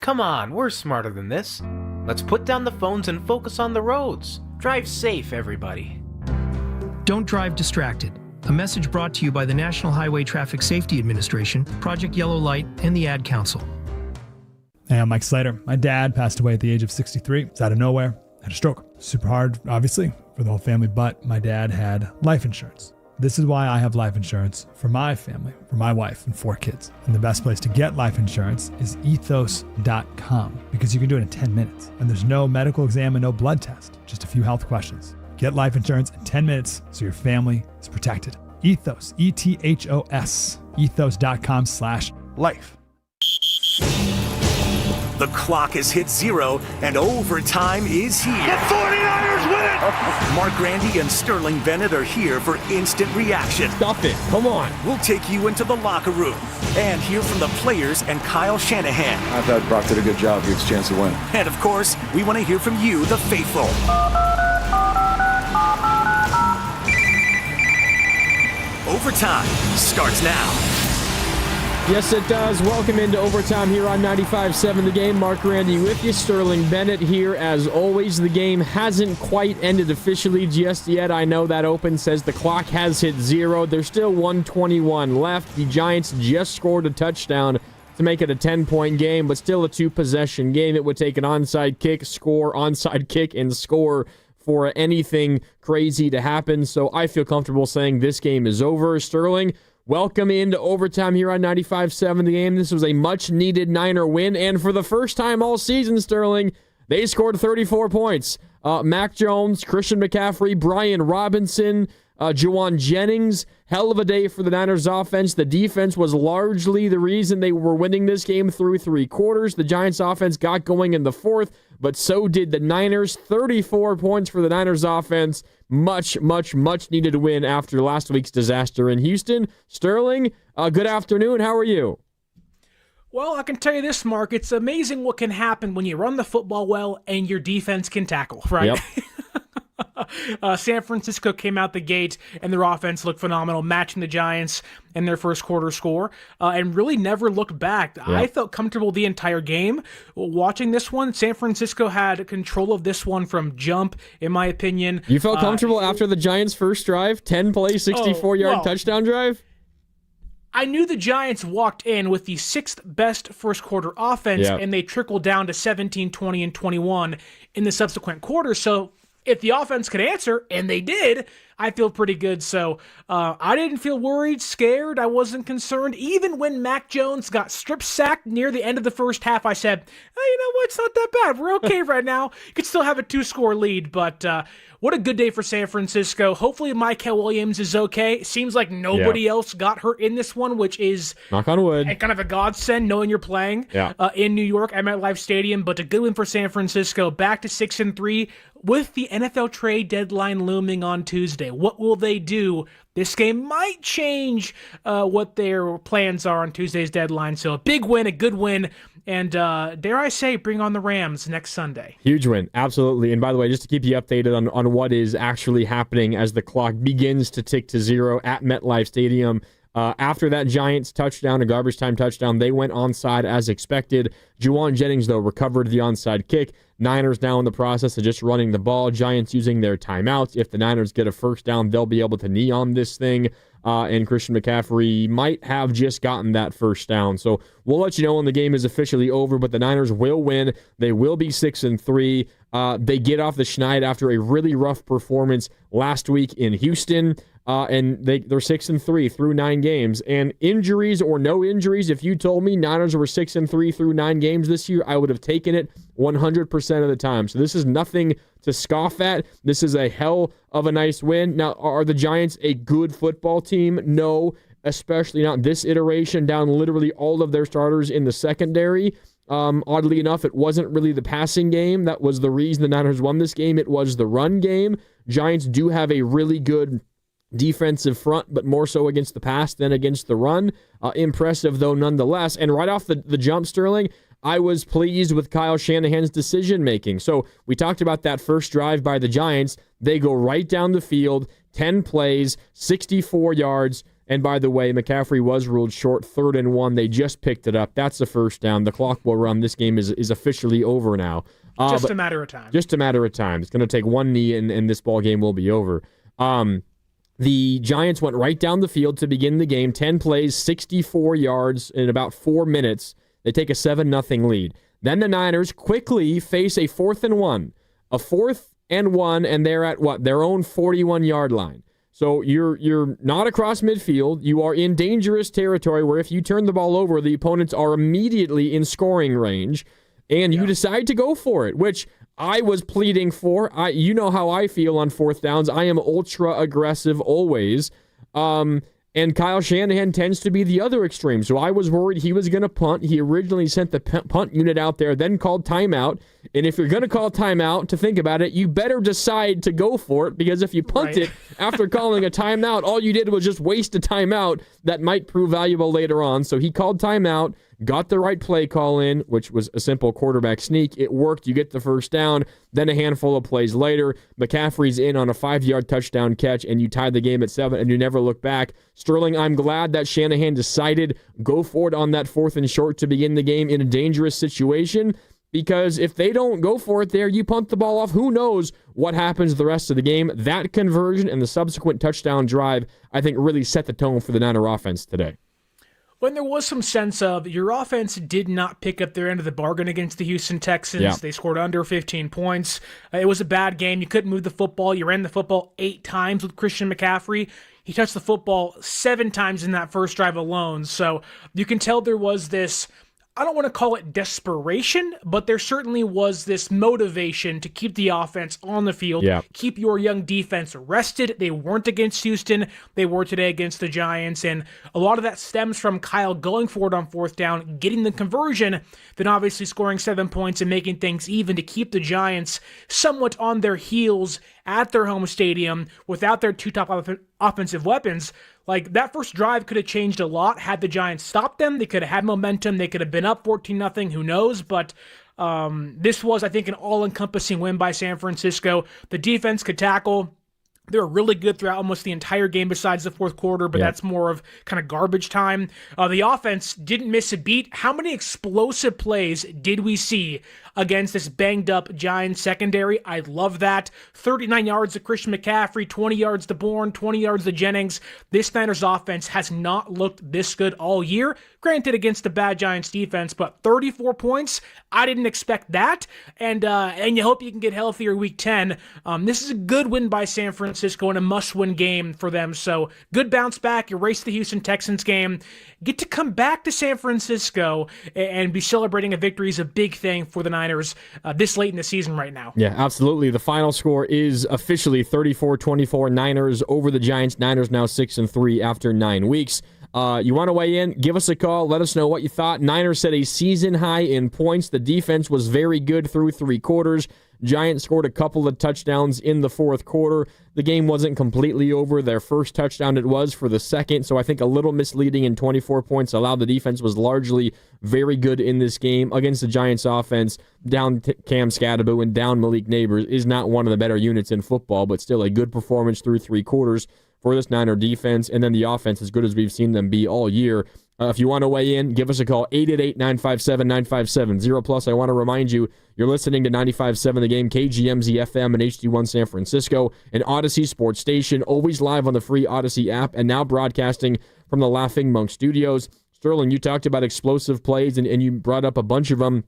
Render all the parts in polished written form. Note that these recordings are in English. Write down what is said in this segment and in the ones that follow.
Come on, we're smarter than this. Let's put down the phones and focus on the roads. Drive safe, everybody. Don't drive distracted. A message brought to you by the National Highway Traffic Safety Administration, Project Yellow Light, and the Ad Council. Hey, I'm Mike Slater. My dad passed away at the age of 63. It's out of nowhere. Had a stroke. Super hard, obviously, for the whole family, but my dad had life insurance. This is why I have life insurance for my family, for my wife and 4 kids. And the best place to get life insurance is ethos.com because you can do it in 10 minutes. And there's no medical exam and no blood test, just a few health questions. Get life insurance in 10 minutes so your family is protected. Ethos, E-T-H-O-S, ethos.com/life. The clock has hit 0 and overtime is here. The 49ers win it! Mark Grandy and Sterling Bennett are here for instant reaction. Stop it. Come on. We'll take you into the locker room and hear from the players and Kyle Shanahan. I thought Brock did a good job. He has a chance to win. And of course, we want to hear from you, the faithful. Overtime starts now. Yes, it does. Welcome into Overtime here on 95.7 The Game. Mark Randy with you. Sterling Bennett here as always. The game hasn't quite ended officially just yet. I know that open says the clock has hit 0. There's still 1:21 left. The Giants just scored a touchdown to make it a 10-point game, but still a 2-possession game. It would take an onside kick, and score for anything crazy to happen. So I feel comfortable saying this game is over. Sterling, welcome into Overtime here on 95.7 The Game. This was a much-needed Niner win, and for the first time all season, Sterling, they scored 34 points. Mac Jones, Christian McCaffrey, Brian Robinson, Juwan Jennings, hell of a day for the Niners offense. The defense was largely the reason they were winning this game through 3 quarters. The Giants offense got going in the 4th, but so did the Niners. 34 points for the Niners offense. Much needed win after last week's disaster in Houston. Sterling, good afternoon. How are you? Well, I can tell you this, Mark. It's amazing what can happen when you run the football well and your defense can tackle, right? Yep. San Francisco came out the gate, and their offense looked phenomenal, matching the Giants in their first quarter score, and really never looked back. Yep. I felt comfortable the entire game. Watching this one, San Francisco had control of this one from jump, in my opinion. You felt comfortable after the Giants' first drive? 10-play, 64-yard touchdown drive? I knew the Giants walked in with the 6th best first quarter offense, and they trickled down to 17, 20, and 21 in the subsequent quarters. So if the offense could answer, and they did, I feel pretty good. So I didn't feel worried, scared. I wasn't concerned. Even when Mac Jones got strip sacked near the end of the first half, I said, oh, you know what? It's not that bad. We're okay right now. Could still have a 2-score lead, but what a good day for San Francisco. Hopefully Micah Williams is okay. It seems like nobody else got hurt in this one, which is knock on wood, kind of a godsend knowing you're playing in New York at MetLife Stadium. But a good win for San Francisco, back to 6-3 with the NFL trade deadline looming on Tuesday. What will they do? This game might change what their plans are on Tuesday's deadline. So a big win, a good win, and dare I say, bring on the Rams next Sunday. Huge win, absolutely. And by the way, just to keep you updated on what is actually happening as the clock begins to tick to 0 at MetLife Stadium, after that Giants touchdown, a garbage time touchdown, they went onside as expected. Juwan Jennings, though, recovered the onside kick. Niners now in the process of just running the ball. Giants using their timeouts. If the Niners get a first down, they'll be able to knee on this thing. And Christian McCaffrey might have just gotten that first down. So we'll let you know when the game is officially over, but the Niners will win. They will be 6-3. They get off the schneid after a really rough performance last week in Houston. And they're 6-3 through 9 games. And injuries or no injuries, if you told me Niners were 6-3 through 9 games this year, I would have taken it 100% of the time. So this is nothing to scoff at. This is a hell of a nice win. Now, are the Giants a good football team? No, especially not this iteration, down literally all of their starters in the secondary. Oddly enough, it wasn't really the passing game that was the reason the Niners won this game. It was the run game. Giants do have a really good defensive front, but more so against the pass than against the run. Impressive, though, nonetheless. And right off the jump, Sterling, I was pleased with Kyle Shanahan's decision-making. So we talked about that first drive by the Giants. They go right down the field, 10 plays, 64 yards, And by the way, McCaffrey was ruled short, 3rd and 1. They just picked it up. That's the first down. The clock will run. This game is officially over now. Just a matter of time. Just a matter of time. It's going to take one knee, and this ball game will be over. The Giants went right down the field to begin the game. 10 plays, 64 yards in about 4 minutes. They take a 7-0 lead. Then the Niners quickly face a 4th and 1. A 4th and 1, and they're at their own 41-yard line. So you're not across midfield. You are in dangerous territory where if you turn the ball over, the opponents are immediately in scoring range, and you decide to go for it, which I was pleading for. You know how I feel on 4th downs. I am ultra aggressive always. And Kyle Shanahan tends to be the other extreme. So I was worried he was going to punt. He originally sent the punt unit out there, then called timeout. And if you're going to call timeout, to think about it, you better decide to go for it, because if you punt it after calling a timeout, all you did was just waste a timeout that might prove valuable later on. So he called timeout, got the right play call in, which was a simple quarterback sneak. It worked. You get the first down. Then a handful of plays later, McCaffrey's in on a 5-yard touchdown catch, and you tie the game at 7, and you never look back. Sterling, I'm glad that Shanahan decided go for it on that 4th and short to begin the game in a dangerous situation, because if they don't go for it there, you punt the ball off, who knows what happens the rest of the game. That conversion and the subsequent touchdown drive, I think, really set the tone for the Niner offense today. When there was some sense of your offense did not pick up their end of the bargain against the Houston Texans. Yeah. They scored under 15 points. It was a bad game. You couldn't move the football. You ran the football 8 times with Christian McCaffrey. He touched the football 7 times in that first drive alone. So you can tell there was this, I don't want to call it desperation, but there certainly was this motivation to keep the offense on the field, keep your young defense rested. They weren't against Houston. They were today against the Giants, and a lot of that stems from Kyle going for it on 4th down, getting the conversion, then obviously scoring 7 points and making things even to keep the Giants somewhat on their heels at their home stadium without their 2 top offensive weapons. Like, that first drive could have changed a lot had the Giants stopped them. They could have had momentum. They could have been up 14-0. Who knows? But this was, I think, an all-encompassing win by San Francisco. The defense could tackle. They were really good throughout almost the entire game besides the 4th quarter, but that's more of kind of garbage time. The offense didn't miss a beat. How many explosive plays did we see against this banged-up Giants secondary? I love that. 39 yards to Christian McCaffrey, 20 yards to Bourne, 20 yards to Jennings. This Niners offense has not looked this good all year. Granted, against the bad Giants defense, but 34 points, I didn't expect that. And you hope you can get healthier week 10. This is a good win by San Francisco and a must-win game for them. So good bounce back, erase the Houston Texans game. Get to come back to San Francisco and be celebrating a victory is a big thing for the Niners this late in the season right now. Yeah, absolutely. The final score is officially 34-24 Niners over the Giants. Niners now 6-3 after 9 weeks. You want to weigh in? Give us a call. Let us know what you thought. Niners set a season high in points. The defense was very good through 3 quarters. Giants scored a couple of touchdowns in the 4th quarter. The game wasn't completely over. Their first touchdown it was for the second, so I think a little misleading in 24 points. Allowed the defense was largely very good in this game against the Giants offense. Down Cam Scadaboo and down Malik Neighbors is not one of the better units in football, but still a good performance through 3 quarters for this Niner defense, and then the offense as good as we've seen them be all year. If you want to weigh in, give us a call, 888-957-9570. Plus, I want to remind you, you're listening to 95.7 The Game, KGMZ FM and HD1 San Francisco, an Odyssey sports station, always live on the free Odyssey app, and now broadcasting from the Laughing Monk Studios. Sterling, you talked about explosive plays, and you brought up a bunch of them.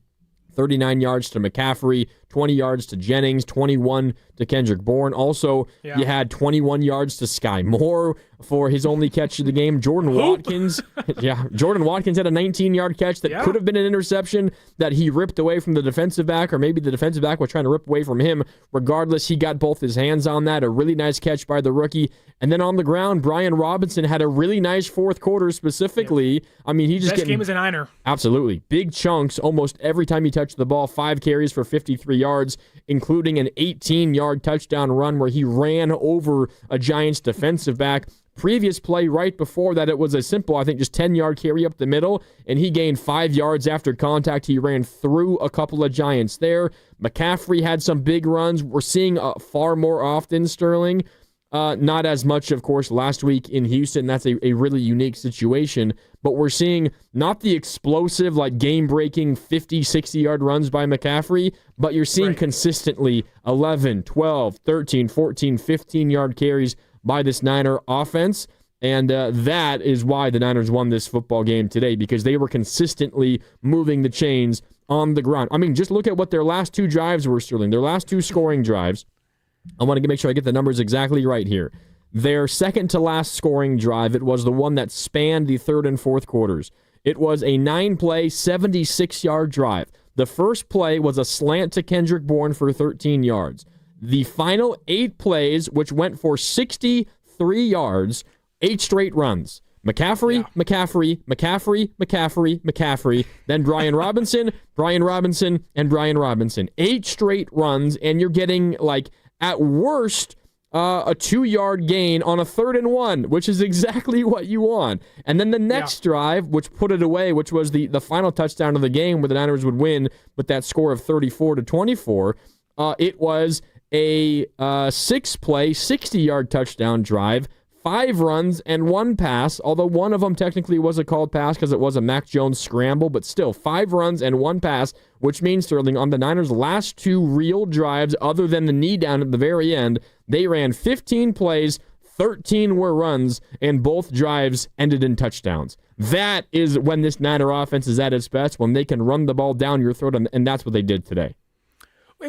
39 yards to McCaffrey, 20 yards to Jennings, 21 to Kendrick Bourne. Also, you had 21 yards to Sky Moore for his only catch of the game. Jordan Watkins had a 19-yard catch that could have been an interception that he ripped away from the defensive back, or maybe the defensive back was trying to rip away from him. Regardless, he got both his hands on that. A really nice catch by the rookie. And then on the ground, Brian Robinson had a really nice 4th quarter specifically. Yep. I mean, he just best game as a Niner. Absolutely. Big chunks almost every time he touched the ball. 5 carries for 53 yards, including an 18-yard touchdown run where he ran over a Giants defensive back. Previous play right before that, it was a simple, I think, just 10-yard carry up the middle, and he gained 5 yards after contact. He ran through a couple of Giants there. McCaffrey had some big runs. We're seeing far more often, Sterling, Not as much, of course, last week in Houston. That's a really unique situation. But we're seeing not the explosive, like game-breaking 50, 60-yard runs by McCaffrey, but you're seeing consistently 11, 12, 13, 14, 15-yard carries by this Niner offense. And that is why the Niners won this football game today, because they were consistently moving the chains on the ground. I mean, just look at what their last two drives were, Sterling. Their last two scoring drives. I want to make sure I get the numbers exactly right here. Their second to last scoring drive, it was the one that spanned the third and fourth quarters. It was a 9-play, 76-yard drive. The first play was a slant to Kendrick Bourne for 13 yards. The final 8 plays, which went for 63 yards, 8 straight runs. McCaffrey, McCaffrey, then Brian Robinson, and Brian Robinson. 8 straight runs, and you're getting, like, at worst, a 2-yard gain on a 3rd and 1, which is exactly what you want. And then the next drive, which put it away, which was the final touchdown of the game where the Niners would win with that score of 34-24, it was a 6-play, 60-yard touchdown drive, 5 runs and 1 pass, although one of them technically was a called pass because it was a Mac Jones scramble, but still 5 runs and 1 pass, which means, Sterling, on the Niners' last 2 real drives, other than the knee down at the very end, they ran 15 plays, 13 were runs, and both drives ended in touchdowns. That is when this Niner offense is at its best, when they can run the ball down your throat, and that's what they did today.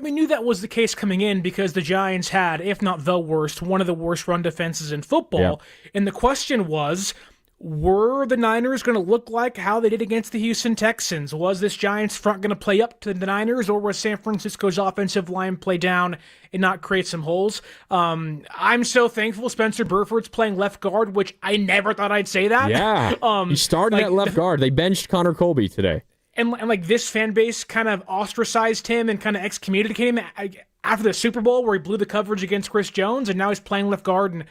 We knew that was the case coming in because the Giants had, if not the worst, one of the worst run defenses in football. Yeah. And the question was, were the Niners going to look like how they did against the Houston Texans? Was this Giants front going to play up to the Niners, or was San Francisco's offensive line play down and not create some holes? I'm so thankful Spencer Burford's playing left guard, which I never thought I'd say that. Yeah, he started at left guard. They benched Connor Colby today. And like this fan base kind of ostracized him and kind of excommunicated him after the Super Bowl where he blew the coverage against Chris Jones, and now he's playing left guard and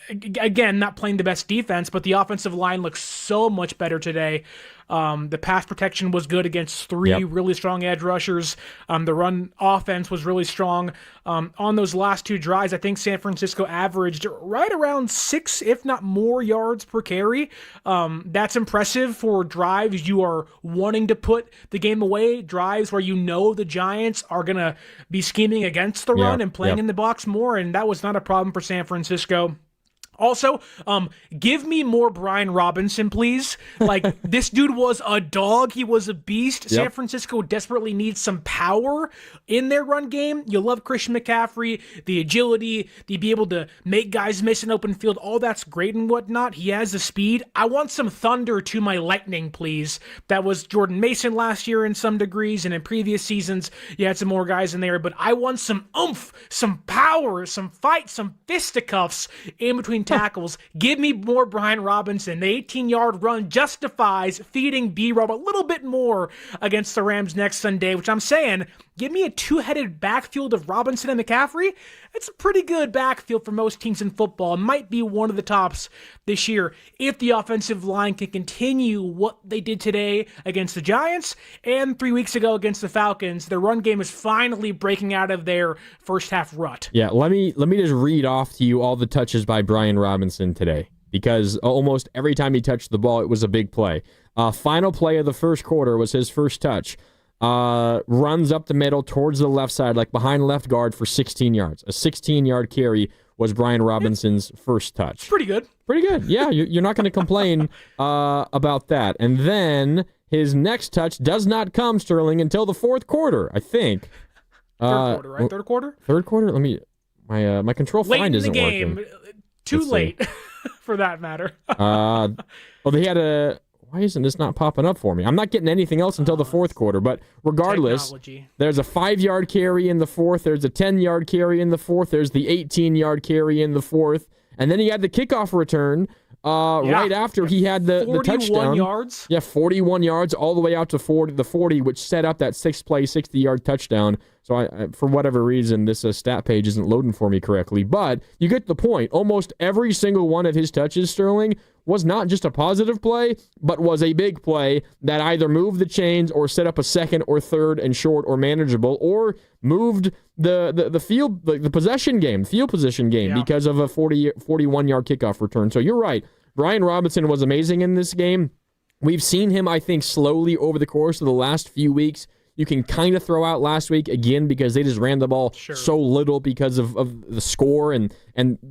again, not playing the best defense, but the offensive line looks so much better today. The pass protection was good against 3 really strong edge rushers. The run offense was really strong. On those last 2 drives, I think San Francisco averaged right around 6, if not more, yards per carry. That's impressive for drives you are wanting to put the game away, drives where you know the Giants are going to be scheming against the run and playing in the box more, and that was not a problem for San Francisco. Also, give me more Brian Robinson, please. Like, this dude was a dog. He was a beast. San Francisco desperately needs some power in their run game. You love Christian McCaffrey, the agility, the be able to make guys miss an open field. All that's great and whatnot. He has the speed. I want some thunder to my lightning, please. That was Jordan Mason last year in some degrees, and in previous seasons, you had some more guys in there. But I want some oomph, some power, some fight, some fisticuffs in between tackles. Give me more Brian Robinson. The 18-yard run justifies feeding B-Rob a little bit more against the Rams next Sunday, which I'm saying, give me a 2-headed backfield of Robinson and McCaffrey. It's a pretty good backfield for most teams in football. It might be one of the tops this year if the offensive line can continue what they did today against the Giants and 3 weeks ago against the Falcons. Their run game is finally breaking out of their first half rut. Yeah, let me just read off to you all the touches by Brian Robinson today, because almost every time he touched the ball, it was a big play. Final play of the first quarter was his first touch. Runs up the middle towards the left side, like behind left guard for 16 yards. A 16-yard carry was Brian Robinson's first touch. Pretty good. Pretty good. Yeah, you're not going to complain about that. And then his next touch does not come, Sterling, until the fourth quarter, I think. Third quarter, right? Third quarter? Third quarter? Let me... My control find isn't working. Too late, for that matter. They had a... Why isn't this not popping up for me? I'm not getting anything else until the fourth quarter, but regardless, there's a 5-yard carry in the fourth, there's a 10-yard carry in the fourth, there's the 18-yard carry in the fourth, and then he had the kickoff return right after he had the touchdown. 41 yards? Yeah, 41 yards all the way out to the 40, which set up that 6-play, 60-yard touchdown. So for whatever reason, this stat page isn't loading for me correctly. But you get the point. Almost every single one of his touches, Sterling, was not just a positive play, but was a big play that either moved the chains or set up a second or third and short or manageable, or moved the field, the possession game, field position game, because of a 41-yard kickoff return. So you're right. Brian Robinson was amazing in this game. We've seen him, I think, slowly over the course of the last few weeks. You can kind of throw out last week again because they just ran the ball so little because of the score and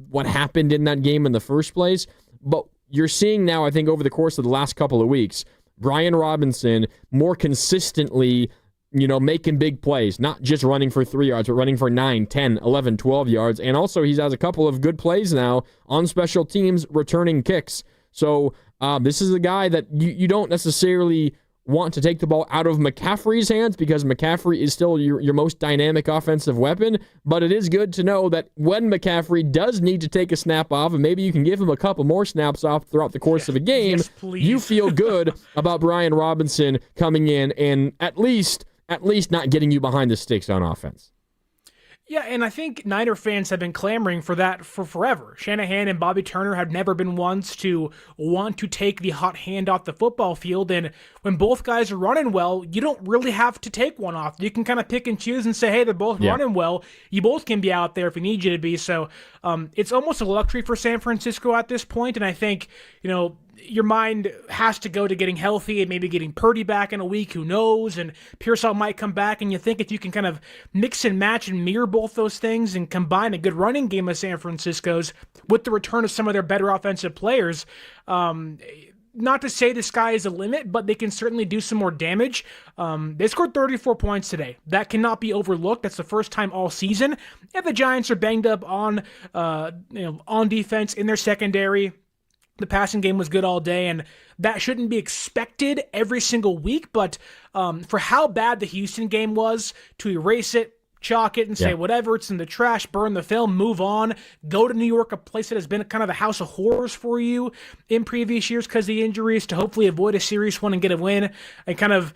what happened in that game in the first place. But you're seeing now, I think, over the course of the last couple of weeks, Brian Robinson more consistently, making big plays, not just running for 3 yards, but running for 9, 10, 11, 12 yards. And also he has a couple of good plays now on special teams, returning kicks. So this is a guy that you don't necessarily want to take the ball out of McCaffrey's hands because McCaffrey is still your most dynamic offensive weapon, but it is good to know that when McCaffrey does need to take a snap off, and maybe you can give him a couple more snaps off throughout the course of a game, you feel good about Brian Robinson coming in and at least not getting you behind the sticks on offense. Yeah, and I think Niner fans have been clamoring for that for forever. Shanahan and Bobby Turner have never been ones to want to take the hot hand off the football field, and when both guys are running well, you don't really have to take one off. You can kind of pick and choose and say, hey, they're both running well. You both can be out there if you need you to be. So it's almost a luxury for San Francisco at this point, and I think, your mind has to go to getting healthy and maybe getting Purdy back in a week, who knows, and Pearsall might come back, and you think if you can kind of mix and match and mirror both those things and combine a good running game of San Francisco's with the return of some of their better offensive players, not to say the sky is the limit, but they can certainly do some more damage. They scored 34 points today. That cannot be overlooked. That's the first time all season. If the Giants are banged up on defense in their secondary, the passing game was good all day, and that shouldn't be expected every single week, but for how bad the Houston game was, to erase it, chalk it, and say whatever, it's in the trash, burn the film, move on, go to New York, a place that has been kind of a house of horrors for you in previous years because of the injuries, to hopefully avoid a serious one and get a win, and kind of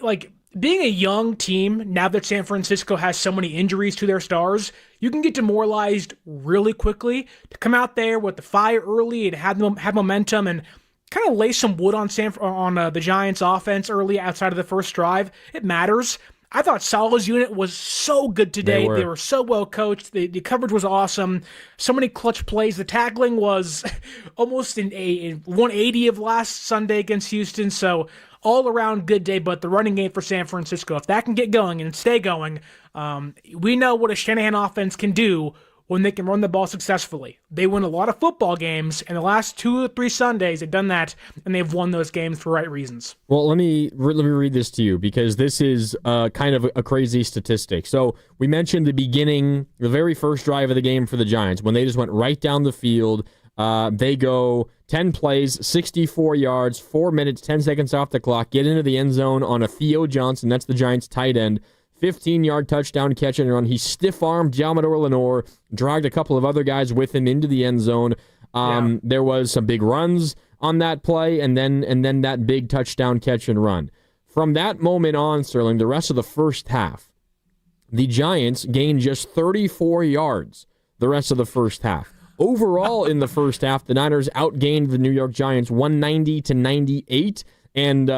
like being a young team, now that San Francisco has so many injuries to their stars, you can get demoralized really quickly. To come out there with the fire early and have momentum and kind of lay some wood on the Giants' offense early outside of the first drive, it matters. I thought Salah's unit was so good today. They were so well coached. The coverage was awesome. So many clutch plays. The tackling was almost in a 180 of last Sunday against Houston. So all around good day, but the running game for San Francisco, if that can get going and stay going, we know what a Shanahan offense can do when they can run the ball successfully. They win a lot of football games, and the last 2 or 3 Sundays they've done that, and they've won those games for right reasons. Well, let me read this to you because this is kind of a crazy statistic. So we mentioned the very first drive of the game for the Giants, when they just went right down the field. They go 10 plays, 64 yards, 4 minutes, 10 seconds off the clock, get into the end zone on a Theo Johnson, that's the Giants' tight end, 15-yard touchdown catch and run. He stiff-armed Diamador Lenore, dragged a couple of other guys with him into the end zone. There was some big runs on that play, and then that big touchdown catch and run. From that moment on, Sterling, the rest of the first half, the Giants gained just 34 yards the rest of the first half. Overall, in the first half, the Niners outgained the New York Giants 190-98, and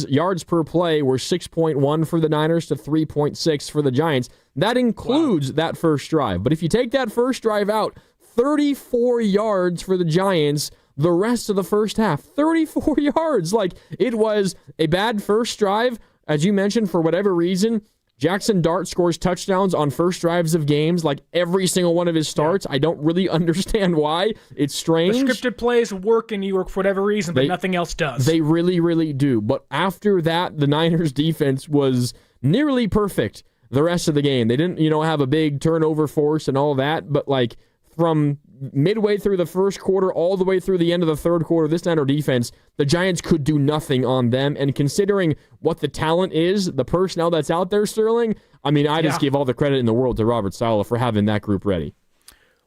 yards per play were 6.1 for the Niners to 3.6 for the Giants. That includes that first drive. But if you take that first drive out, 34 yards for the Giants the rest of the first half. 34 yards. Like, it was a bad first drive, as you mentioned, for whatever reason. Jackson Dart scores touchdowns on first drives of games, like every single one of his starts. I don't really understand why. It's strange. The scripted plays work in New York for whatever reason, but nothing else does. They really, really do. But after that, the Niners defense was nearly perfect the rest of the game. They didn't, have a big turnover force and all that, but like from midway through the first quarter all the way through the end of the third quarter, this Niner defense, the Giants could do nothing on them. And considering what the talent is, the personnel that's out there, Sterling, I just give all the credit in the world to Robert Saleh for having that group ready.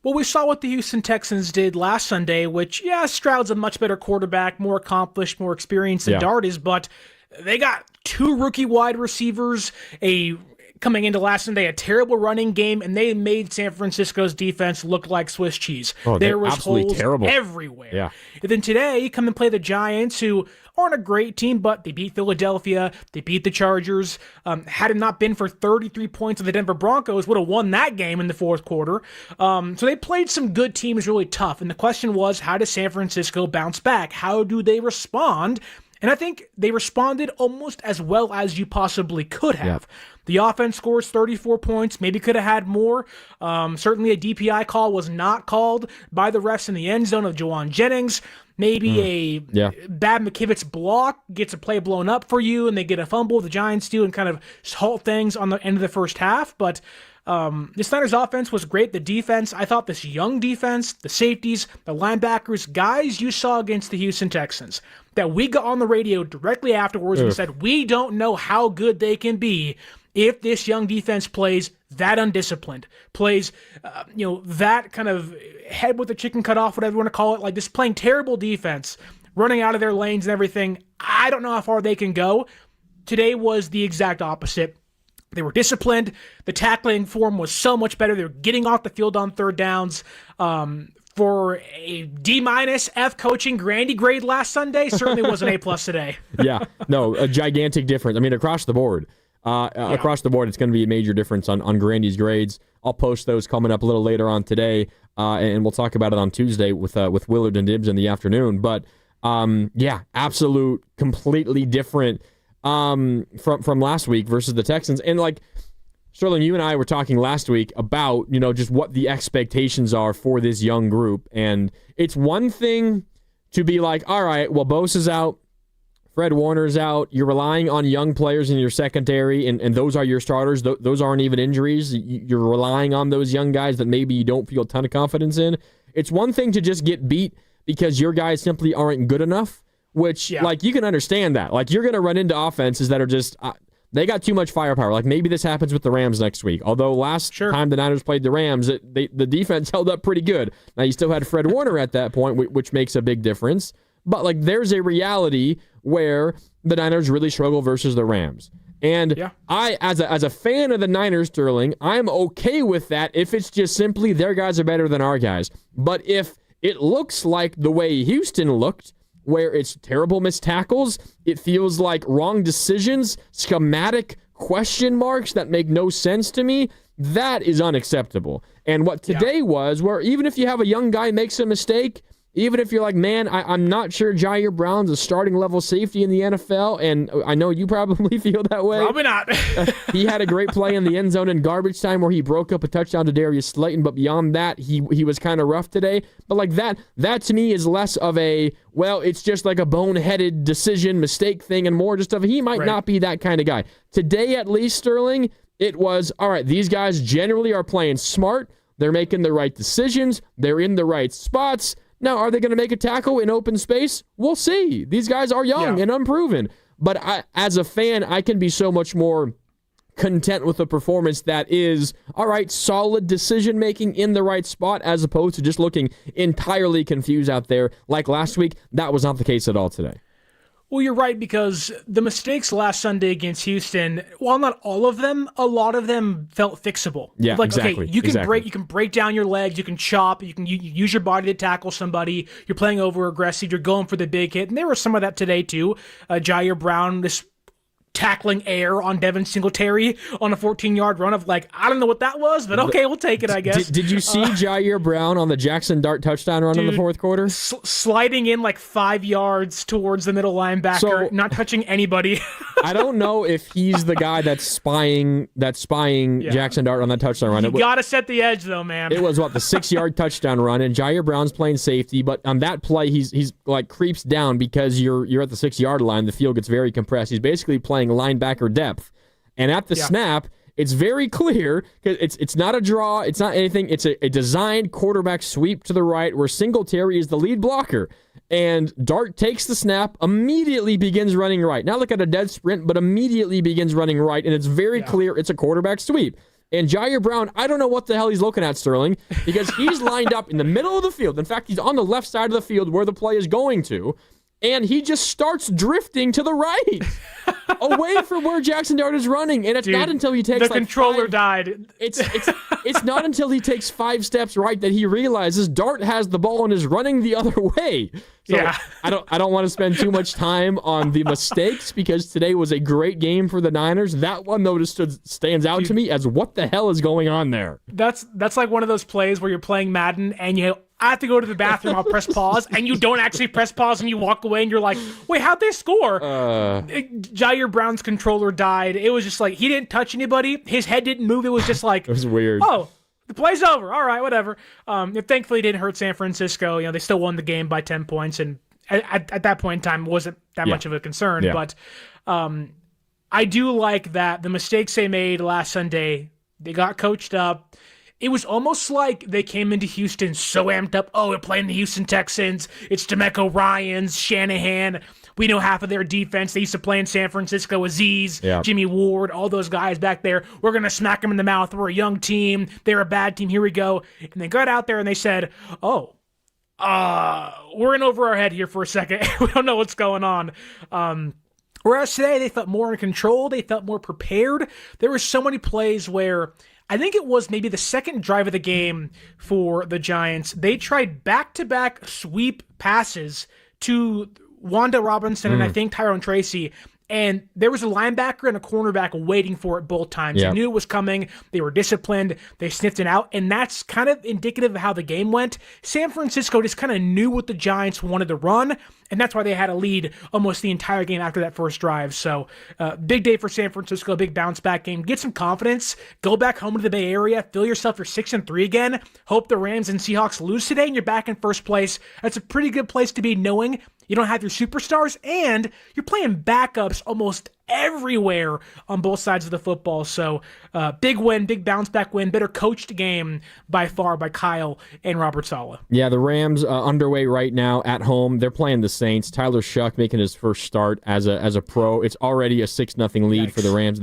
Well, we saw what the Houston Texans did last Sunday, which, Stroud's a much better quarterback, more accomplished, more experienced than Dart is, but they got 2 rookie wide receivers, a coming into last Sunday, a terrible running game, and they made San Francisco's defense look like Swiss cheese. There was holes everywhere. Yeah. And then today, you come and play the Giants, who aren't a great team, but they beat Philadelphia, they beat the Chargers. Had it not been for 33 points of the Denver Broncos, would have won that game in the fourth quarter. So they played some good teams really tough, and the question was, how does San Francisco bounce back? How do they respond? And I think they responded almost as well as you possibly could have. Yep. The offense scores 34 points, maybe could have had more. Certainly a DPI call was not called by the refs in the end zone of Jawan Jennings. Maybe a bad McKivitz block gets a play blown up for you, and they get a fumble, the Giants do, and kind of halt things on the end of the first half. But the Niners offense was great. The defense, I thought this young defense, the safeties, the linebackers, guys you saw against the Houston Texans, that we got on the radio directly afterwards and said, we don't know how good they can be if this young defense plays that undisciplined, plays, that kind of head with the chicken cut off, whatever you want to call it, like this playing terrible defense, running out of their lanes and everything. I don't know how far they can go. Today was the exact opposite. They were disciplined. The tackling form was so much better. They were getting off the field on third downs. For a D-F coaching Grandy grade last Sunday, certainly was an A+ today. Yeah, no, a gigantic difference. I mean, across the board. Across the board, it's going to be a major difference on Grandy's grades. I'll post those coming up a little later on today, and we'll talk about it on Tuesday with Willard and Dibbs in the afternoon. But, absolute, completely different from last week versus the Texans. And, Sterling, you and I were talking last week about, just what the expectations are for this young group. And it's one thing to be like, all right, well, Bosa's out, Fred Warner's out, you're relying on young players in your secondary, and those are your starters. Those aren't even injuries. You're relying on those young guys that maybe you don't feel a ton of confidence in. It's one thing to just get beat because your guys simply aren't good enough, which, you can understand that. You're going to run into offenses that are just... they got too much firepower. Maybe this happens with the Rams next week. Although last time the Niners played the Rams, the defense held up pretty good. Now, you still had Fred Warner at that point, which makes a big difference. But, there's a reality where the Niners really struggle versus the Rams. And I, as a fan of the Niners, Sterling, I'm okay with that if it's just simply their guys are better than our guys. But if it looks like the way Houston looked, where it's terrible missed tackles, it feels like wrong decisions, schematic question marks that make no sense to me, that is unacceptable. And what today was, where even if you have a young guy makes a mistake, even if you're like, man, I'm not sure Jair Brown's a starting level safety in the NFL, and I know you probably feel that way. Probably not. He had a great play in the end zone in garbage time where he broke up a touchdown to Darius Slayton, but beyond that, he was kind of rough today. But that to me is less of a, well, it's just like a boneheaded decision, mistake thing, and more just of he might not be that kind of guy. Today, at least, Sterling, it was, all right, these guys generally are playing smart. They're making the right decisions. They're in the right spots. Now, are they going to make a tackle in open space? We'll see. These guys are young and unproven. But as a fan, I can be so much more content with a performance that is, all right, solid decision-making in the right spot as opposed to just looking entirely confused out there. Like last week, that was not the case at all today. Well, you're right, because the mistakes last Sunday against Houston, while not all of them, a lot of them felt fixable. Yeah, exactly. Okay, you can break down your legs, you can chop, you can use your body to tackle somebody, you're playing over aggressive, you're going for the big hit, and there was some of that today too. Jair Brown, this tackling air on Devin Singletary on a 14-yard run of I don't know what that was, but okay, we'll take it, I guess. Did you see Jair Brown on the Jackson Dart touchdown run in the fourth quarter? Sliding in 5 yards towards the middle linebacker, not touching anybody. I don't know if he's the guy that's spying Jackson Dart on that touchdown run. You got to set the edge, though, man. It was, the 6-yard touchdown run, and Jair Brown's playing safety, but on that play, he's creeps down because you're at the 6-yard line. The field gets very compressed. He's basically playing linebacker depth, and at the snap, it's very clear because it's not a draw, it's not anything. It's a designed quarterback sweep to the right where Singletary is the lead blocker, and Dart takes the snap, immediately begins running right. Not like at a dead sprint, but immediately begins running right, and it's very clear it's a quarterback sweep. And Jair Brown, I don't know what the hell he's looking at, Sterling, because he's lined up in the middle of the field. In fact, he's on the left side of the field where the play is going to. and he just starts drifting to the right, away from where Jackson Dart is running. And it's not until he takes the controller died. It's not until he takes 5 steps right that he realizes Dart has the ball and is running the other way. So yeah. I don't want to spend too much time on the mistakes because today was a great game for the Niners. That one though just stands out to me as what the hell is going on there. That's like one of those plays where you're playing Madden and I have to go to the bathroom, I'll press pause, and you don't actually press pause and you walk away and you're like, wait, how'd they score? Jair Brown's controller died. It was just like, he didn't touch anybody. His head didn't move. It was just like, it was weird. Oh, the play's over. All right, whatever. It thankfully didn't hurt San Francisco. They still won the game by 10 points, and at that point in time, it wasn't that much of a concern. Yeah. But I do like that the mistakes they made last Sunday, they got coached up. It was almost like they came into Houston so amped up. Oh, we're playing the Houston Texans. It's DeMeco Ryans, Shanahan. We know half of their defense. They used to play in San Francisco. Aziz, Jimmy Ward, all those guys back there. We're going to smack them in the mouth. We're a young team. They're a bad team. Here we go. And they got out there and they said, we're in over our head here for a second. We don't know what's going on. Whereas today they felt more in control. They felt more prepared. There were so many plays where I think it was maybe the second drive of the game for the Giants. They tried back-to-back sweep passes to Wanda Robinson and I think Tyrone Tracy, and there was a linebacker and a cornerback waiting for it both times. They knew it was coming. They were disciplined. They sniffed it out, and that's kind of indicative of how the game went. San Francisco just kind of knew what the Giants wanted to run, and that's why they had a lead almost the entire game after that first drive. So big day for San Francisco, big bounce-back game. Get some confidence. Go back home to the Bay Area. Feel yourself for 6-3 again. Hope the Rams and Seahawks lose today, and you're back in first place. That's a pretty good place to be, knowing you don't have your superstars, and you're playing backups almost everywhere on both sides of the football. So big win, big bounce-back win, better coached game by far by Kyle and Robert Saleh. Yeah, the Rams underway right now at home. They're playing the Saints. Tyler Shuck making his first start as a pro. It's already a 6-0 lead for the Rams.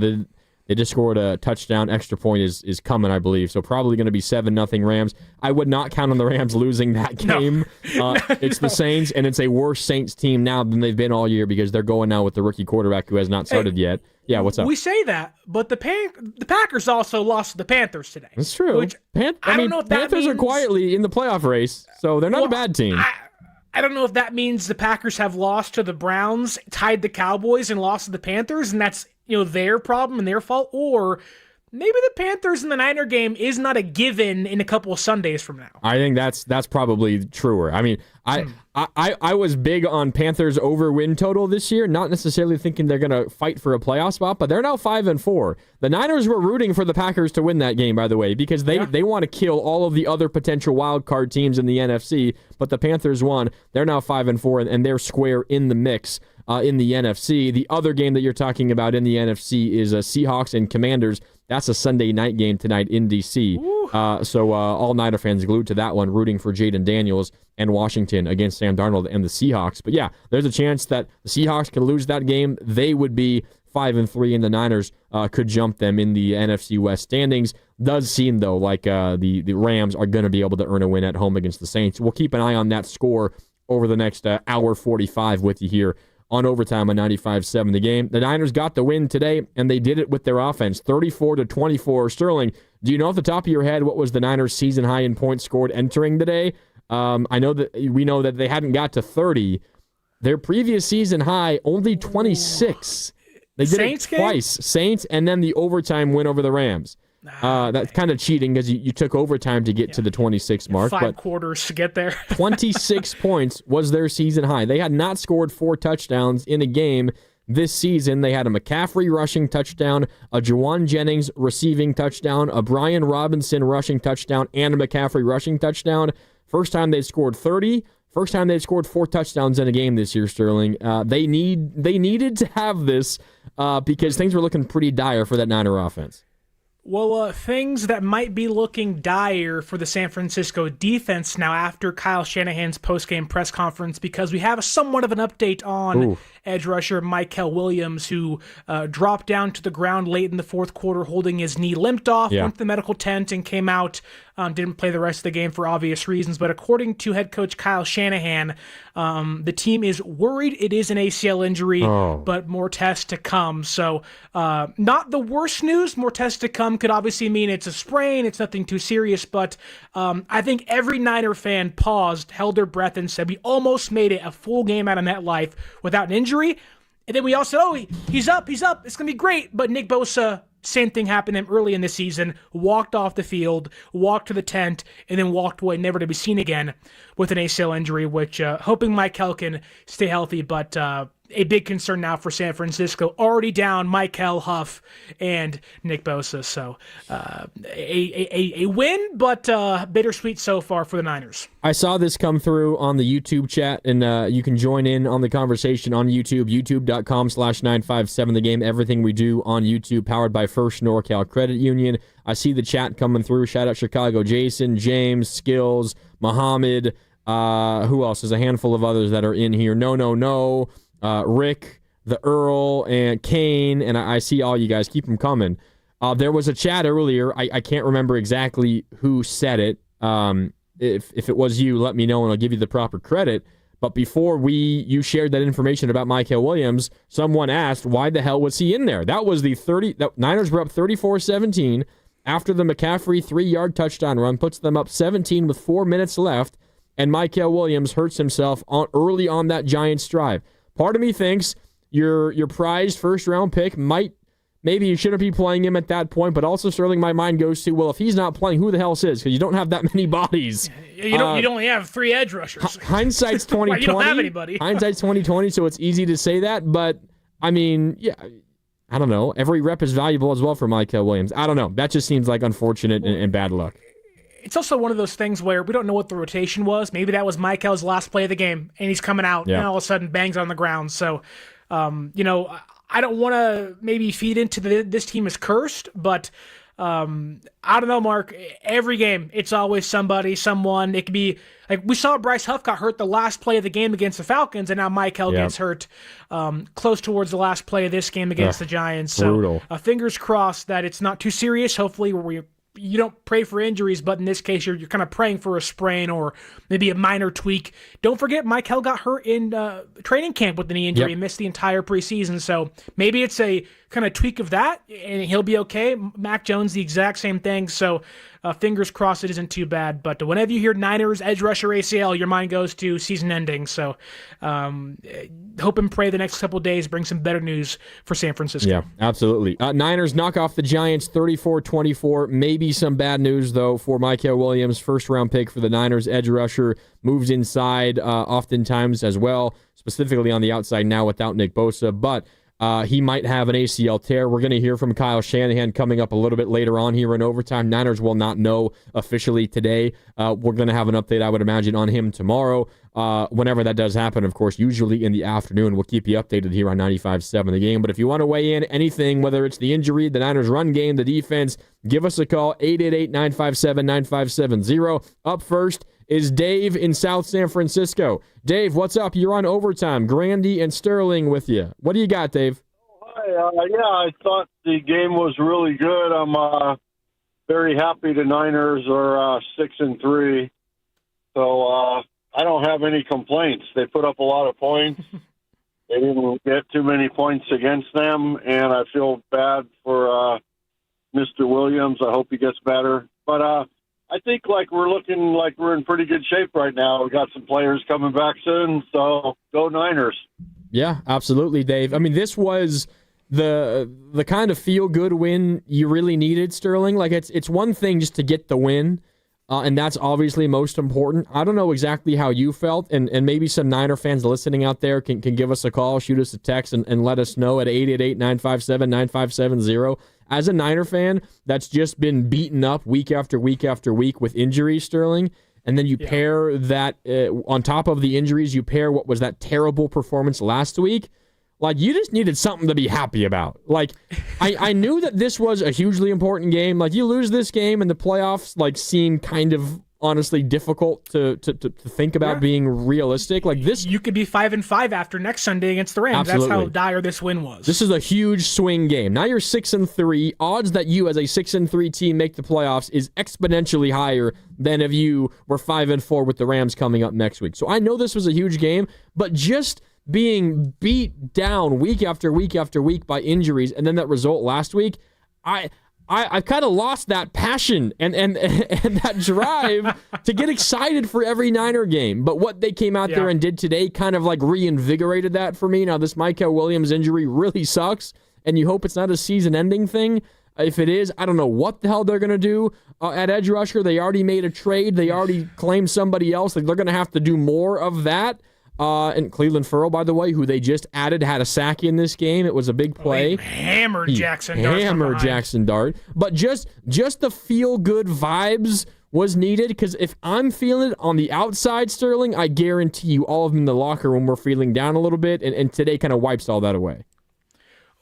They just scored a touchdown. Extra point is coming, I believe. So probably going to be 7-0 Rams. I would not count on the Rams losing that game. No. It's the Saints, and it's a worse Saints team now than they've been all year because they're going now with the rookie quarterback who has not started yet. Yeah, what's up? We say that, but the Packers also lost to the Panthers today. That's true. Which, I don't know if that Panthers are quietly in the playoff race, so they're not a bad team. I don't know if that means the Packers have lost to the Browns, tied the Cowboys, and lost to the Panthers, and that's their problem and their fault, or maybe the Panthers in the Niner game is not a given in a couple of Sundays from now. I think that's probably truer. I mean, I was big on Panthers over win total this year, not necessarily thinking they're going to fight for a playoff spot, but they're now 5-4. The Niners were rooting for the Packers to win that game, by the way, because they want to kill all of the other potential wild card teams in the NFC, but the Panthers won. They're now 5-4, and they're square in the mix in the NFC. The other game that you're talking about in the NFC is Seahawks and Commanders. That's a Sunday night game tonight in D.C. So all Niner fans glued to that one, rooting for Jaden Daniels and Washington against Sam Darnold and the Seahawks. But yeah, there's a chance that the Seahawks could lose that game. They would be 5-3, and the Niners could jump them in the NFC West standings. Does seem, though, like the Rams are going to be able to earn a win at home against the Saints. We'll keep an eye on that score over the next hour 45 with you here on Overtime on 95.7 The Game. The Niners got the win today, and they did it with their offense, 34-24. Sterling, do you know off the top of your head what was the Niners' season high in points scored entering today? I know that we know that they hadn't got to 30. Their previous season high, only 26. They did Saints it twice. Game? Saints, and then the overtime win over the Rams. That's kind of cheating because you took overtime to get to the 26 mark. 5 quarters to get there. 26 points was their season high. They had not scored 4 touchdowns in a game this season. They had a McCaffrey rushing touchdown, a Juwan Jennings receiving touchdown, a Brian Robinson rushing touchdown, and a McCaffrey rushing touchdown. First time they scored 30. First time they've scored 4 touchdowns in a game this year, Sterling. They needed to have this because things were looking pretty dire for that Niner offense. Well, things that might be looking dire for the San Francisco defense now after Kyle Shanahan's post-game press conference, because we have somewhat of an update on edge rusher Mykel Williams, who dropped down to the ground late in the fourth quarter holding his knee, limped off, went to the medical tent, and came out. Didn't play the rest of the game for obvious reasons, but according to head coach Kyle Shanahan, the team is worried it is an ACL injury, but more tests to come. So not the worst news. More tests to come could obviously mean it's a sprain. It's nothing too serious, but I think every Niner fan paused, held their breath, and said, we almost made it a full game out of MetLife without an injury. And then we all said, he's up. It's going to be great. But Nick Bosa, same thing happened to him early in the season, walked off the field, walked to the tent, and then walked away, never to be seen again with an ACL injury, which hoping Mykel can stay healthy, but a big concern now for San Francisco. Already down Mykel, Huff, and Nick Bosa. So a win, but bittersweet so far for the Niners. I saw this come through on the YouTube chat, and you can join in on the conversation on YouTube, youtube.com/957 The Game. Everything we do on YouTube, powered by First NorCal Credit Union. I see the chat coming through. Shout out Chicago, Jason, James, Skills, Muhammad. Who else? There's a handful of others that are in here. No. Rick, the Earl, and Kane, and I see all you guys. Keep them coming. There was a chat earlier. I can't remember exactly who said it. If it was you, let me know, and I'll give you the proper credit. But before you shared that information about Mykel Williams, someone asked, why the hell was he in there? That was the Niners were up 34-17 after the McCaffrey 3-yard touchdown run, puts them up 17 with 4 minutes left, and Mykel Williams hurts himself early on that Giants drive. Part of me thinks your prized first-round pick maybe you shouldn't be playing him at that point, but also Sterling, my mind goes to, well, if he's not playing, who the hell is? Because you don't have that many bodies. You only have 3 edge rushers. Hindsight's 2020. You don't have anybody. Hindsight's 2020, so it's easy to say that, but I mean, yeah, I don't know. Every rep is valuable as well for Mykel Williams. I don't know. That just seems like unfortunate and bad luck. It's also one of those things where we don't know what the rotation was. Maybe that was Mykel's last play of the game, and he's coming out, and all of a sudden bangs on the ground. So, I don't want to maybe feed into this team is cursed, but I don't know, Mark. Every game, it's always someone. It could be like we saw Bryce Huff got hurt the last play of the game against the Falcons, and now Mykel gets hurt close towards the last play of this game against the Giants. So, brutal. Fingers crossed that it's not too serious. Hopefully, you don't pray for injuries, but in this case, you're kind of praying for a sprain or maybe a minor tweak. Don't forget, Mykel got hurt in training camp with the knee injury and missed the entire preseason. So maybe it's a kind of tweak of that, and he'll be okay. Mac Jones, the exact same thing. So fingers crossed it isn't too bad. But whenever you hear Niners edge rusher ACL, your mind goes to season ending. So hope and pray the next couple of days bring some better news for San Francisco. Yeah, absolutely. Niners knock off the Giants 34-24. Maybe some bad news, though, for Mykel Williams, first-round pick for the Niners edge rusher. Moves inside oftentimes as well, specifically on the outside now without Nick Bosa. But he might have an ACL tear. We're going to hear from Kyle Shanahan coming up a little bit later on here in overtime. Niners will not know officially today. We're going to have an update, I would imagine, on him tomorrow. Whenever that does happen, of course, usually in the afternoon. We'll keep you updated here on 95.7 The Game. But if you want to weigh in anything, whether it's the injury, the Niners run game, the defense, give us a call, 888-957-9570. Up first is Dave in South San Francisco. Dave, what's up? You're on overtime. Grandy and Sterling with you. What do you got, Dave? Hi. I thought the game was really good. I'm very happy the Niners are 6-3. So I don't have any complaints. They put up a lot of points. They didn't get too many points against them, and I feel bad for Mr. Williams. I hope he gets better. But I think we're looking like we're in pretty good shape right now. We got some players coming back soon, so go Niners. Yeah, absolutely, Dave. I mean, this was the kind of feel-good win you really needed, Sterling. Like, it's one thing just to get the win, and that's obviously most important. I don't know exactly how you felt, and maybe some Niner fans listening out there can give us a call, shoot us a text, and let us know at 888-957-9570. As a Niner fan that's just been beaten up week after week after week with injuries, Sterling, and then you pair that, on top of the injuries, you pair what was that terrible performance last week, like, you just needed something to be happy about. Like, I knew that this was a hugely important game. Like, you lose this game and the playoffs, like, seem kind of honestly difficult to think about being realistic. Like this, you could be 5-5 after next Sunday against the Rams. Absolutely. That's how dire this win was. This is a huge swing game. Now you're 6-3. Odds that you as a 6-3 team make the playoffs is exponentially higher than if you were 5-4 with the Rams coming up next week. So I know this was a huge game, but just being beat down week after week after week by injuries, and then that result last week, I've kind of lost that passion and that drive to get excited for every Niner game. But what they came out there and did today kind of like reinvigorated that for me. Now, this Micah Williams injury really sucks, and you hope it's not a season-ending thing. If it is, I don't know what the hell they're going to do at edge rusher. They already made a trade. They already claimed somebody else. Like, they're going to have to do more of that. And Cleveland Ferrell, by the way, who they just added, had a sack in this game. It was a big play. Hammered Jackson Dart. But just the feel-good vibes was needed, because if I'm feeling it on the outside, Sterling, I guarantee you all of them in the locker room were feeling down a little bit, and today kind of wipes all that away.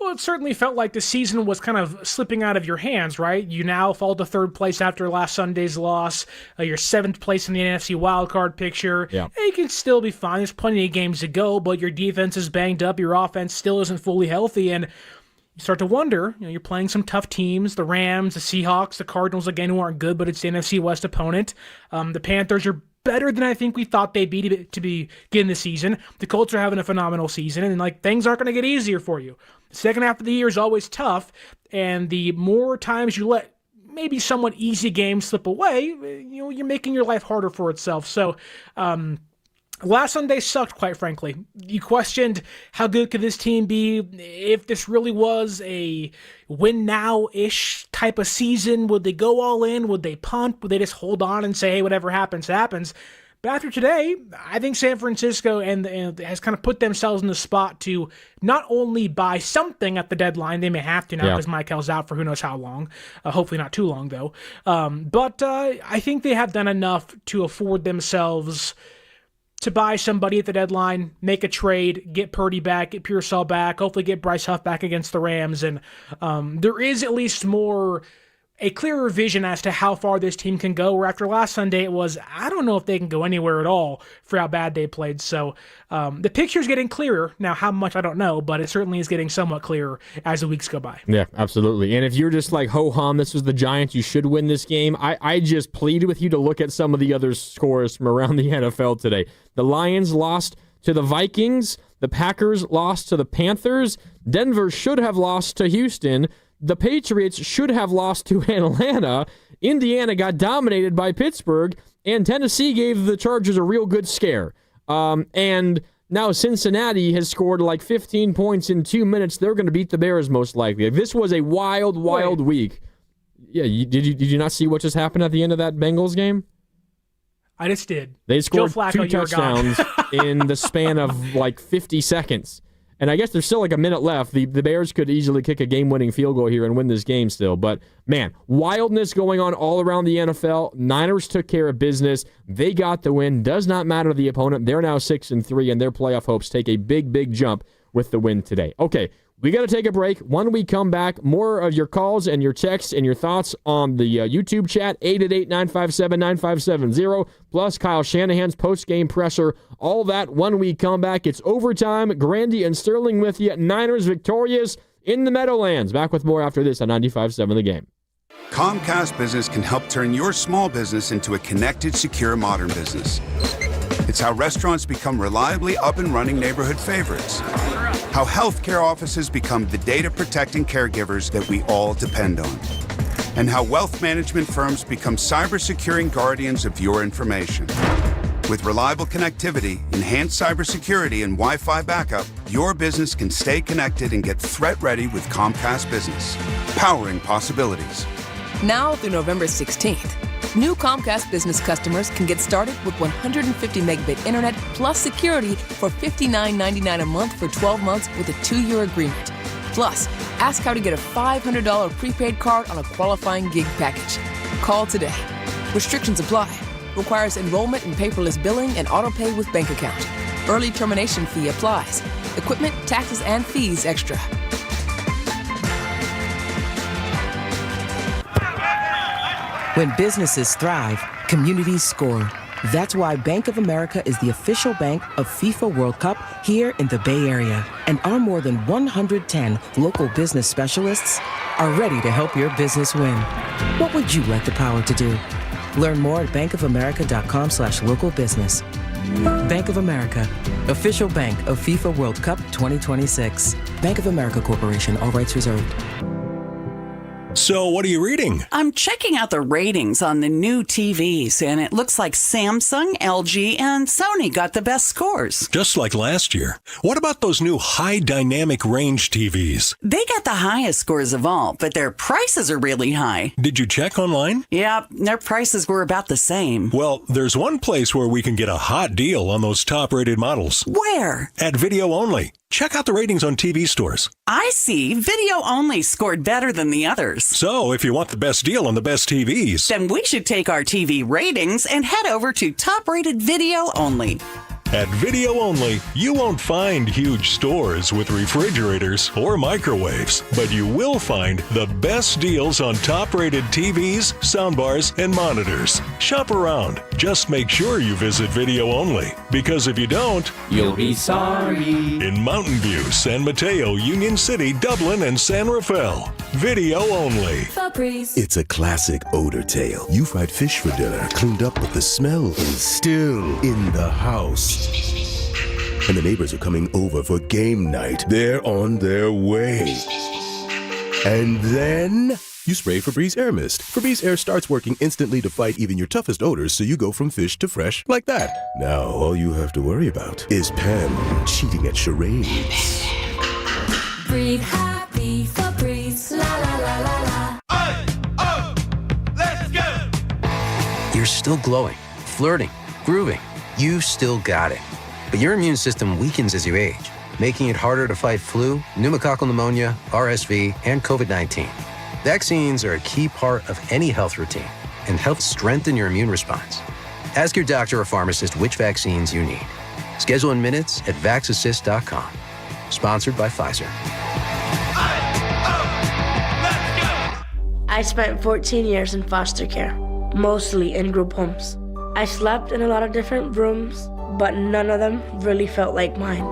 Well, it certainly felt like the season was kind of slipping out of your hands, right? You now fall to third place after last Sunday's loss. You're seventh place in the NFC wildcard picture. Yeah. You can still be fine. There's plenty of games to go, but your defense is banged up. Your offense still isn't fully healthy, and you start to wonder, you're playing some tough teams, the Rams, the Seahawks, the Cardinals, again, who aren't good, but it's the NFC West opponent. The Panthers are better than I think we thought they'd be to begin the season. The Colts are having a phenomenal season, and things aren't going to get easier for you. The second half of the year is always tough, and the more times you let maybe somewhat easy games slip away, you're making your life harder for itself. So, last Sunday sucked, quite frankly. You questioned how good could this team be, if this really was a win-now-ish type of season. Would they go all in? Would they punt? Would they just hold on and say, hey, whatever happens, happens? But after today, I think San Francisco and has kind of put themselves in the spot to not only buy something at the deadline, they may have to now because Michael's out for who knows how long, hopefully not too long though, but I think they have done enough to afford themselves to buy somebody at the deadline, make a trade, get Purdy back, get Pearsall back, hopefully get Bryce Huff back against the Rams, and there is at least a clearer vision as to how far this team can go, where after last Sunday it was, I don't know if they can go anywhere at all for how bad they played. So the picture's getting clearer. Now, how much, I don't know, but it certainly is getting somewhat clearer as the weeks go by. Yeah, absolutely. And if you're just like, ho-hum, this was the Giants, you should win this game, I just plead with you to look at some of the other scores from around the NFL today. The Lions lost to the Vikings. The Packers lost to the Panthers. Denver should have lost to Houston. The Patriots should have lost to Atlanta. Indiana got dominated by Pittsburgh, and Tennessee gave the Chargers a real good scare. And now Cincinnati has scored like 15 points in 2 minutes. They're going to beat the Bears most likely. This was a wild week. Yeah, did you not see what just happened at the end of that Bengals game? I just did. They scored 2 touchdowns in the span of like 50 seconds. And I guess there's still like a minute left. The Bears could easily kick a game-winning field goal here and win this game still. But, man, wildness going on all around the NFL. Niners took care of business. They got the win. Does not matter the opponent. They're now 6-3, and their playoff hopes take a big, big jump with the win today. Okay, we got to take a break. When we come back, more of your calls and your texts and your thoughts on the YouTube chat, 888-957-9570, plus Kyle Shanahan's post-game presser, all that when we come back. It's overtime. Grandy and Sterling with you. Niners victorious in the Meadowlands. Back with more after this on 95.7 The Game. Comcast Business can help turn your small business into a connected, secure, modern business. It's how restaurants become reliably up and running neighborhood favorites. How healthcare offices become the data-protecting caregivers that we all depend on. And how wealth management firms become cyber-securing guardians of your information. With reliable connectivity, enhanced cybersecurity, and Wi-Fi backup, your business can stay connected and get threat-ready with Comcast Business. Powering possibilities. Now through November 16th. New Comcast Business customers can get started with 150 megabit internet plus security for $59.99 a month for 12 months with a 2-year agreement. Plus, ask how to get a $500 prepaid card on a qualifying gig package. Call today. Restrictions apply. Requires enrollment in paperless billing and auto pay with bank account. Early termination fee applies. Equipment, taxes, and fees extra. When businesses thrive, Communities score. That's why Bank of America is the official bank of FIFA World Cup here in the Bay Area. And our more than 110 local business specialists are ready to help your business win. What would you like the power to do? Learn more at bankofamerica.com/local business. Bank of America, official bank of FIFA World Cup 2026. Bank of America Corporation, all rights reserved. So, what are you reading? I'm checking out the ratings on the new TVs, and it looks like Samsung, LG, and Sony got the best scores. Just like last year. What about those new high dynamic range TVs? They got the highest scores of all, but their prices are really high. Did you check online? Yeah, their prices were about the same. Well, there's one place where we can get a hot deal on those top-rated models. Where? At Video Only. Check out the ratings on TV stores. I see. Video Only scored better than the others. So, if you want the best deal on the best TVs, then we should take our TV ratings and head over to top-rated Video Only. At Video Only, you won't find huge stores with refrigerators or microwaves, but you will find the best deals on top-rated TVs, soundbars, and monitors. Shop around. Just make sure you visit Video Only, because if you don't, you'll be sorry. In Mountain View, San Mateo, Union City, Dublin, and San Rafael. Video Only. Febreze. It's a classic odor tale. You fried fish for dinner, cleaned up, but the smell is still in the house. And the neighbors are coming over for game night. They're on their way. And then you spray Febreze Air Mist. Febreze Air starts working instantly to fight even your toughest odors, so you go from fish to fresh like that. Now all you have to worry about is Pam cheating at charades. Breathe happy, Febreze, la la la la la. Oh, let's go! You're still glowing, flirting, grooving. You still got it. But your immune system weakens as you age, making it harder to fight flu, pneumococcal pneumonia, RSV, and COVID-19. Vaccines are a key part of any health routine and help strengthen your immune response. Ask your doctor or pharmacist which vaccines you need. Schedule in minutes at vaxassist.com. Sponsored by Pfizer. I spent 14 years in foster care, mostly in group homes. I slept in a lot of different rooms, but none of them really felt like mine.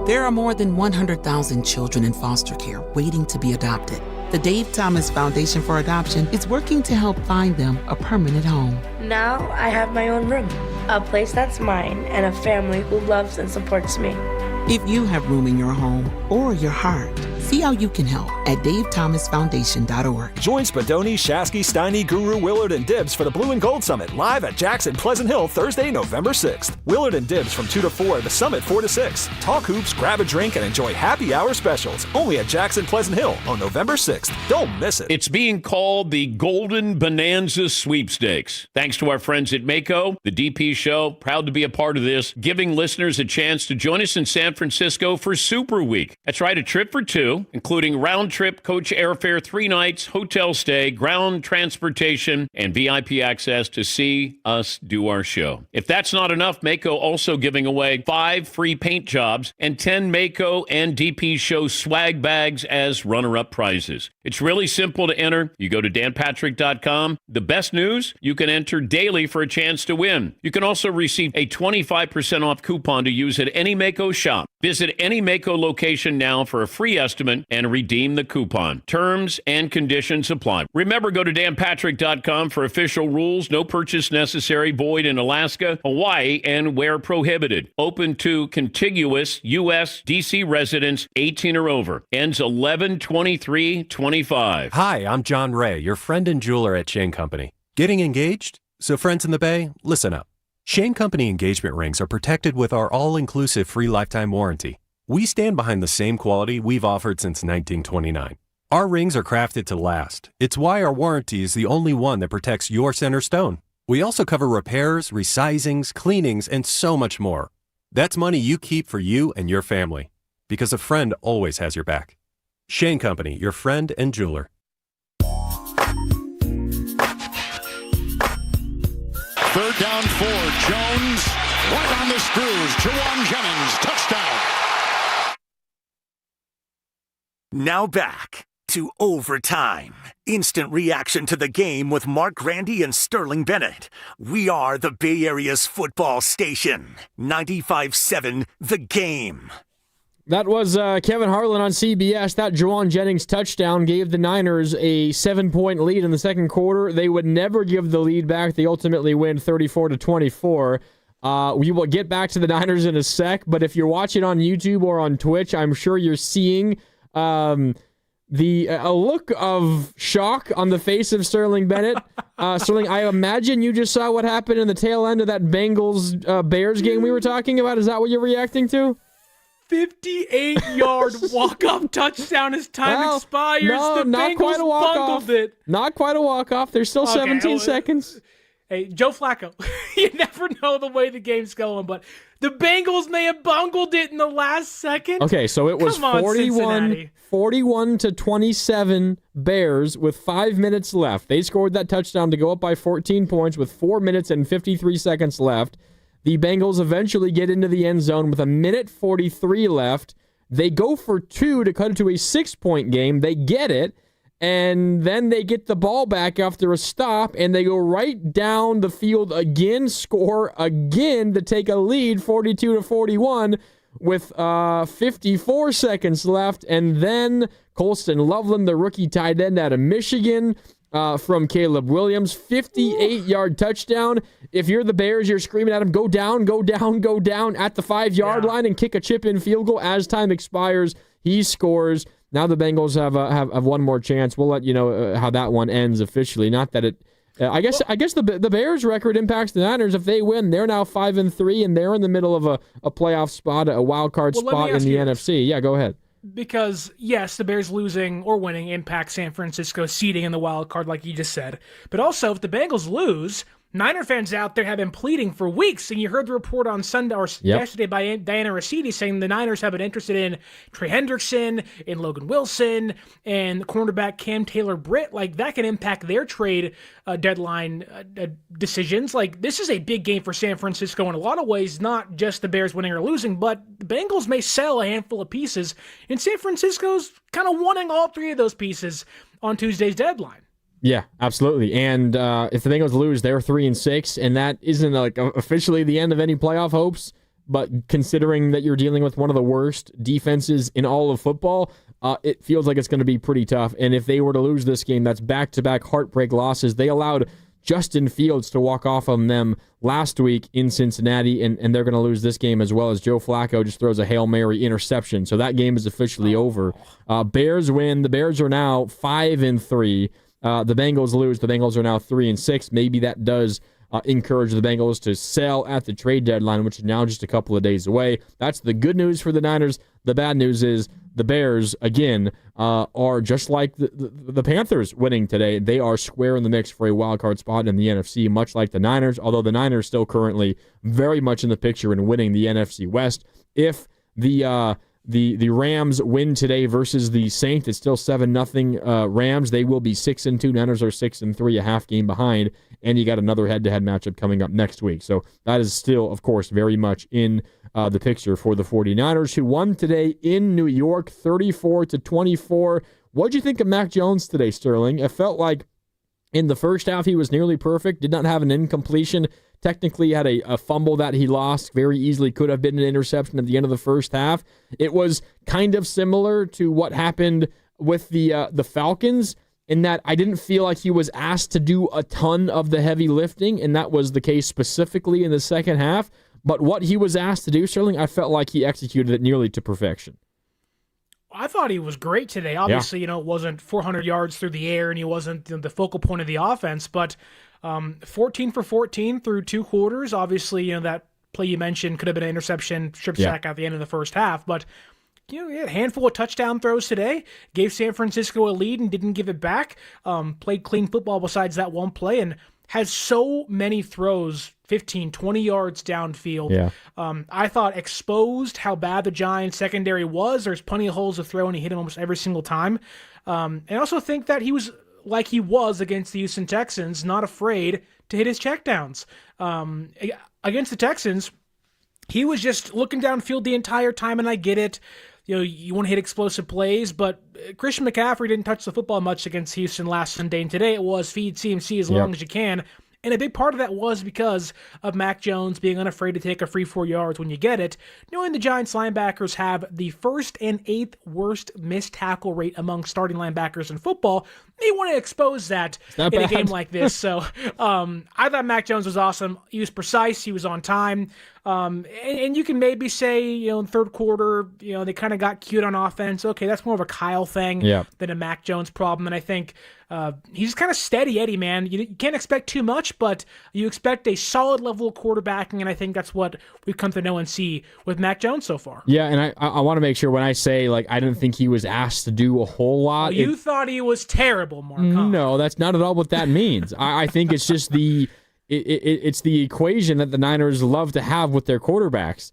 There are more than 100,000 children in foster care waiting to be adopted. The Dave Thomas Foundation for Adoption is working to help find them a permanent home. Now I have my own room, a place that's mine, and a family who loves and supports me. If you have room in your home or your heart, see how you can help at davethomasfoundation.org. Join Spadoni, Shasky, Steiny, Guru, Willard, and Dibbs for the Blue and Gold Summit live at Jackson Pleasant Hill Thursday, November 6th. Willard and Dibbs from 2 to 4, the Summit 4 to 6. Talk hoops, grab a drink, and enjoy happy hour specials only at Jackson Pleasant Hill on November 6th. Don't miss it. It's being called the Golden Bonanza Sweepstakes. Thanks to our friends at Mako, the DP Show, proud to be a part of this, giving listeners a chance to join us in San Francisco for Super Week. That's right, a trip for two, including round-trip coach airfare, 3 nights, hotel stay, ground transportation, and VIP access to see us do our show. If that's not enough, Mako also giving away 5 free paint jobs and 10 Mako and DP Show swag bags as runner-up prizes. It's really simple to enter. You go to danpatrick.com. The best news, you can enter daily for a chance to win. You can also receive a 25% off coupon to use at any Mako shop. Visit any Mako location now for a free estimate and redeem the coupon. Terms and conditions apply. Remember, go to danpatrick.com for official rules. No purchase necessary. Void in Alaska, Hawaii, and where prohibited. Open to contiguous U.S. D.C. residents 18 or over. Ends 11/23/25. Hi, I'm John Ray, your friend and jeweler at Shane Company. Getting engaged? So friends in the Bay, listen up. Shane Company engagement rings are protected with our all-inclusive free lifetime warranty. We stand behind the same quality we've offered since 1929. Our rings are crafted to last. It's why our warranty is the only one that protects your center stone. We also cover repairs, resizings, cleanings, and so much more. That's money you keep for you and your family, because a friend always has your back. Shane Company, your friend and jeweler. Third down 4. Jones right on the screws. Jawan Jennings, touchdown. Now back to overtime. Instant reaction to the game with Mark Grandy and Sterling Bennett. We are the Bay Area's football station. 95.7 The Game. That was Kevin Harlan on CBS. That Juwan Jennings touchdown gave the Niners a 7-point lead in the second quarter. They would never give the lead back. They ultimately win 34-24. We will get back to the Niners in a sec, but if you're watching on YouTube or on Twitch, I'm sure you're seeing a look of shock on the face of Sterling Bennett. Sterling, I imagine you just saw what happened in the tail end of that Bengals-Bears game we were talking about. Is that what you're reacting to? 58-yard walk-off touchdown as time expires. No, the not Bengals quite a walk-off. bungled it. Not quite a walk-off. There's still 17 seconds. Hey, Joe Flacco, you never know the way the game's going, but the Bengals may have bungled it in the last second. Okay, so it was 41-27 Bears with 5 minutes left. They scored that touchdown to go up by 14 points with 4 minutes and 53 seconds left. The Bengals eventually get into the end zone with 1:43 left. They go for 2 to cut it to a 6-point game. They get it, and then they get the ball back after a stop, and they go right down the field again, score again to take a lead, 42-41, with 54 seconds left. And then Colston Loveland, the rookie tight end out of Michigan, from Caleb Williams, 58-yard touchdown. If you're the Bears, you're screaming at him, go down, go down, go down at the 5-yard line and kick a chip-in field goal. As time expires, he scores. Now the Bengals have one more chance. We'll let you know how that one ends officially. Not that it. I guess the Bears' record impacts the Niners. If they win, they're now 5-3, and they're in the middle of a playoff spot, a wild card spot in the NFC. Yeah, go ahead. Because, yes, the Bears losing or winning impacts San Francisco's seeding in the wild card, like you just said. But also, if the Bengals lose, Niner fans out there have been pleading for weeks, and you heard the report on Sunday or yesterday by Diana Rossetti saying the Niners have been interested in Trey Hendrickson, in Logan Wilson, and cornerback Cam Taylor-Britt. Like, that can impact their trade deadline decisions. Like, this is a big game for San Francisco in a lot of ways, not just the Bears winning or losing, but the Bengals may sell a handful of pieces, and San Francisco's kind of wanting all three of those pieces on Tuesday's deadline. Yeah, absolutely. And if the Bengals lose, they're 3-6, and that isn't like officially the end of any playoff hopes. But considering that you're dealing with one of the worst defenses in all of football, it feels like it's going to be pretty tough. And if they were to lose this game, that's back-to-back heartbreak losses. They allowed Justin Fields to walk off on them last week in Cincinnati, and they're going to lose this game as well, as Joe Flacco just throws a Hail Mary interception. So that game is officially over. Bears win. The Bears are now 5-3. The Bengals lose. The Bengals are now 3-6. Maybe that does encourage the Bengals to sell at the trade deadline, which is now just a couple of days away. That's the good news for the Niners. The bad news is the Bears, again, are just like the Panthers winning today. They are square in the mix for a wild card spot in the NFC, much like the Niners, although the Niners still currently very much in the picture in winning the NFC West. If the Rams win today versus the Saints, it's still 7-0 Rams. They will be 6-2. Niners are 6-3, a half game behind, and you got another head-to-head matchup coming up next week. So that is still, of course, very much in the picture for the 49ers, who won today in New York, 34-24. What'd you think of Mac Jones today, Sterling? It felt like in the first half he was nearly perfect, did not have an incompletion. Technically had a fumble that he lost, very easily could have been an interception at the end of the first half. It was kind of similar to what happened with the Falcons, in that I didn't feel like he was asked to do a ton of the heavy lifting, and that was the case specifically in the second half. But what he was asked to do, Sterling, I felt like he executed it nearly to perfection. I thought he was great today. Obviously, it wasn't 400 yards through the air, and he wasn't the focal point of the offense, but 14 for 14 through 2 quarters. Obviously, that play you mentioned could have been an interception, strip sack at the end of the first half, but he had a handful of touchdown throws today, gave San Francisco a lead and didn't give it back, played clean football besides that one play, and has so many throws, 15, 20 yards downfield. Yeah. I thought exposed how bad the Giants secondary was. There's plenty of holes to throw, and he hit him almost every single time. And I also think that he was, like he was against the Houston Texans, not afraid to hit his checkdowns. Against the Texans, he was just looking downfield the entire time, and I get it. you want to hit explosive plays, but Christian McCaffrey didn't touch the football much against Houston last Sunday, and today it was feed CMC as long as you can. And a big part of that was because of Mac Jones being unafraid to take a free 4 yards when you get it, knowing the Giants linebackers have the 1st and 8th worst missed tackle rate among starting linebackers in football. They want to expose that in a game like this. So I thought Mac Jones was awesome. He was precise. He was on time. And you can maybe say, in third quarter, they kind of got cute on offense. Okay, that's more of a Kyle thing than a Mac Jones problem. And I think he's kind of steady Eddie, man. You can't expect too much, but you expect a solid level of quarterbacking, and I think that's what we've come to know and see with Mac Jones so far. Yeah, and I want to make sure when I say, I didn't think he was asked to do a whole lot. Well, you thought he was terrible, Mark. No, that's not at all what that means. I think it's just it's the equation that the Niners love to have with their quarterbacks.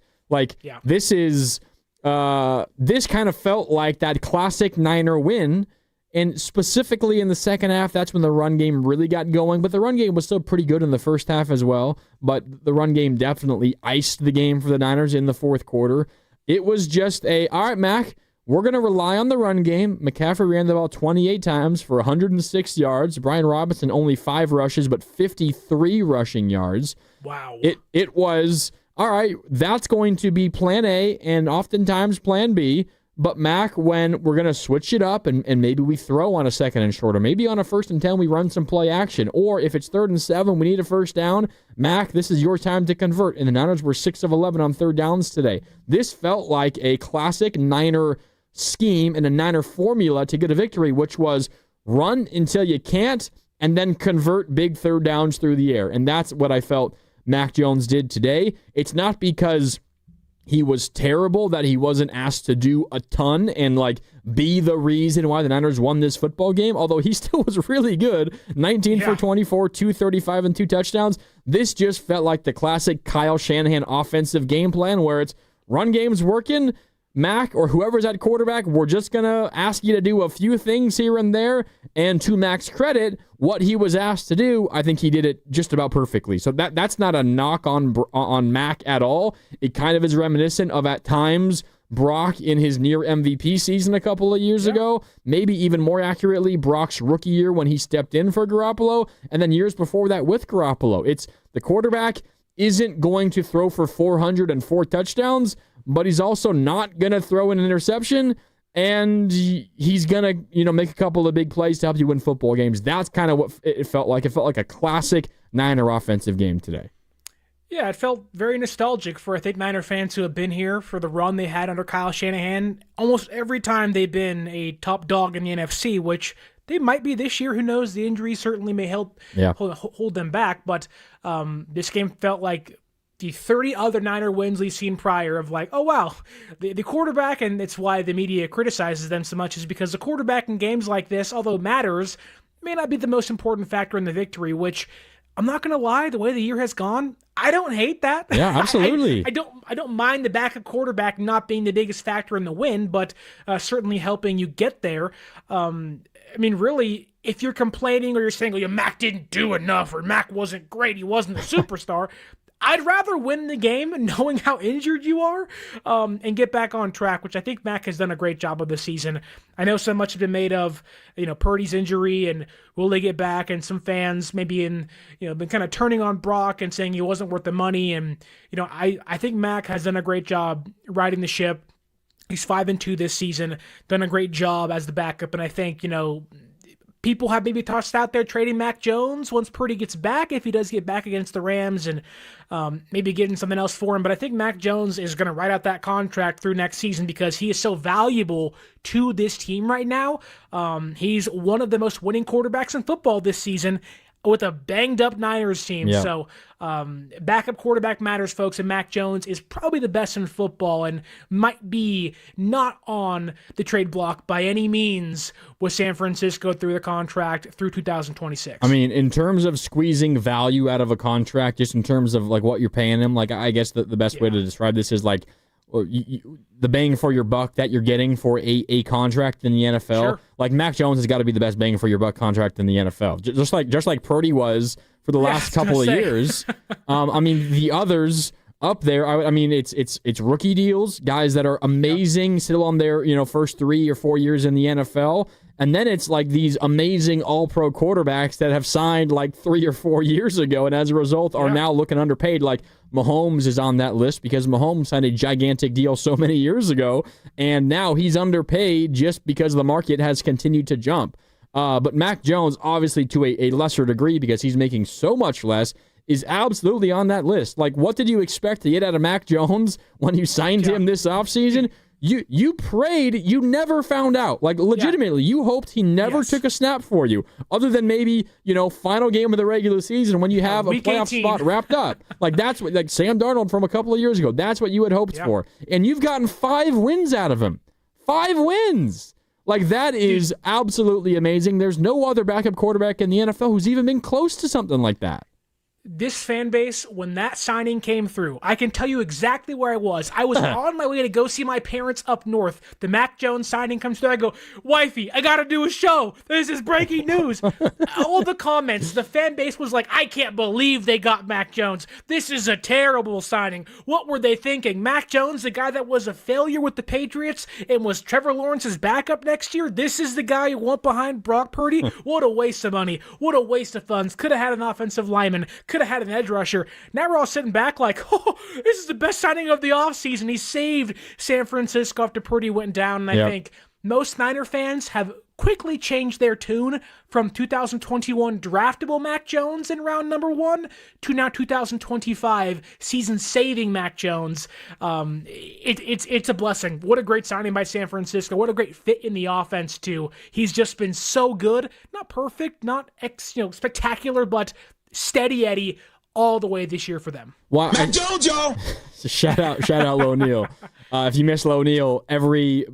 This is this kind of felt like that classic Niner win. And specifically in the second half, that's when the run game really got going. But the run game was still pretty good in the first half as well. But the run game definitely iced the game for the Niners in the fourth quarter. It was just all right, Mac, we're going to rely on the run game. McCaffrey ran the ball 28 times for 106 yards. Brian Robinson only 5 rushes, but 53 rushing yards. Wow. It was, all right, that's going to be plan A and oftentimes plan B. But Mac, when we're going to switch it up and maybe we throw on a 2nd and short, or maybe on a 1st and 10 we run some play action, or if it's 3rd and 7 we need a first down, Mac, this is your time to convert. And the Niners were 6 of 11 on 3rd downs today. This felt like a classic Niner scheme and a Niner formula to get a victory, which was run until you can't and then convert big 3rd downs through the air. And that's what I felt Mac Jones did today. It's not because he was terrible that he wasn't asked to do a ton and be the reason why the Niners won this football game, although he still was really good. 19 for 24, 235 and 2 touchdowns. This just felt like the classic Kyle Shanahan offensive game plan where it's run game's working, Mac or whoever's at quarterback, we're just going to ask you to do a few things here and there. And to Mac's credit, what he was asked to do, I think he did it just about perfectly. So that's not a knock on Mac at all. It kind of is reminiscent of, at times, Brock in his near MVP season a couple of years ago. Maybe even more accurately, Brock's rookie year when he stepped in for Garoppolo. And then years before that with Garoppolo. It's the quarterback isn't going to throw for 404 touchdowns, but he's also not going to throw an interception, and he's going to, make a couple of big plays to help you win football games. That's kind of what it felt like. It felt like a classic Niner offensive game today. Yeah, it felt very nostalgic for, I think, Niner fans who have been here for the run they had under Kyle Shanahan. Almost every time they've been a top dog in the NFC, which they might be this year. Who knows? The injuries certainly may help hold them back, but this game felt like the 30 other Niner wins we've seen prior of oh, wow, the quarterback, and it's why the media criticizes them so much, is because the quarterback in games like this, although it matters, may not be the most important factor in the victory, which I'm not going to lie, the way the year has gone, I don't hate that. Yeah, absolutely. I don't mind the backup quarterback not being the biggest factor in the win, but certainly helping you get there. Really, if you're complaining or you're saying, Mac didn't do enough or Mac wasn't great, he wasn't a superstar, I'd rather win the game knowing how injured you are and get back on track, which I think Mac has done a great job of this season. I know so much has been made of, Purdy's injury and will they get back, and some fans maybe been kind of turning on Brock and saying he wasn't worth the money. And, I think Mac has done a great job riding the ship. He's 5-2 this season, done a great job as the backup. And I think, people have maybe tossed out there trading Mac Jones once Purdy gets back, if he does get back against the Rams, and maybe getting something else for him. But I think Mac Jones is going to ride out that contract through next season because he is so valuable to this team right now. He's one of the most winning quarterbacks in football this season with a banged-up Niners team. Yeah. So backup quarterback matters, folks, and Mac Jones is probably the best in football and might be not on the trade block by any means with San Francisco through the contract through 2026. In terms of squeezing value out of a contract, just in terms of what you're paying him, I guess the best way to describe this is the bang for your buck that you're getting for a contract in the NFL. Sure. Mac Jones has got to be the best bang for your buck contract in the NFL. Just like Purdy was for the last couple of years. The others up there, I mean, it's rookie deals, guys that are amazing, still on their first 3 or 4 years in the NFL. And then it's like these amazing all-pro quarterbacks that have signed like 3 or 4 years ago, and as a result are now looking underpaid. Like Mahomes is on that list because Mahomes signed a gigantic deal so many years ago, and now he's underpaid just because the market has continued to jump. But Mac Jones, obviously to a lesser degree because he's making so much less, is absolutely on that list. Like, what did you expect to get out of Mac Jones when you signed him this offseason? You prayed, you never found out. Like, legitimately, you hoped he never took a snap for you, other than maybe, final game of the regular season when you have a playoff 18. Spot wrapped up. Like, that's what, like Sam Darnold from a couple of years ago, that's what you had hoped for. And you've gotten 5 wins out of him. 5 wins! Like, that is absolutely amazing. There's no other backup quarterback in the NFL who's even been close to something like that. This fan base, when that signing came through, I can tell you exactly where I was. I was on my way to go see my parents up north. The Mac Jones signing comes through. I go, wifey, I got to do a show. This is breaking news. All the comments, the fan base was like, I can't believe they got Mac Jones. This is a terrible signing. What were they thinking? Mac Jones, the guy that was a failure with the Patriots and was Trevor Lawrence's backup next year? This is the guy you want behind Brock Purdy? What a waste of money. What a waste of funds. Could have had an offensive lineman. Could have had an edge rusher. Now we're all sitting back like, oh, this is the best signing of the offseason. He saved San Francisco after Purdy went down. And I think most Niner fans have quickly changed their tune from 2021 draftable Mac Jones in round number 1 to now 2025 season-saving Mac Jones. It's a blessing. What a great signing by San Francisco. What a great fit in the offense, too. He's just been so good. Not perfect, not spectacular, but steady Eddie all the way this year for them. Well, Mac Jones, y'all! Shout out Lo Neal. If you miss Lo Neal,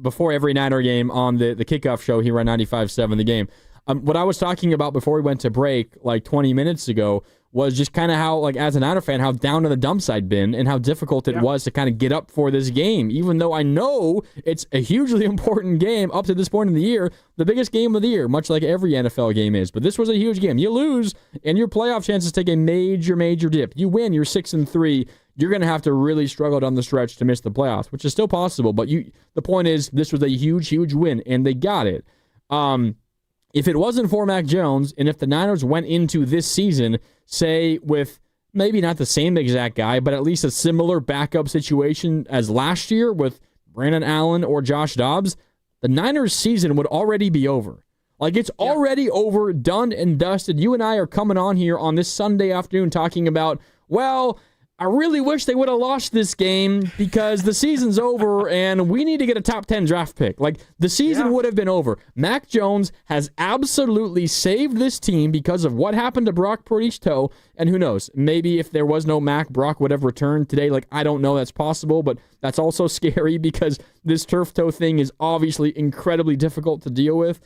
before every Niner game on the kickoff show, he ran 95.7 the game. What I was talking about before we went to break, like 20 minutes ago, was just kind of how, like, as a Niner fan, how down in the dumps I'd been and how difficult it was to kind of get up for this game. Even though I know it's a hugely important game up to this point in the year, the biggest game of the year, much like every NFL game is. But this was a huge game. You lose, and your playoff chances take a major, major dip. You win, you're 6-3. You're going to have to really struggle down the stretch to miss the playoffs, which is still possible. But the point is, this was a huge, huge win, and they got it. If it wasn't for Mac Jones, and if the Niners went into this season, say, with maybe not the same exact guy, but at least a similar backup situation as last year with Brandon Allen or Josh Dobbs, the Niners season would already be over. Like, it's already over, done and dusted. You and I are coming on here on this Sunday afternoon talking about, well, I really wish they would have lost this game because the season's over and we need to get a top 10 draft pick. Like, the season would have been over. Mac Jones has absolutely saved this team because of what happened to Brock Purdy's toe. And who knows, maybe if there was no Mac, Brock would have returned today. Like, I don't know, that's possible, but that's also scary because this turf toe thing is obviously incredibly difficult to deal with.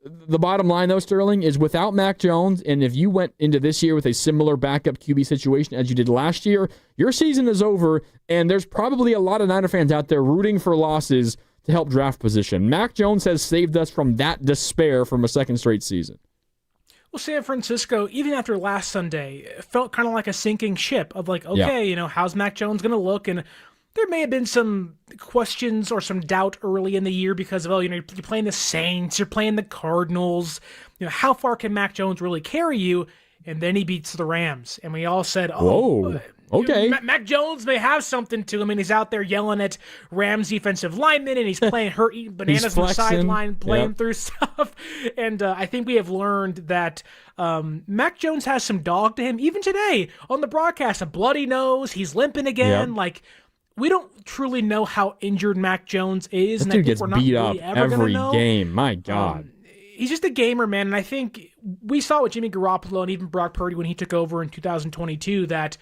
The bottom line, though, Sterling, is without Mac Jones, and if you went into this year with a similar backup QB situation as you did last year, your season is over, and there's probably a lot of Niner fans out there rooting for losses to help draft position. Mac Jones has saved us from that despair from a second straight season. Well, San Francisco, even after last Sunday, felt kind of like a sinking ship of like, okay, how's Mac Jones going to look? And there may have been some questions or some doubt early in the year because of, you're playing the Saints, you're playing the Cardinals. How far can Mac Jones really carry you? And then he beats the Rams. And we all said, okay. Mac Jones may have something to him, and he's out there yelling at Rams defensive linemen, and he's playing hurt, eating bananas on the sideline, playing through stuff. And I think we have learned that Mac Jones has some dog to him. Even today on the broadcast, a bloody nose, he's limping again. Like, we don't truly know how injured Mac Jones is. That dude gets beat up every game. My God. He's just a gamer, man. And I think we saw with Jimmy Garoppolo and even Brock Purdy when he took over in 2022 that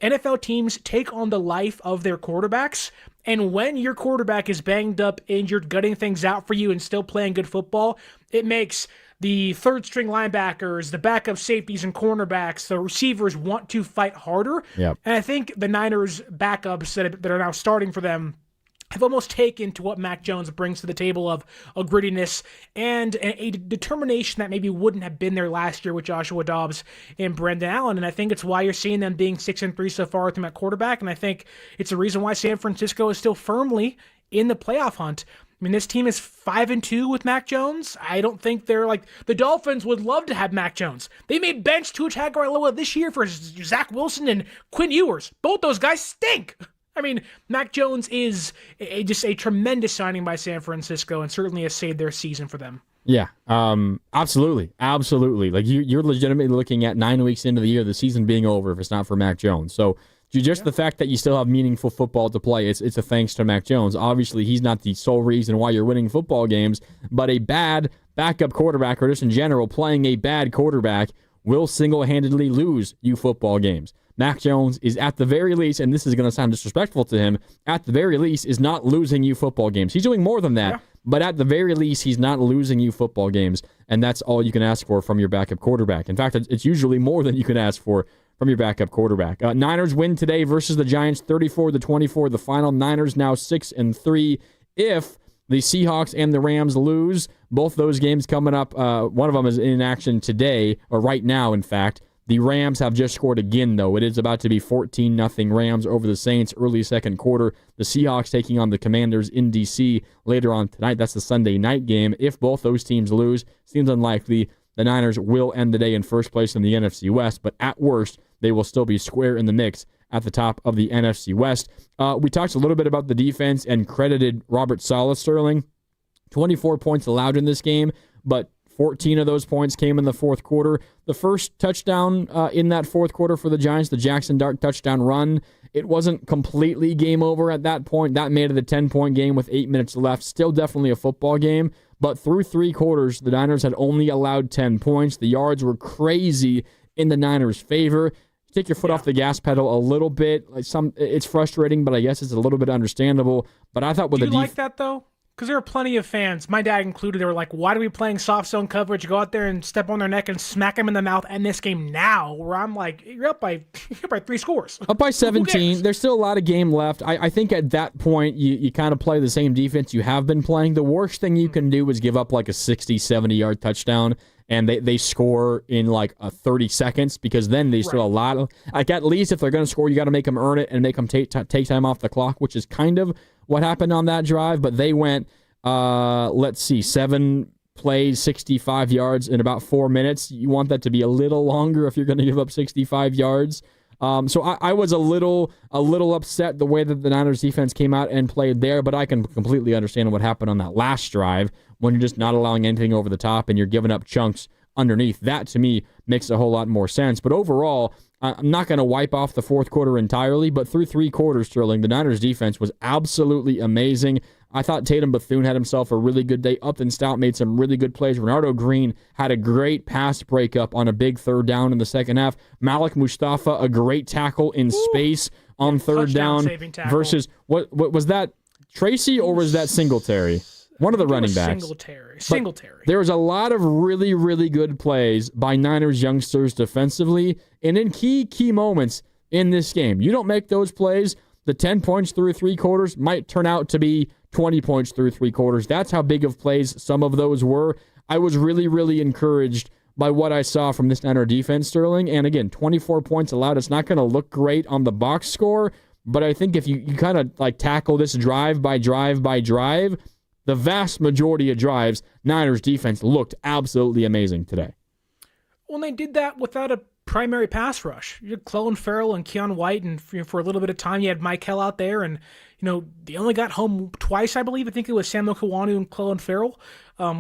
NFL teams take on the life of their quarterbacks. And when your quarterback is banged up, injured, gutting things out for you and still playing good football, it makes the third-string linebackers, the backup safeties and cornerbacks, the receivers want to fight harder. And I think the Niners' backups that are now starting for them have almost taken to what Mac Jones brings to the table of a grittiness and a determination that maybe wouldn't have been there last year with Joshua Dobbs and Brendan Allen. And I think it's why you're seeing them being 6-3 so far with them at quarterback. And I think it's a reason why San Francisco is still firmly in the playoff hunt. I mean, this team is 5-2 with Mac Jones. I don't think they're like the Dolphins would love to have Mac Jones. They made bench Tua Tagovailoa this year for Zach Wilson and Quinn Ewers. Both those guys stink. I mean, Mac Jones is just a tremendous signing by San Francisco and certainly has saved their season for them. Yeah, absolutely. Like you're legitimately looking at 9 weeks into the year, the season being over if it's not for Mac Jones. So just the fact that you still have meaningful football to play, it's a thanks to Mac Jones. Obviously, he's not the sole reason why you're winning football games, but a bad backup quarterback, or just in general, playing a bad quarterback will single-handedly lose you football games. Mac Jones is at the very least, and this is going to sound disrespectful to him, at the very least is not losing you football games. He's doing more than that, but at the very least, he's not losing you football games, and that's all you can ask for from your backup quarterback. In fact, it's usually more than you can ask for from your backup quarterback. Niners win today versus the Giants, 34-24. The final, Niners now 6-3. If the Seahawks and the Rams lose, both those games coming up, one of them is in action today, or right now, in fact. The Rams have just scored again, though. It is about to be 14-0 Rams over the Saints early second quarter. The Seahawks taking on the Commanders in D.C. later on tonight. That's the Sunday night game. If both those teams lose, seems unlikely, the Niners will end the day in first place in the NFC West, but at worst, they will still be square in the mix at the top of the NFC West. We talked a little bit about the defense and credited Robert Saleh, Sterling. 24 points allowed in this game, but 14 of those points came in the fourth quarter. The first touchdown in that fourth quarter for the Giants, the Jackson Dart touchdown run, it wasn't completely game over at that point. That made it a 10-point game with 8 minutes left. Still definitely a football game, but through 3 quarters, the Niners had only allowed 10 points. The yards were crazy in the Niners' favor. Take your foot off the gas pedal a little bit. It's frustrating, but I guess it's a little bit understandable. But I thought with Do you like that, though? Because there are plenty of fans, my dad included, they were like, why are we playing soft zone coverage? Go out there and step on their neck and smack them in the mouth end this game now. Where I'm like, you're up by 3 scores. Up by 17. There's still a lot of game left. I think at that point, you kind of play the same defense you have been playing. The worst thing you can do is give up like a 60, 70-yard touchdown, and they score in like 30 seconds, because then they still a lot of, like, at least if they're going to score, you got to make them earn it and make them take time off the clock, which is kind of what happened on that drive. But they went, 7 plays, 65 yards in about 4 minutes. You want that to be a little longer if you're going to give up 65 yards. So I was a little upset the way that the Niners defense came out and played there, but I can completely understand what happened on that last drive when you're just not allowing anything over the top and you're giving up chunks underneath. That, to me, makes a whole lot more sense. But overall, I'm not going to wipe off the fourth quarter entirely, but through 3 quarters, Sterling, the Niners defense was absolutely amazing. I thought Tatum Bethune had himself a really good day. Upton Stout made some really good plays. Renardo Green had a great pass breakup on a big third down in the second half. Malik Mustafa, a great tackle in space on third down versus, what was that, Tracy, or was that Singletary? One of the running backs. Singletary. There was a lot of really, really good plays by Niners youngsters defensively and in key moments in this game. You don't make those plays, the 10 points through 3 quarters might turn out to be 20 points through 3 quarters. That's how big of plays some of those were. I was really, really encouraged by what I saw from this Niner defense, Sterling. And again, 24 points allowed. It's not going to look great on the box score, but I think if you kind of like tackle this drive by drive by drive, the vast majority of drives, Niners defense looked absolutely amazing today. Well, they did that without a primary pass rush. You had Clelin Ferrell and Keon White, and for a little bit of time, you had Michael out there, and they only got home twice, I believe. I think it was Samuel Kawanu and Clelin Ferrell,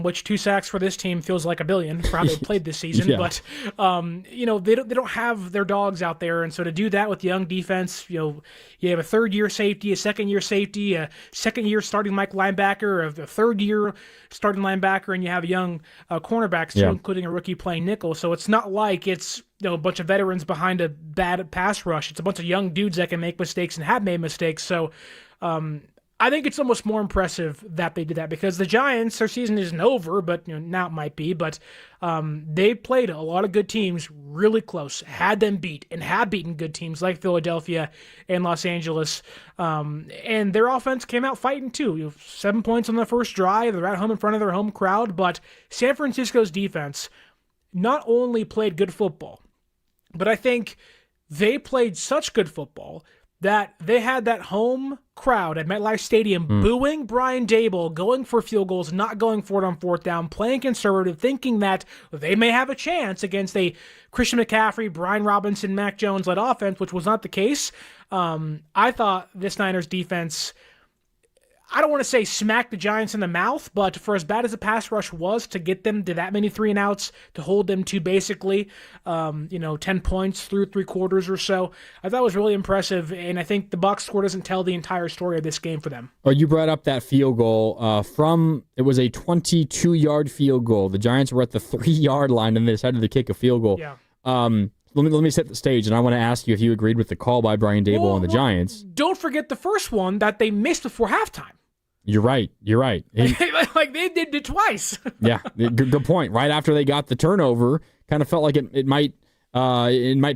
which 2 sacks for this team feels like $1 billion for how they played this season. Yeah. But they don't have their dogs out there, and so to do that with young defense, you have a 3rd-year safety, a 2nd-year safety, a 2nd-year starting Mike linebacker, a 3rd-year starting linebacker, and you have young cornerbacks too, including a rookie playing nickel. So it's not like it's a bunch of veterans behind a bad pass rush. It's a bunch of young dudes that can make mistakes and have made mistakes. So I think it's almost more impressive that they did that, because the Giants, their season isn't over, but now it might be. But they played a lot of good teams really close, had them beat, and have beaten good teams like Philadelphia and Los Angeles. And their offense came out fighting too. 7 points on the first drive. They're at home in front of their home crowd. But San Francisco's defense not only played good football, but I think they played such good football that they had that home crowd at MetLife Stadium booing Brian Daboll, going for field goals, not going for it on fourth down, playing conservative, thinking that they may have a chance against a Christian McCaffrey, Brian Robinson, Mac Jones-led offense, which was not the case. I thought this Niners defense, I don't want to say smack the Giants in the mouth, but for as bad as the pass rush was to get them to that many 3-and-outs, to hold them to basically, 10 points through 3 quarters or so, I thought it was really impressive. And I think the Bucs score doesn't tell the entire story of this game for them. Oh, you brought up that field goal it was a 22-yard field goal. The Giants were at the 3-yard line and they decided to kick a field goal. Yeah. Let me set the stage, and I want to ask you if you agreed with the call by Brian Daboll and the Giants. Don't forget the first one that they missed before halftime. You're right. Like they did it twice. Yeah, good point. Right after they got the turnover, kind of felt like it might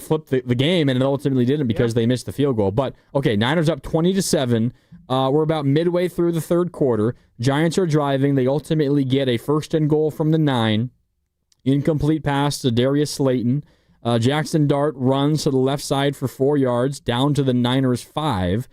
flip the game, and it ultimately didn't because they missed the field goal. But okay, Niners up 20-7. We're about midway through the third quarter. Giants are driving. They ultimately get a 1st and goal from the 9. Incomplete pass to Darius Slayton. Jackson Dart runs to the left side for 4 yards, down to the Niners 5.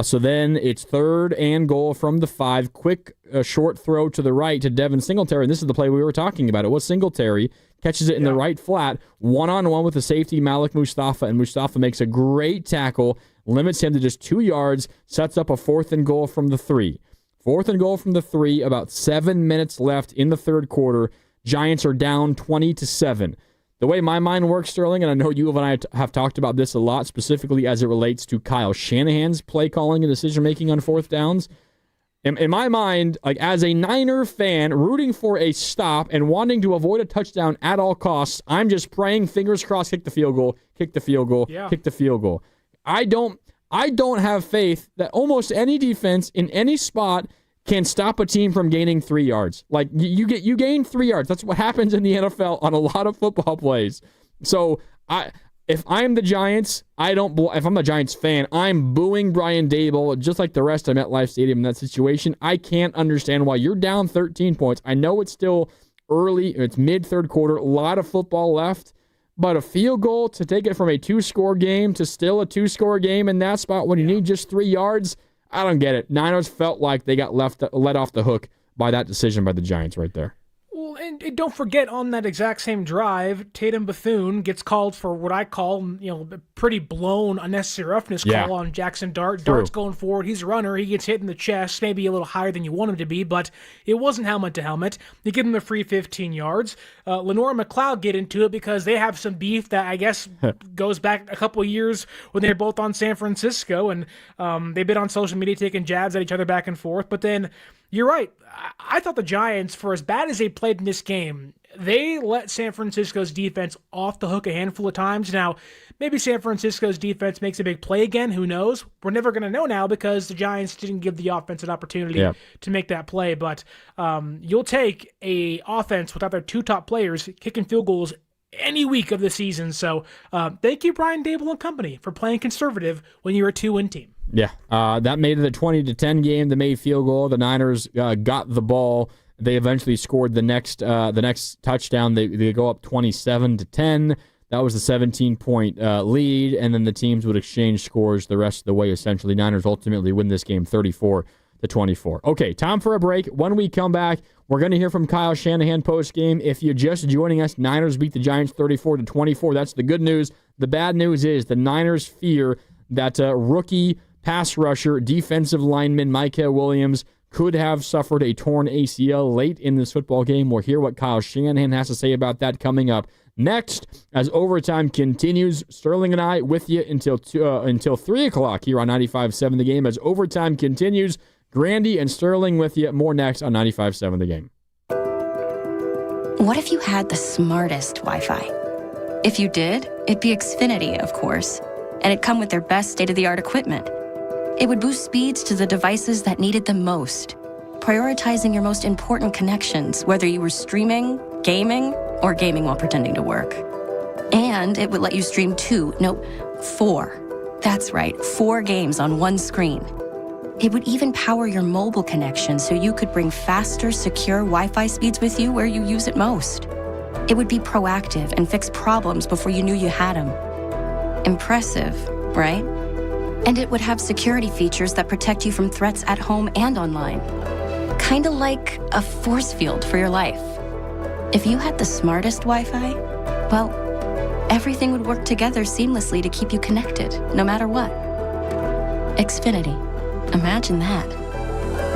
So then it's 3rd and goal from the 5. Quick short throw to the right to Devin Singletary. And this is the play we were talking about. It was Singletary. Catches it in the right flat. 1-on-1 with the safety, Malik Mustafa. And Mustafa makes a great tackle. Limits him to just 2 yards. Sets up a 4th and goal from the 3. 4th and goal from the 3. About 7 minutes left in the third quarter. Giants are down 20-7. The way my mind works, Sterling, and I know you and I have talked about this a lot, specifically as it relates to Kyle Shanahan's play calling and decision-making on 4th downs. In my mind, like as a Niner fan, rooting for a stop and wanting to avoid a touchdown at all costs, I'm just praying, fingers crossed, kick the field goal, kick the field goal, kick the field goal. I don't have faith that almost any defense in any spot can stop a team from gaining 3 yards. Like you gain 3 yards. That's what happens in the NFL on a lot of football plays. So if I'm the Giants, if I'm a Giants fan, I'm booing Brian Daboll just like the rest of MetLife Stadium in that situation. I can't understand why you're down 13 points. I know it's still early. It's mid-third quarter. A lot of football left. But a field goal to take it from a 2-score game to still a 2-score game in that spot when you need just 3 yards, I don't get it. Niners felt like they got let off the hook by that decision by the Giants right there. Well, and don't forget, on that exact same drive, Tatum Bethune gets called for what I call, pretty blown unnecessary roughness call on Jackson Dart. True. Dart's going forward. He's a runner. He gets hit in the chest, maybe a little higher than you want him to be, but it wasn't helmet to helmet. You give him a free 15 yards. Lenore and McLeod get into it because they have some beef that I guess goes back a couple of years when they were both on San Francisco, and they've been on social media taking jabs at each other back and forth. But then you're right. I thought the Giants, for as bad as they played in this game, they let San Francisco's defense off the hook a handful of times. Now, maybe San Francisco's defense makes a big play again. Who knows? We're never going to know now because the Giants didn't give the offense an opportunity to make that play. But you'll take a offense without their 2 top players kicking field goals any week of the season. So thank you, Brian Daboll and company, for playing conservative when you're a 2-win team. Yeah, that made it a 20-10 game. The made field goal. The Niners got the ball. They eventually scored the next touchdown. They go up 27-10. That was the 17-point lead, and then the teams would exchange scores the rest of the way. Essentially, Niners ultimately win this game 34-24. Okay, time for a break. When we come back, we're going to hear from Kyle Shanahan post game. If you're just joining us, Niners beat the Giants 34-24. That's the good news. The bad news is the Niners fear that rookie pass rusher, defensive lineman Micah Williams could have suffered a torn ACL late in this football game. We'll hear what Kyle Shanahan has to say about that coming up next as overtime continues. Sterling and I with you until 3 o'clock here on 95.7 The Game as overtime continues. Grandy and Sterling with you. More next on 95.7 The Game. What if you had the smartest Wi-Fi? If you did, it'd be Xfinity, of course, and it'd come with their best state-of-the-art equipment. It would boost speeds to the devices that needed them most, prioritizing your most important connections, whether you were streaming, gaming, or gaming while pretending to work. And it would let you stream 4. That's right, 4 games on one screen. It would even power your mobile connection so you could bring faster, secure Wi-Fi speeds with you where you use it most. It would be proactive and fix problems before you knew you had them. Impressive, right? And it would have security features that protect you from threats at home and online. Kinda like a force field for your life. If you had the smartest Wi-Fi, well, everything would work together seamlessly to keep you connected, no matter what. Xfinity. Imagine that.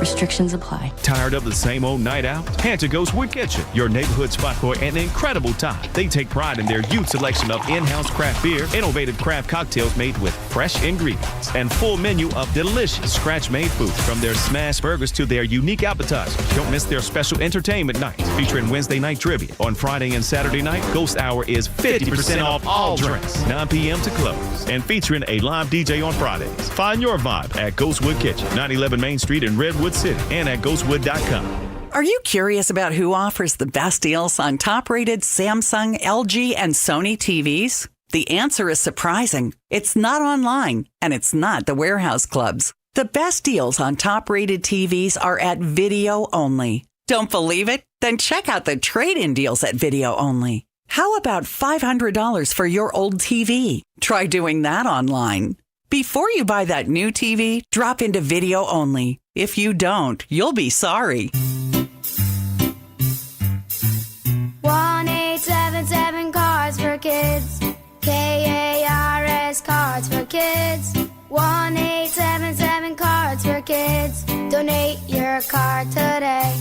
Restrictions apply. Tired of the same old night out? Head to Ghostwood Kitchen, your neighborhood spot for an incredible time. They take pride in their huge selection of in-house craft beer, innovative craft cocktails made with fresh ingredients, and full menu of delicious scratch-made food. From their smash burgers to their unique appetizers. Don't miss their special entertainment nights, featuring Wednesday night trivia. On Friday and Saturday night, Ghost Hour is 50% off all drinks, 9 p.m. to close, and featuring a live DJ on Fridays. Find your vibe at Ghostwood Kitchen, 911 Main Street in Redwood City, and at ghostwood.com. Are you curious about who offers the best deals on top-rated Samsung, LG, and Sony TVs? The answer is surprising. It's not online, and it's not the warehouse clubs. The best deals on top-rated TVs are at Video Only. Don't believe it? Then check out the trade-in deals at Video Only. How about $500 for your old TV? Try doing that online. Before you buy that new TV, drop into Video Only. If you don't, you'll be sorry. 1-877 Cards for Kids. KARS Cards for Kids. 1-877 Cards for Kids. Donate your card today.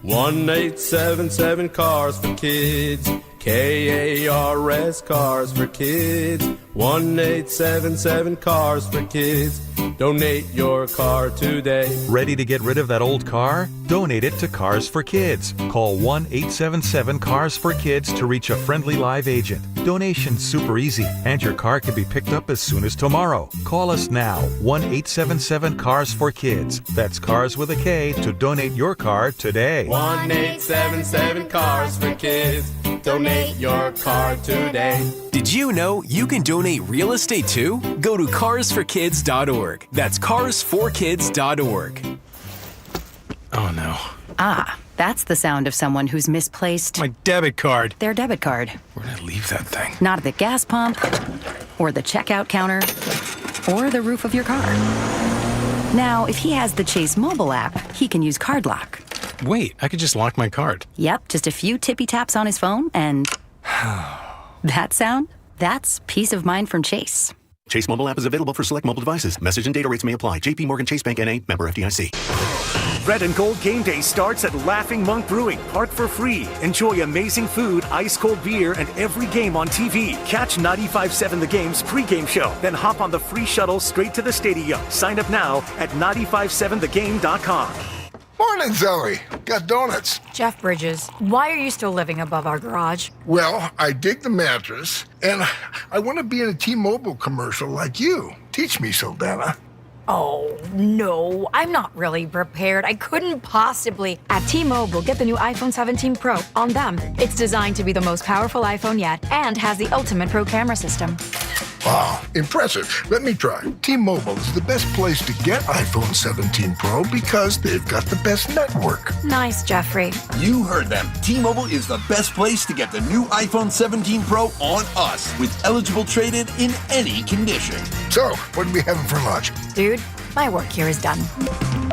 1-877 Cars for Kids. KARS Cars for Kids. 1-877 Cars for Kids. Donate your car today. Ready to get rid of that old car? Donate it to Cars for Kids. Call 1-877-CARS-FOR-KIDS to reach a friendly live agent. Donation's super easy, and your car can be picked up as soon as tomorrow. Call us now, 1-877-CARS-FOR-KIDS. That's Cars with a K to donate your car today. 1-877 Cars for Kids. Donate your car today. Did you know you can donate real estate too? Go to carsforkids.org. That's carsforkids.org. Oh no. Ah, that's the sound of someone who's misplaced my debit card. Their debit card. Where'd I leave that thing? Not at the gas pump, or the checkout counter, or the roof of your car. Now, if he has the Chase mobile app, he can use Card Lock. Wait, I could just lock my card. Yep, just a few tippy taps on his phone, and that sound? That's peace of mind from Chase. Chase mobile app is available for select mobile devices. Message and data rates may apply. JP Morgan Chase Bank N.A. member FDIC. Red and Gold Game Day starts at Laughing Monk Brewing. Park for free. Enjoy amazing food, ice-cold beer, and every game on TV. Catch 95.7 The Game's pregame show. Then hop on the free shuttle straight to the stadium. Sign up now at 957thegame.com. Morning, Zoe. Got donuts. Jeff Bridges, why are you still living above our garage? Well, I dig the mattress, and I want to be in a T-Mobile commercial like you. Teach me, Saldana. Oh, no, I'm not really prepared. I couldn't possibly. At T-Mobile, get the new iPhone 17 Pro on them. It's designed to be the most powerful iPhone yet and has the ultimate pro camera system. Wow, impressive. Let me try. T-Mobile is the best place to get iPhone 17 Pro because they've got the best network. Nice, Jeffrey. You heard them. T-Mobile is the best place to get the new iPhone 17 Pro on us with eligible trade-in in any condition. So, what are we having for lunch? Dude, my work here is done.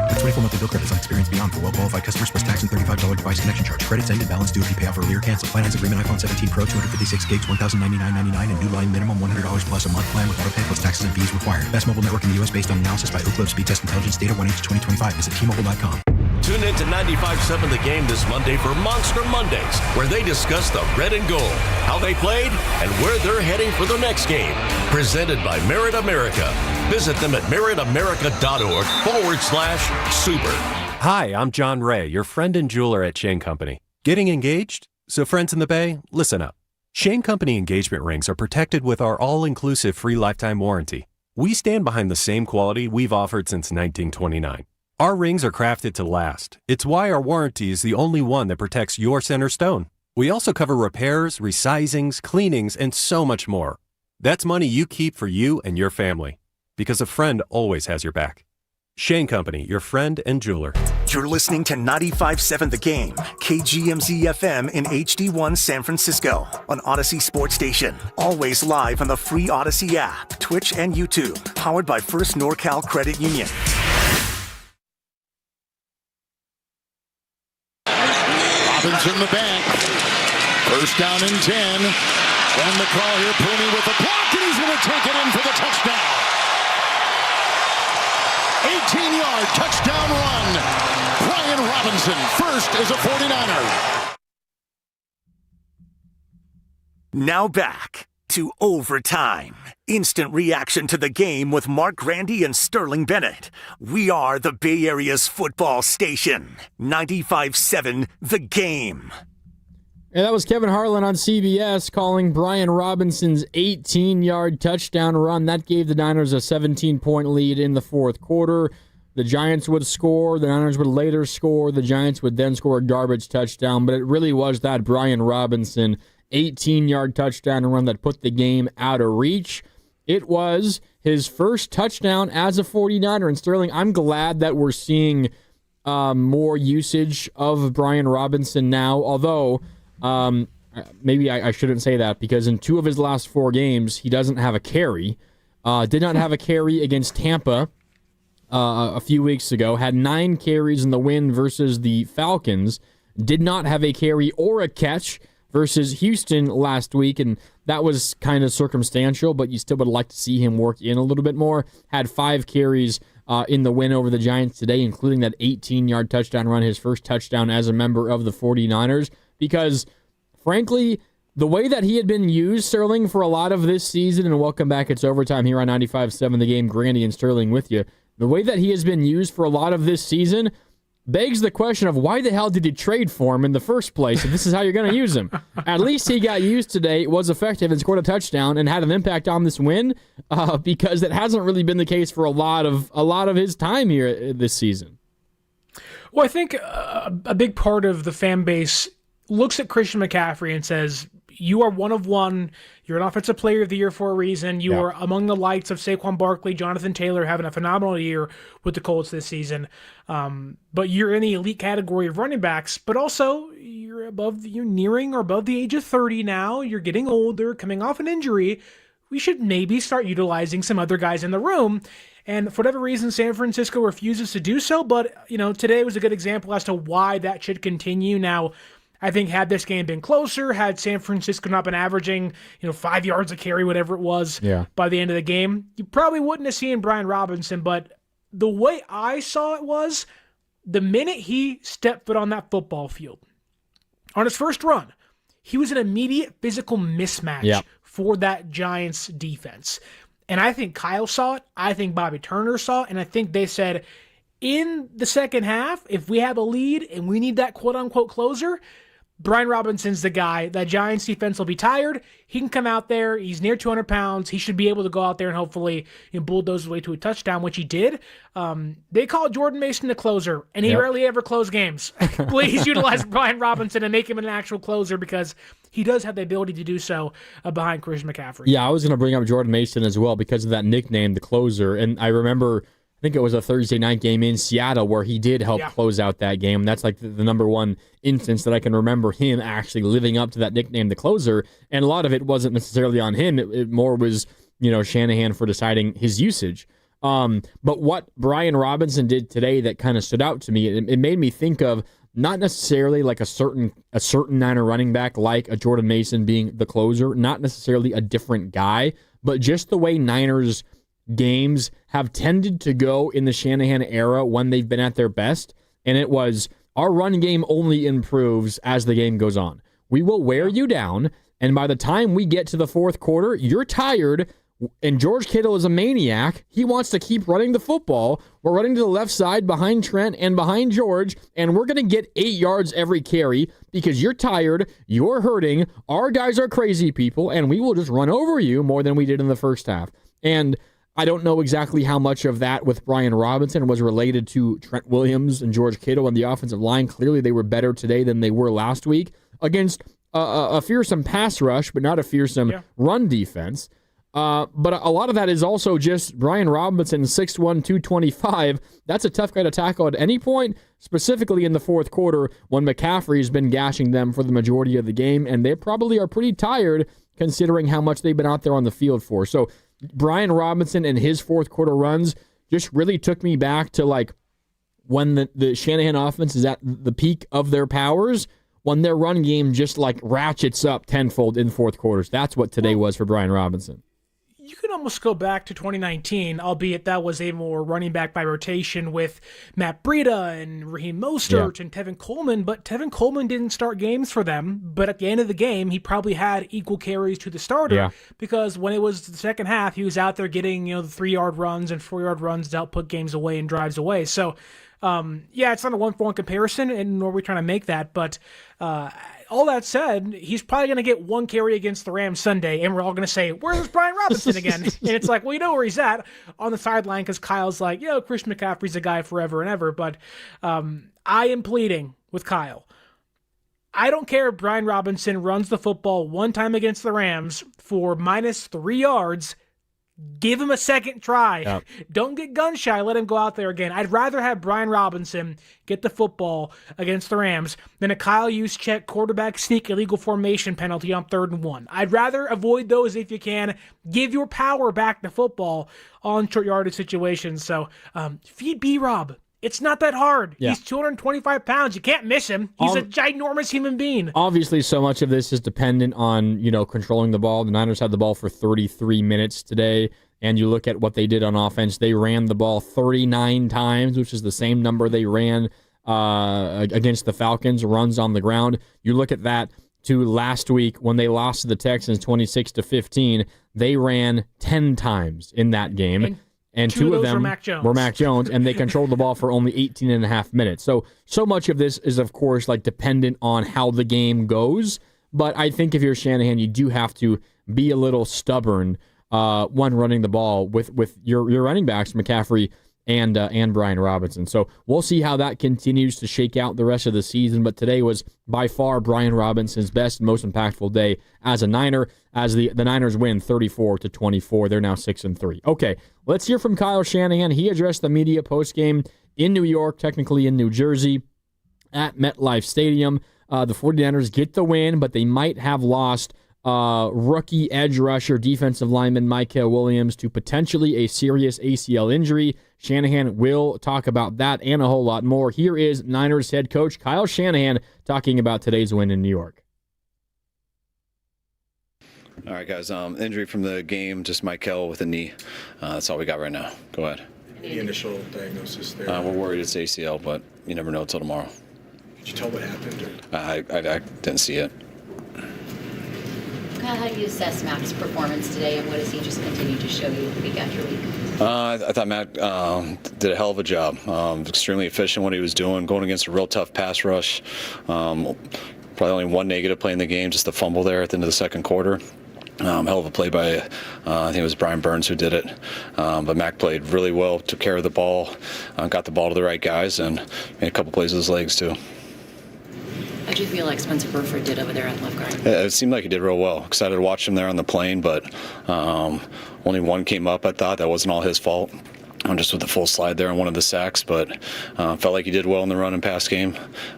The 24 monthly bill credits on Experience Beyond for well-qualified customers plus tax and $35 device connection charge. Credits ended, balance due if you pay off earlier. Cancel. Finance agreement iPhone 17 Pro, 256 gigs, $1,099.99 and new line minimum $100 plus a month plan with auto pay plus taxes and fees required. Best mobile network in the U.S. based on analysis by Ookla Speed Test Intelligence data 1H2025. Visit T-Mobile.com. Tune in to 95.7 The Game this Monday for Monster Mondays, where they discuss the red and gold, how they played, and where they're heading for the next game. Presented by Merit America. Visit them at meritamerica.org/super. Hi, I'm John Ray, your friend and jeweler at Shane Company. Getting engaged? So friends in the Bay, listen up. Shane Company engagement rings are protected with our all-inclusive free lifetime warranty. We stand behind the same quality we've offered since 1929. Our rings are crafted to last. It's why our warranty is the only one that protects your center stone. We also cover repairs, resizings, cleanings, and so much more. That's money you keep for you and your family, because a friend always has your back. Shane Company, your friend and jeweler. You're listening to 95.7 The Game, KGMZ-FM in HD1 San Francisco, on Odyssey Sports Station. Always live on the free Odyssey app, Twitch, and YouTube. Powered by First NorCal Credit Union. Robbins in the bank. First down and 10. And the call here, Pooney with the block, and he's going to take it in for the touchdown. 18-yard touchdown run. Brian Robinson, first as a 49er. Now back to Overtime. Instant reaction to the game with Mark Grandy and Sterling Bennett. We are the Bay Area's football station. 95.7 The Game. And that was Kevin Harlan on CBS calling Brian Robinson's 18-yard touchdown run. That gave the Niners a 17-point lead in the fourth quarter. The Giants would score. The Niners would later score. The Giants would then score a garbage touchdown. But it really was that Brian Robinson 18-yard touchdown run that put the game out of reach. It was his first touchdown as a 49er. And Sterling, I'm glad that we're seeing more usage of Brian Robinson now, although maybe I shouldn't say that, because in 2 of his last 4 games, he doesn't have a carry. Did not have a carry against Tampa a few weeks ago. Had 9 carries in the win versus the Falcons. Did not have a carry or a catch versus Houston last week, and that was kind of circumstantial, but you still would like to see him work in a little bit more. Had 5 carries in the win over the Giants today, including that 18-yard touchdown run, his first touchdown as a member of the 49ers. Because, frankly, the way that he had been used, Sterling, for a lot of this season, and welcome back, it's Overtime here on 95.7 The Game, Grandy and Sterling with you. The way that he has been used for a lot of this season begs the question of why the hell did you trade for him in the first place if this is how you're going to use him? At least he got used today, was effective, and scored a touchdown and had an impact on this win, because that hasn't really been the case for a lot of his time here this season. Well, I think a big part of the fan base looks at Christian McCaffrey and says, you are one of one. You're an offensive player of the year for a reason. You are among the lights of Saquon Barkley, Jonathan Taylor having a phenomenal year with the Colts this season. But you're in the elite category of running backs, but also you're nearing or above the age of 30 now. You're getting older, coming off an injury. We should maybe start utilizing some other guys in the room. And for whatever reason, San Francisco refuses to do so. But, today was a good example as to why that should continue. Now, I think had this game been closer, had San Francisco not been averaging, 5 yards a carry, whatever it was, by the end of the game, you probably wouldn't have seen Brian Robinson. But the way I saw it was, the minute he stepped foot on that football field, on his first run, he was an immediate physical mismatch for that Giants defense. And I think Kyle saw it. I think Bobby Turner saw it. And I think they said, in the second half, if we have a lead and we need that quote-unquote closer, Brian Robinson's the guy. That Giants defense will be tired. He can come out there. He's near 200 pounds. He should be able to go out there and hopefully bulldoze his way to a touchdown, which he did. They call Jordan Mason the closer, and he rarely ever closed games. Please utilize Brian Robinson and make him an actual closer, because he does have the ability to do so behind Christian McCaffrey. Yeah, I was going to bring up Jordan Mason as well because of that nickname, the closer. And I remember, I think it was a Thursday night game in Seattle where he did help close out that game. That's like the number one instance that I can remember him actually living up to that nickname, the closer. And a lot of it wasn't necessarily on him. It more was, Shanahan for deciding his usage. But what Brian Robinson did today that kind of stood out to me, it made me think of not necessarily like a certain Niner running back like a Jordan Mason being the closer, not necessarily a different guy, but just the way Niners games have tended to go in the Shanahan era when they've been at their best. And it was, our run game only improves as the game goes on. We will wear you down, and by the time we get to the fourth quarter, you're tired, and George Kittle is a maniac. He wants to keep running the football. We're running to the left side behind Trent and behind George, and we're going to get 8 yards every carry because you're tired, you're hurting, our guys are crazy people, and we will just run over you more than we did in the first half. And I don't know exactly how much of that with Brian Robinson was related to Trent Williams and George Kittle and the offensive line. Clearly, they were better today than they were last week against a fearsome pass rush, but not a fearsome run defense. But a lot of that is also just Brian Robinson, 6'1", 225. That's a tough guy to tackle at any point, specifically in the fourth quarter when McCaffrey's been gashing them for the majority of the game, and they probably are pretty tired considering how much they've been out there on the field for. So Brian Robinson and his fourth quarter runs just really took me back to like when the Shanahan offense is at the peak of their powers, when their run game just like ratchets up tenfold in fourth quarters. That's what today was for Brian Robinson. You can almost go back to 2019, albeit that was a more running back by rotation with Matt Breida and Raheem Mostert and Tevin Coleman, but Tevin Coleman didn't start games for them, but at the end of the game, he probably had equal carries to the starter because when it was the second half, he was out there getting, the 3-yard runs and 4-yard runs to help put games away and drives away. So, it's not a one-for-one comparison, and nor are we trying to make that, but all that said, he's probably going to get one carry against the Rams Sunday, and we're all going to say, where's Brian Robinson again? And it's like, well, you know where he's at, on the sideline, because Kyle's like, Christian McCaffrey's a guy forever and ever, but I am pleading with Kyle. I don't care if Brian Robinson runs the football one time against the Rams for -3 yards. Give him a second try. Yep. Don't get gun shy. Let him go out there again. I'd rather have Brian Robinson get the football against the Rams than a Kyle Juszczyk quarterback sneak illegal formation penalty on 3rd and 1. I'd rather avoid those if you can. Give your power back to football on short yardage situations. So feed B-Rob. It's not that hard. Yeah. He's 225 pounds. You can't miss him. He's a ginormous human being. Obviously, so much of this is dependent on, controlling the ball. The Niners had the ball for 33 minutes today, and you look at what they did on offense. They ran the ball 39 times, which is the same number they ran against the Falcons, runs on the ground. You look at that to last week when they lost to the Texans 26-15. They ran 10 times in that game. And two of them were Mac Jones, and they controlled the ball for only 18 and a half minutes. So much of this is, of course, dependent on how the game goes. But I think if you're Shanahan, you do have to be a little stubborn when running the ball with your running backs, McCaffrey and Brian Robinson. So we'll see how that continues to shake out the rest of the season. But today was by far Brian Robinson's best and most impactful day as a Niner, as the Niners win 34-24. They're now 6-3. Okay, let's hear from Kyle Shanahan. He addressed the media postgame in New York, technically in New Jersey, at MetLife Stadium. The 49ers get the win, but they might have lost rookie edge rusher, defensive lineman Micah Williams to potentially a serious ACL injury. Shanahan will talk about that and a whole lot more. Here is Niners head coach Kyle Shanahan talking about today's win in New York. All right, guys. Injury from the game, just Michael with a knee. That's all we got right now. Go ahead. Any initial diagnosis there? We're worried it's ACL, but you never know until tomorrow. Did you tell what happened? I didn't see it. How do you assess Mac's performance today, and what does he just continue to show you week after week? I thought Mac did a hell of a job. Extremely efficient what he was doing, going against a real tough pass rush. Probably only one negative play in the game, just the fumble there at the end of the second quarter. Hell of a play by, I think it was Brian Burns who did it. But Mac played really well, took care of the ball, got the ball to the right guys, and made a couple plays with his legs too. How do you feel like Spencer Burford did over there at left guard? Yeah, it seemed like he did real well. Excited to watch him there on the plane, but only one came up, I thought. That wasn't all his fault. Just with the full slide there on one of the sacks, but felt like he did well in the run and pass game.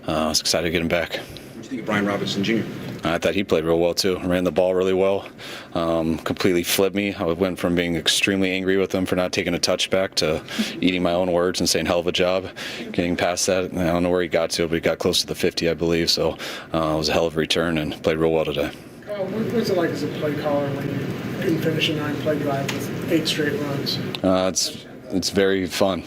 I was excited to get him back. What do you think of Brian Robinson Jr.? I thought he played real well too. Ran the ball really well. Completely flipped me. I went from being extremely angry with him for not taking a touchback to eating my own words and saying hell of a job. Getting past that, I don't know where he got to, but he got close to the 50, I believe. So it was a hell of a return and played real well today. What's it like as a play caller when you can finish a 9-play drive with 8 straight runs? It's very fun.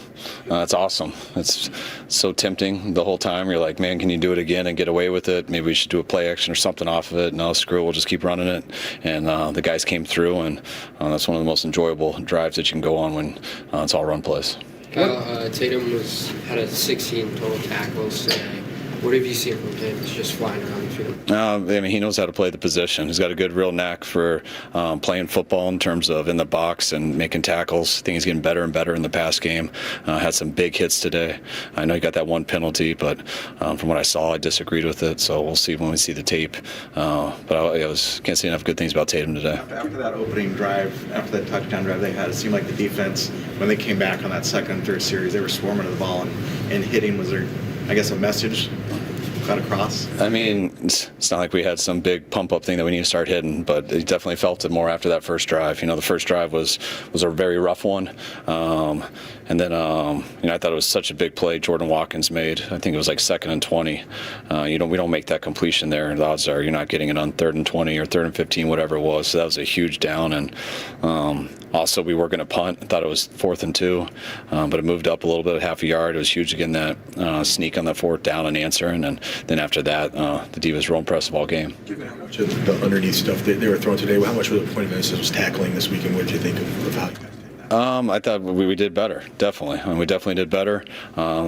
It's awesome. It's so tempting the whole time. You're like, man, can you do it again and get away with it? Maybe we should do a play action or something off of it. No, screw it. We'll just keep running it. And the guys came through, and that's one of the most enjoyable drives that you can go on when it's all run plays. Tatum had 16 total tackles today. What have you seen from him? He's just flying around the field. I mean, he knows how to play the position. He's got a good, real knack for playing football in terms of in the box and making tackles. I think he's getting better and better in the pass game. Had some big hits today. I know he got that one penalty, but from what I saw, I disagreed with it. So we'll see when we see the tape. But I can't say enough good things about Tatum today. After that opening drive, after that touchdown drive they had, it seemed like the defense, when they came back on that second and third series, they were swarming to the ball and hitting. Was there, I guess, a message got across? I mean, it's not like we had some big pump-up thing that we need to start hitting, but they definitely felt it more after that first drive. The first drive was a very rough one. And then, I thought it was such a big play Jordan Watkins made. I think it was like 2nd and 20. We don't make that completion there. The odds are you're not getting it on 3rd and 20 or 3rd and 15, whatever it was. So that was a huge down. And also, we were going to punt. I thought it was 4th and 2, but it moved up a little bit, half a yard. It was huge again, that sneak on that 4th down and answer. And then after that, the Divas real impressive all game. Given how much of the underneath stuff they were throwing today, how much was the point of emphasis was tackling this weekend? What did you think of how you guys did that? I thought we did better, definitely. We definitely did better.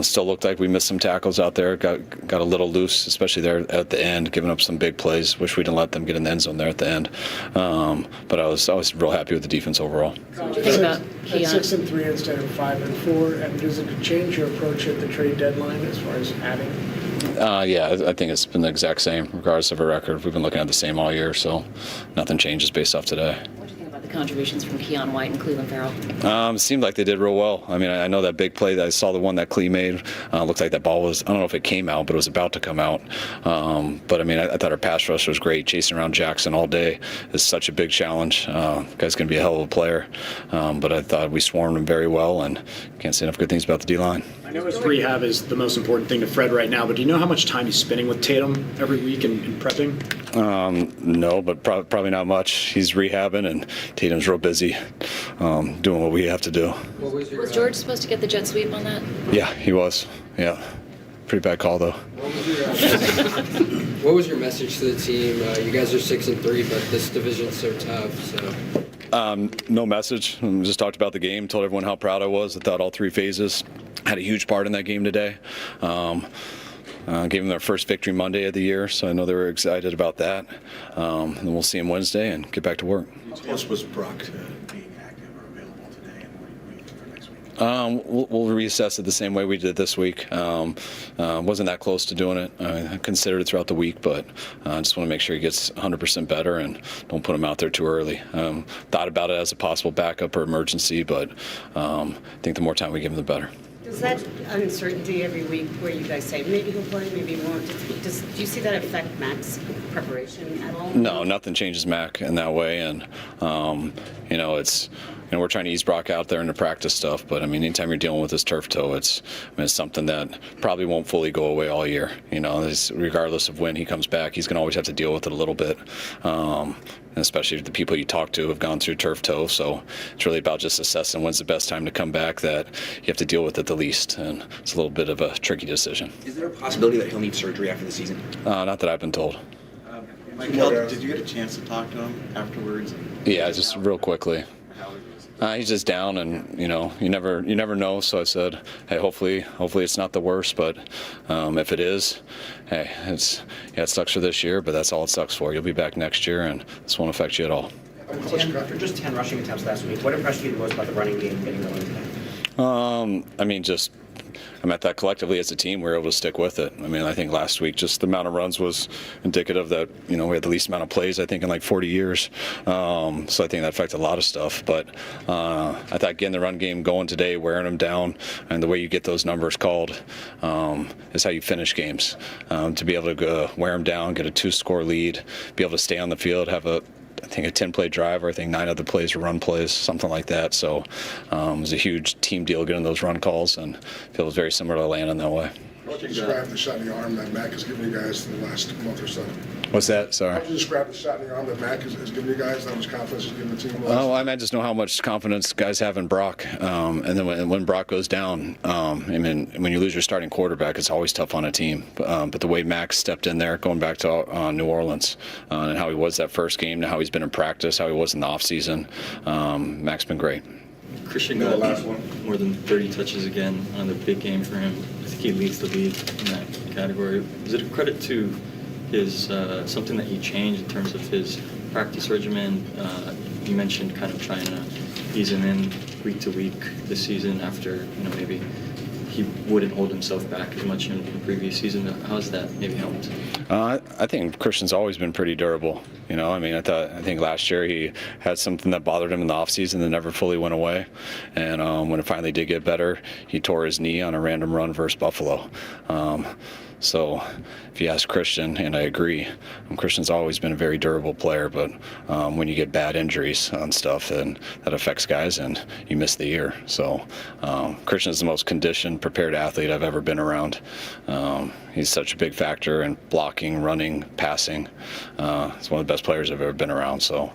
Still looked like we missed some tackles out there. Got a little loose, especially there at the end, giving up some big plays. Wish we didn't let them get in the end zone there at the end. But I was real happy with the defense overall. What do you think about Keon? 6 and 3 instead of 5 and 4. And does it change your approach at the trade deadline as far as adding? Yeah, I think it's been the exact same, regardless of a record. We've been looking at the same all year, so nothing changes based off today. Contributions from Keon White and Cleveland Farrell? It seemed like they did real well. I mean, I know that big play that I saw, the one that Clee made, looked like that ball was, I don't know if it came out, but it was about to come out. But I mean, I thought our pass rush was great, chasing around Jackson all day. It's such a big challenge. Guy's going to be a hell of a player. But I thought we swarmed him very well, and can't say enough good things about the D-line. I know his rehab is the most important thing to Fred right now, but do you know how much time he's spending with Tatum every week in prepping? No, but probably not much. He's rehabbing, and Tatum's real busy doing what we have to do. Was George supposed to get the jet sweep on that? Yeah, he was. Yeah. Pretty bad call, though. What was your message to the team? You guys are 6 and 3, but this division's so tough, so... No message. Just talked about the game, told everyone how proud I was. I thought all 3 phases had a huge part in that game today. Gave them their first victory Monday of the year, so I know they were excited about that. And then we'll see them Wednesday and get back to work. How else was Brock being active or available today, and what do you think for next week? We'll reassess it the same way we did this week. Wasn't that close to doing it. I considered it throughout the week, but I just want to make sure he gets 100% better and don't put him out there too early. Thought about it as a possible backup or emergency, but I think the more time we give him, the better. Does that uncertainty every week where you guys say maybe he'll play, maybe he won't, do you see that affect Mac's preparation at all? No, nothing changes Mac in that way, and we're trying to ease Brock out there into practice stuff, but I mean, anytime you're dealing with this turf toe, it's something that probably won't fully go away all year. Regardless of when he comes back, he's going to always have to deal with it a little bit. Especially if the people you talk to have gone through turf toe. So it's really about just assessing when's the best time to come back, that you have to deal with it the least. And it's a little bit of a tricky decision. Is there a possibility that he'll need surgery after the season? Not that I've been told. Did you get a chance to talk to him afterwards? Yeah, just real quickly. He's just down, and you never know. So I said, hey, hopefully it's not the worst, but if it is, hey, it sucks for this year, but that's all it sucks for. You'll be back next year, and this won't affect you at all. After just 10 rushing attempts last week, what impressed you the most about the running game getting going today? I thought collectively as a team we were able to stick with it. I think last week just the amount of runs was indicative that, we had the least amount of plays, I think, in like 40 years. So I think that affected a lot of stuff. But I thought getting the run game going today, wearing them down, and the way you get those numbers called is how you finish games. To be able to wear them down, get a 2-score lead, be able to stay on the field, have a 10-play drive, or I think 9 other plays were run plays, something like that. So it was a huge team deal getting those run calls, and it feels very similar to Atlanta in that way. How would you describe the shot in the arm that Mac has given you guys in the last month or so? What's that? Sorry. How would you describe the shot in the arm that Mac has given you guys? How much confidence has given the team? I just know how much confidence guys have in Brock. And then when Brock goes down, when you lose your starting quarterback, it's always tough on a team. But the way Mac stepped in there, going back to New Orleans, and how he was that first game, to how he's been in practice, how he was in the offseason, Mac's been great. Christian got more than 30 touches again on the big game for him. I think he leads the league in that. category. Is it a credit to his something that he changed in terms of his practice regimen? You mentioned kind of trying to ease him in week to week this season after maybe he wouldn't hold himself back as much in the previous season. How has that maybe helped? I think Christian's always been pretty durable. I think last year he had something that bothered him in the offseason that never fully went away. And when it finally did get better, he tore his knee on a random run versus Buffalo. So if you ask Christian, and I agree, Christian's always been a very durable player, but when you get bad injuries on stuff, then that affects guys and you miss the year. So Christian's the most conditioned, prepared athlete I've ever been around. He's such a big factor in blocking, running, passing. He's one of the best players I've ever been around. So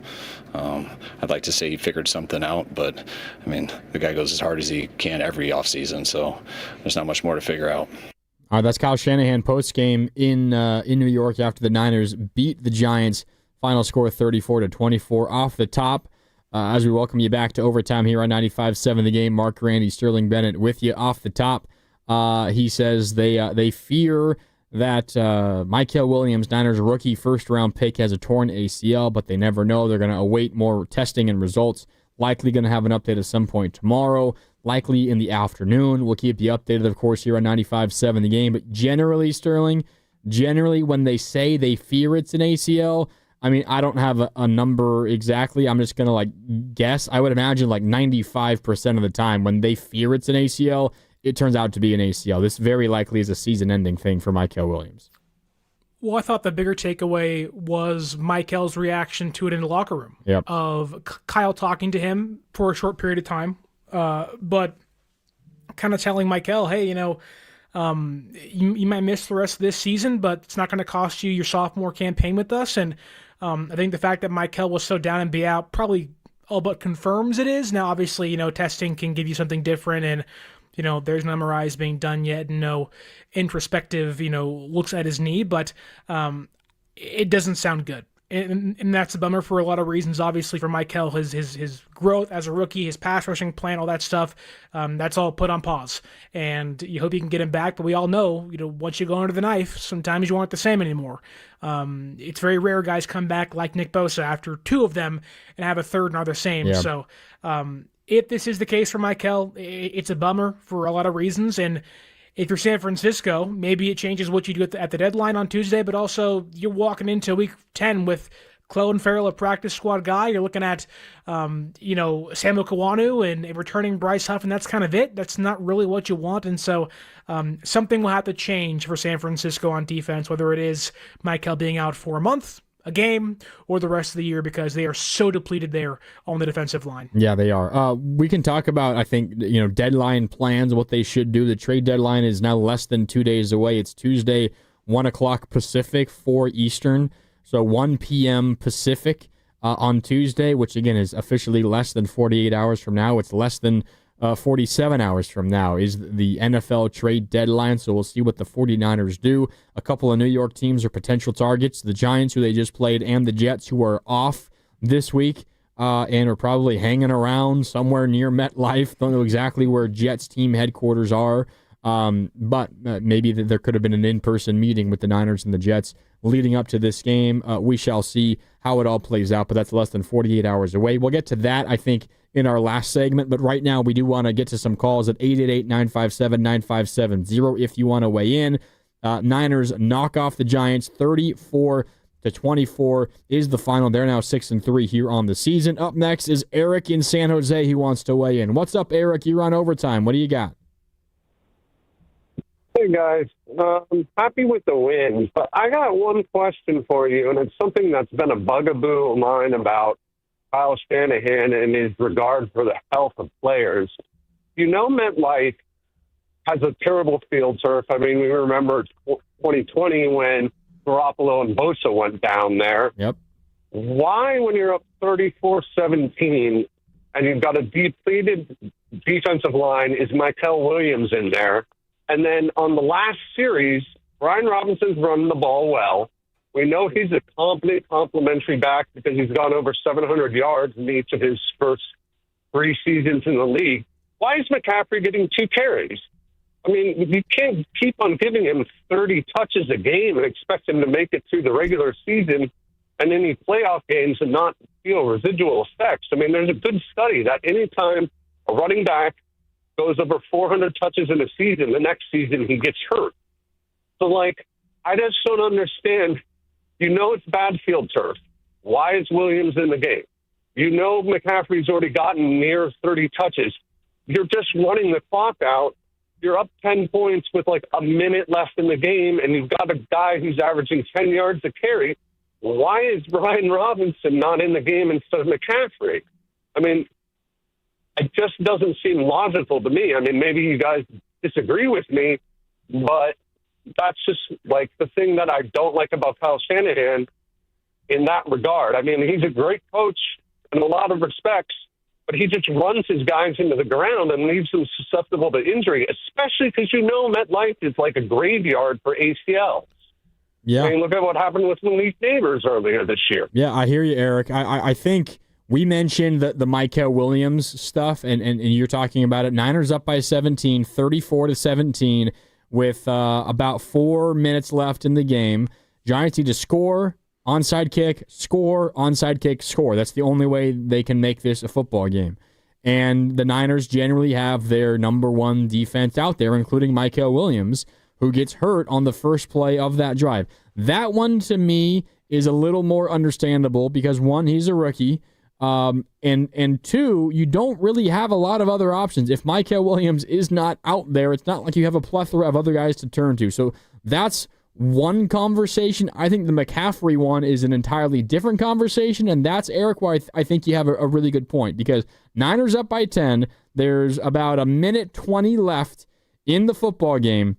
I'd like to say he figured something out, but the guy goes as hard as he can every offseason, so there's not much more to figure out. All right, that's Kyle Shanahan post-game in New York after the Niners beat the Giants. Final score 34-24. Off the top, as we welcome you back to overtime here on 95.7 The Game, Mark Randy, Sterling Bennett with you. Off the top, he says they fear that Mykel Williams, Niners rookie first-round pick, has a torn ACL, but they never know. They're going to await more testing and results. Likely going to have an update at some point tomorrow. Likely in the afternoon. We'll keep you updated, of course, here on 95.7 The Game. But generally, Sterling, when they say they fear it's an ACL, I don't have a number exactly. I'm just going to guess. I would imagine 95% of the time when they fear it's an ACL, it turns out to be an ACL. This very likely is a season-ending thing for Mykel Williams. Well, I thought the bigger takeaway was Mykel's reaction to it in the locker room. Yep. Of Kyle talking to him for a short period of time. But kind of telling Mykel, hey, you might miss the rest of this season, but it's not going to cost you your sophomore campaign with us. And I think the fact that Mykel was so down and be out probably all but confirms it is. Now, obviously, testing can give you something different, and there's no MRIs being done yet, and no introspective, looks at his knee, but it doesn't sound good. And that's a bummer for a lot of reasons. Obviously, for Mykel, his growth as a rookie, his pass rushing plan, all that stuff, that's all put on pause. And you hope you can get him back. But we all know, once you go under the knife, sometimes you aren't the same anymore. It's very rare guys come back like Nick Bosa after two of them and have a third and are the same. Yeah. So if this is the case for Mykel, it's a bummer for a lot of reasons. And if you're San Francisco, maybe it changes what you do at the deadline on Tuesday, but also you're walking into Week 10 with Clelin Ferrell, a practice squad guy. You're looking at, Samuel Kawanu and returning Bryce Huff, and that's kind of it. That's not really what you want, and so something will have to change for San Francisco on defense, whether it is Mykel being out for a month, a game, or the rest of the year, because they are so depleted there on the defensive line. Yeah, they are. We can talk about, I think, deadline plans, what they should do. The trade deadline is now less than 2 days away. It's Tuesday, 1 o'clock Pacific, 4 Eastern. So 1 p.m. Pacific on Tuesday, which, again, is officially less than 48 hours from now. It's less than 47 hours from now is the NFL trade deadline, so we'll see what the 49ers do. A couple of New York teams are potential targets, the Giants, who they just played, and the Jets, who are off this week and are probably hanging around somewhere near MetLife. Don't know exactly where Jets team headquarters are, but maybe there could have been an in-person meeting with the Niners and the Jets leading up to this game. We shall see how it all plays out, but that's less than 48 hours away. We'll get to that, I think, in our last segment, but right now we do want to get to some calls at 888-957-9570 if you want to weigh in. Niners knock off the Giants 34-24 is the final. They're now 6-3 here on the season. Up next is Eric in San Jose. He wants to weigh in. What's up, Eric? You're on overtime. What do you got? Hey, guys. I'm happy with the win, but I got one question for you, and it's something that's been a bugaboo of mine about Kyle Shanahan and his regard for the health of players. MetLife has a terrible field turf. I mean, we remember 2020 when Garoppolo and Bosa went down there. Yep. Why, when you're up 34-17 and you've got a depleted defensive line, is Mykel Williams in there? And then on the last series, Brian Robinson's running the ball well. We know he's a competent complementary back because he's gone over 700 yards in each of his first 3 seasons in the league. Why is McCaffrey getting 2 carries? I mean, you can't keep on giving him 30 touches a game and expect him to make it through the regular season and any playoff games and not feel residual effects. I mean, there's a good study that anytime a running back goes over 400 touches in a season, the next season he gets hurt. So, like, I just don't understand. You know it's bad field turf. Why is Williams in the game? You know McCaffrey's already gotten near 30 touches. You're just running the clock out. You're up 10 points with like a minute left in the game, and you've got a guy who's averaging 10 yards a carry. Why is Brian Robinson not in the game instead of McCaffrey? I mean, it just doesn't seem logical to me. I mean, maybe you guys disagree with me, but that's just like the thing that I don't like about Kyle Shanahan in that regard. I mean, he's a great coach in a lot of respects, but he just runs his guys into the ground and leaves them susceptible to injury, especially because you know MetLife is like a graveyard for ACLs. Yeah. I mean, look at what happened with Malik Neighbors earlier this year. Yeah, I hear you, Eric. I think we mentioned the Mykel Williams stuff, and you're talking about it. Niners up by 17, 34-17, with about 4 minutes left in the game. Giants need to score, onside kick, score, onside kick, score. That's the only way they can make this a football game. And the Niners generally have their number one defense out there, including Mykel Williams, who gets hurt on the first play of that drive. That one, to me, is a little more understandable because, one, he's a rookie, and two, you don't really have a lot of other options. If Mykel Williams is not out there, it's not like you have a plethora of other guys to turn to. So that's one conversation. I think the McCaffrey one is an entirely different conversation, and that's, Eric, why I think you have a really good point, because Niners up by 10, there's about a minute 20 left in the football game.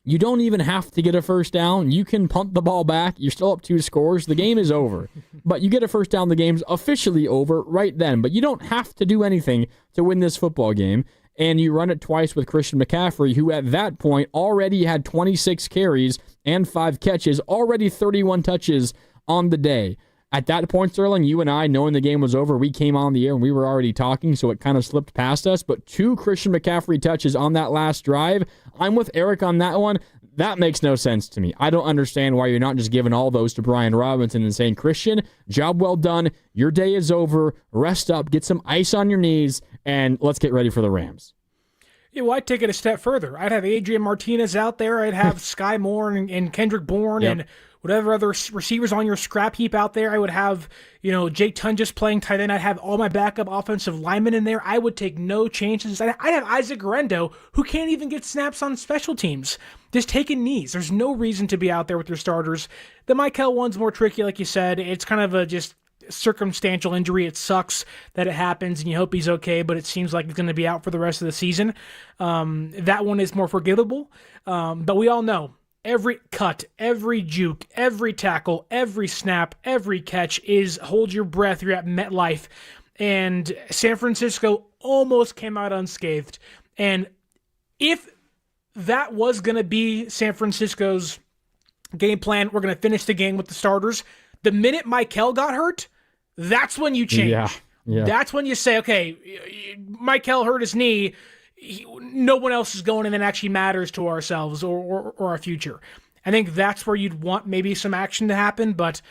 You don't even have to get a first down. You can punt the ball back. You're still up 2 scores. The game is over. But you get a first down, the game's officially over right then. But you don't have to do anything to win this football game. And you run it twice with Christian McCaffrey, who at that point already had 26 carries and 5 catches, already 31 touches on the day. At that point, Sterling, you and I, knowing the game was over, we came on the air and we were already talking, so it kind of slipped past us. But 2 Christian McCaffrey touches on that last drive. I'm with Eric on that one. That makes no sense to me. I don't understand why you're not just giving all those to Brian Robinson and saying, Christian, job well done. Your day is over. Rest up. Get some ice on your knees, and let's get ready for the Rams. Yeah, well, I'd take it a step further. I'd have Adrian Martinez out there. I'd have Sky Moore and Kendrick Bourne and whatever other receivers on your scrap heap out there. I would have, Jake Tunges playing tight end. I'd have all my backup offensive linemen in there. I would take no chances. I'd have Isaac Guerendo, who can't even get snaps on special teams, just taking knees. There's no reason to be out there with your starters. The Mykel one's more tricky, like you said. It's kind of a just circumstantial injury. It sucks that it happens, and you hope he's okay, but it seems like he's going to be out for the rest of the season. That one is more forgivable, but we all know every cut, every juke, every tackle, every snap, every catch is hold your breath. You're at MetLife, and San Francisco almost came out unscathed. And if that was going to be San Francisco's game plan, we're going to finish the game with the starters. The minute Mykel got hurt, that's when you change. Yeah. That's when you say, okay, Mykel hurt his knee. No one else is going, and that actually matters to ourselves or our future. I think that's where you'd want maybe some action to happen, but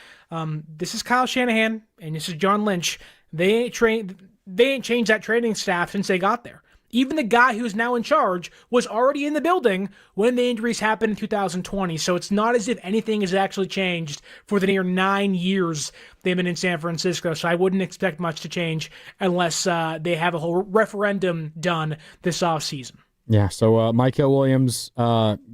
this is Kyle Shanahan and this is John Lynch. They ain't changed that training staff since they got there. Even the guy who's now in charge was already in the building when the injuries happened in 2020. So it's not as if anything has actually changed for the near 9 years they've been in San Francisco. So I wouldn't expect much to change unless they have a whole referendum done this offseason. Yeah, so Mykel Williams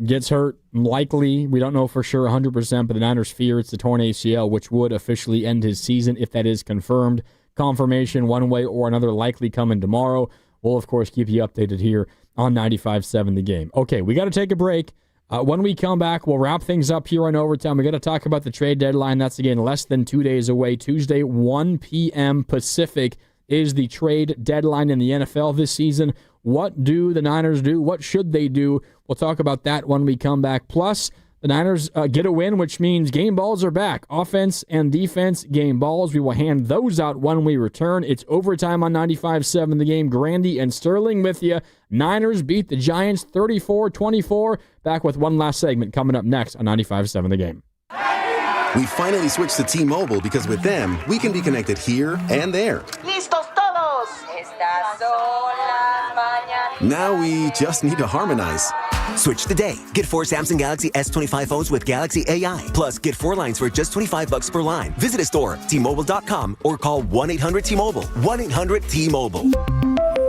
gets hurt, likely. We don't know for sure 100%, but the Niners fear it's the torn ACL, which would officially end his season if that is confirmed. Confirmation one way or another likely coming tomorrow. We'll, of course, keep you updated here on 95.7 The Game. Okay, we got to take a break. When we come back, we'll wrap things up here on Overtime. We got to talk about the trade deadline. That's, again, less than 2 days away. Tuesday, 1 p.m. Pacific is the trade deadline in the NFL this season. What do the Niners do? What should they do? We'll talk about that when we come back. Plus, The Niners get a win, which means game balls are back. Offense and defense game balls. We will hand those out when we return. It's overtime on 95.7 The Game. Grandy and Sterling with you. Niners beat the Giants 34-24. Back with one last segment coming up next on 95.7 The Game. We finally switched to T-Mobile because with them, we can be connected here and there. ¡Listos todos! Estas son las mañanas. Now we just need to harmonize. Switch today. Get 4 Samsung Galaxy S25 phones with Galaxy AI. Plus, get 4 lines for just $25 per line. Visit a store, T-Mobile.com, or call 1-800-T-Mobile. 1-800-T-Mobile.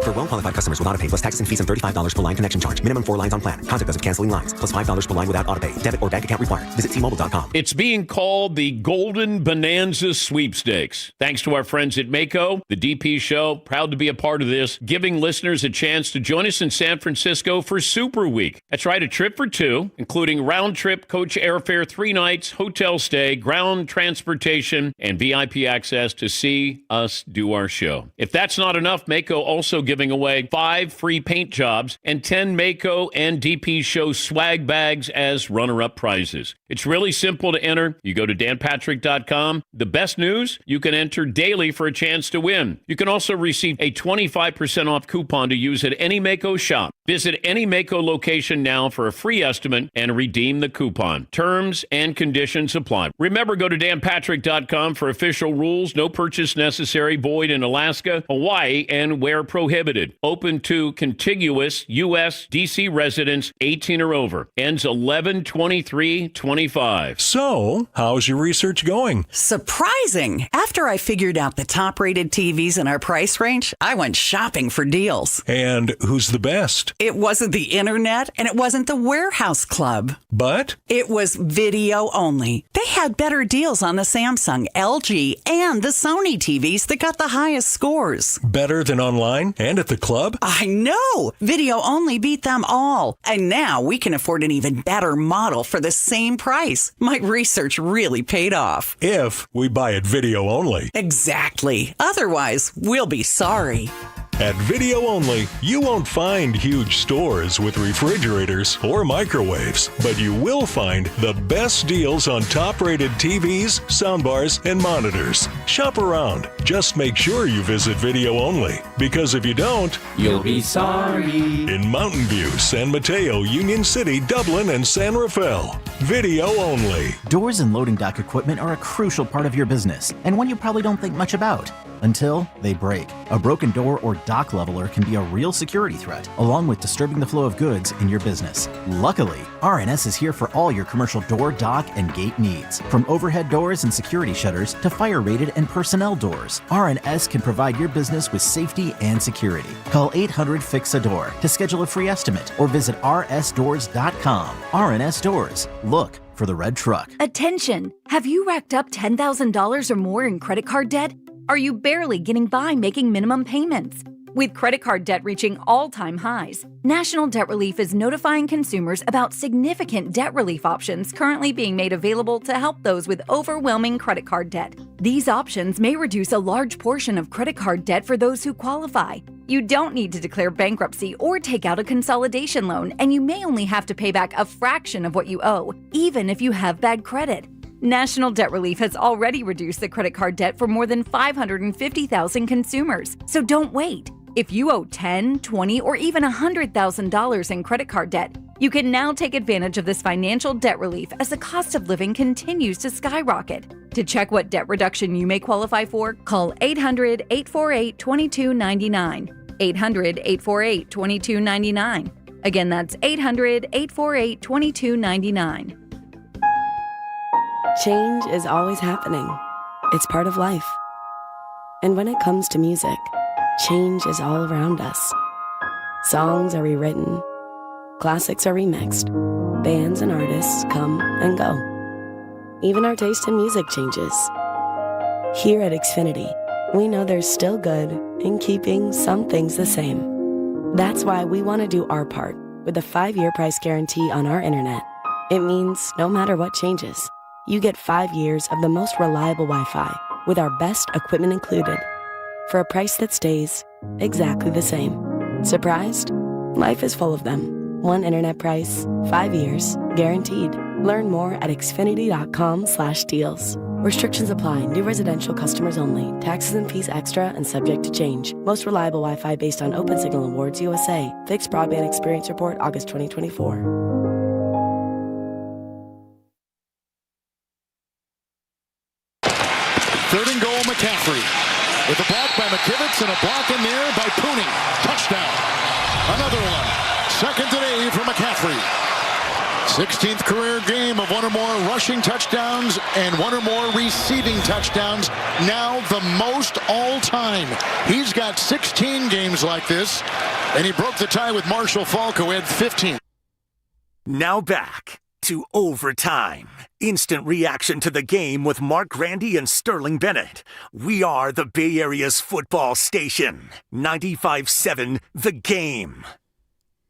For well-qualified customers with autopay plus taxes and fees and $35 per line connection charge. Minimum 4 lines on plan. Contact us if canceling lines. Plus $5 per line without autopay. Debit or bank account required. Visit T-Mobile.com. It's being called the Golden Bonanza Sweepstakes. Thanks to our friends at Mako, the DP Show, proud to be a part of this, giving listeners a chance to join us in San Francisco for Super Week. That's right, a trip for 2, including round-trip coach airfare, 3 nights, hotel stay, ground transportation, and VIP access to see us do our show. If that's not enough, Mako also giving away 5 free paint jobs and 10 Mako and DP Show swag bags as runner-up prizes. It's really simple to enter. You go to danpatrick.com. The best news, you can enter daily for a chance to win. You can also receive a 25% off coupon to use at any Mako shop. Visit any Mako location now for a free estimate and redeem the coupon. Terms and conditions apply. Remember, go to danpatrick.com for official rules. No purchase necessary. Void in Alaska, Hawaii, and where prohibited. Open to contiguous U.S. D.C. residents 18 or over. Ends 11/23/25. So, how's your research going? Surprising. After I figured out the top-rated TVs in our price range, I went shopping for deals. And who's the best? It wasn't the internet, and it wasn't the warehouse club. But? It was video only. They had better deals on the Samsung, LG, and the Sony TVs that got the highest scores. Better than online and at the club? I know! Video only beat them all. And now we can afford an even better model for the same price. My research really paid off. If we buy it video only. Exactly. Otherwise, we'll be sorry. At Video Only, you won't find huge stores with refrigerators or microwaves, but you will find the best deals on top-rated TVs, soundbars, and monitors. Shop around. Just make sure you visit Video Only, because if you don't, you'll be sorry. In Mountain View, San Mateo, Union City, Dublin, and San Rafael. Video Only. Doors and loading dock equipment are a crucial part of your business, and one you probably don't think much about. Until they break. A broken door or dock leveler can be a real security threat, along with disturbing the flow of goods in your business. Luckily, RNS is here for all your commercial door, dock, and gate needs. From overhead doors and security shutters to fire-rated and personnel doors, RNS can provide your business with safety and security. Call 800-FIX-A-DOOR to schedule a free estimate or visit rsdoors.com. RNS Doors. Look for the red truck. Attention! Have you racked up $10,000 or more in credit card debt? Are you barely getting by making minimum payments? With credit card debt reaching all-time highs, National Debt Relief is notifying consumers about significant debt relief options currently being made available to help those with overwhelming credit card debt. These options may reduce a large portion of credit card debt for those who qualify. You don't need to declare bankruptcy or take out a consolidation loan, and you may only have to pay back a fraction of what you owe, even if you have bad credit. National Debt Relief has already reduced the credit card debt for more than 550,000 consumers, so don't wait. If you owe $10,000, $20,000, or even $100,000 in credit card debt, you can now take advantage of this financial debt relief as the cost of living continues to skyrocket. To check what debt reduction you may qualify for, call 800-848-2299. 800-848-2299. Again, that's 800-848-2299. Change is always happening. It's part of life. And when it comes to music, change is all around us. Songs are rewritten, classics are remixed, bands and artists come and go. Even our taste in music changes. Here at Xfinity, we know there's still good in keeping some things the same. That's why we want to do our part with a 5-year price guarantee on our internet. It means no matter what changes, you get 5 years of the most reliable Wi-Fi with our best equipment included for a price that stays exactly the same. Surprised? Life is full of them. One internet price, 5 years, guaranteed. Learn more at Xfinity.com/deals. Restrictions apply. New residential customers only. Taxes and fees extra and subject to change. Most reliable Wi-Fi based on OpenSignal Awards USA. Fixed Broadband Experience Report, August 2024. Third and goal, McCaffrey. With a block by McKivitz and a block in there by Pooney. Touchdown. Another one. Second today for McCaffrey. 16th career game of one or more rushing touchdowns and one or more receiving touchdowns. Now the most all time. He's got 16 games like this, and he broke the tie with Marshall Faulk, who had 15. Now back to Overtime. Instant reaction to the game with Mark Grandy and Sterling Bennett. We are the Bay Area's football station. 95.7 The Game.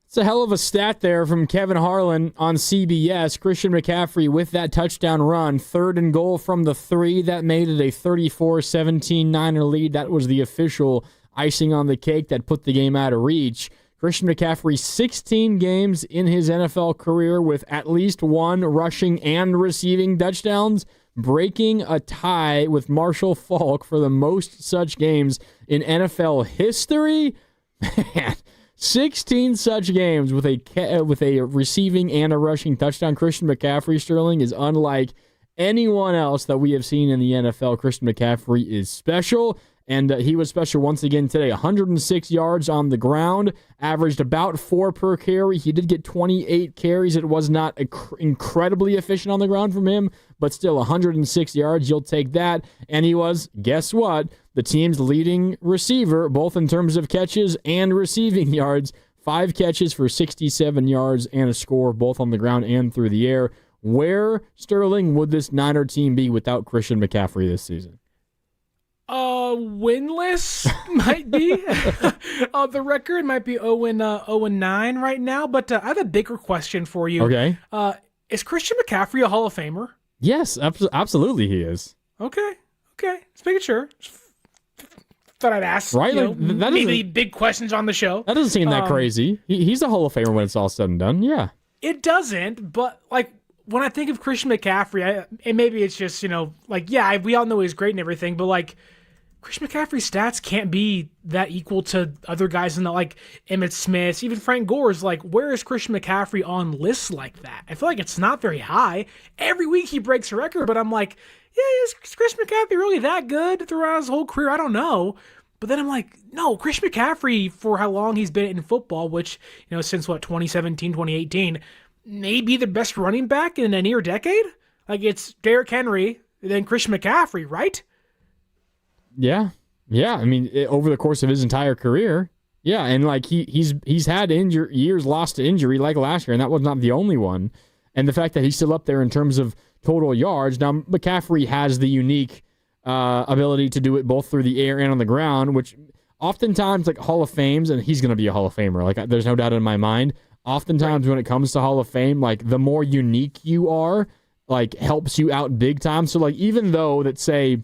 It's a hell of a stat there from Kevin Harlan on CBS. Christian McCaffrey with that touchdown run. Third and goal from the 3. That made it a 34-17 Niner lead. That was the official icing on the cake that put the game out of reach. Christian McCaffrey, 16 games in his NFL career with at least one rushing and receiving touchdowns, breaking a tie with Marshall Faulk for the most such games in NFL history. Man, 16 such games with a receiving and a rushing touchdown. Christian McCaffrey, Sterling, is unlike anyone else that we have seen in the NFL. Christian McCaffrey is special, and he was special once again today. 106 yards on the ground, averaged about 4 per carry. He did get 28 carries. It was not incredibly efficient on the ground from him, but still 106 yards. You'll take that. And he was, guess what, the team's leading receiver, both in terms of catches and receiving yards. 5 catches for 67 yards and a score, both on the ground and through the air. Where, Sterling, would this Niner team be without Christian McCaffrey this season? Winless might be. The record might be 0-9 right now, but I have a bigger question for you. Okay. Is Christian McCaffrey a Hall of Famer? Yes, absolutely he is. Okay. Just making sure. Thought I'd ask. Right? Like, maybe big questions on the show. That doesn't seem that crazy. He's a Hall of Famer when it's all said and done. Yeah. It doesn't, but like when I think of Christian McCaffrey, and maybe it's just, we all know he's great and everything, but like Christian McCaffrey's stats can't be that equal to other guys in the, like Emmitt Smith's, even Frank Gore's. Like, where is Christian McCaffrey on lists like that? I feel like it's not very high. Every week he breaks a record, but I'm like, yeah, is Christian McCaffrey really that good throughout his whole career? I don't know. But then I'm like, no, Christian McCaffrey, for how long he's been in football, which, since 2017, 2018, maybe the best running back in a near decade? Like, it's Derrick Henry, then Christian McCaffrey, right? Yeah. I mean, over the course of his entire career. Yeah, and like he's had years lost to injury like last year, and that was not the only one. And the fact that he's still up there in terms of total yards. Now, McCaffrey has the unique ability to do it both through the air and on the ground, which oftentimes, like Hall of Fames, and he's going to be a Hall of Famer. Like, there's no doubt in my mind. Oftentimes when it comes to Hall of Fame, like the more unique you are, like helps you out big time. So like even though that say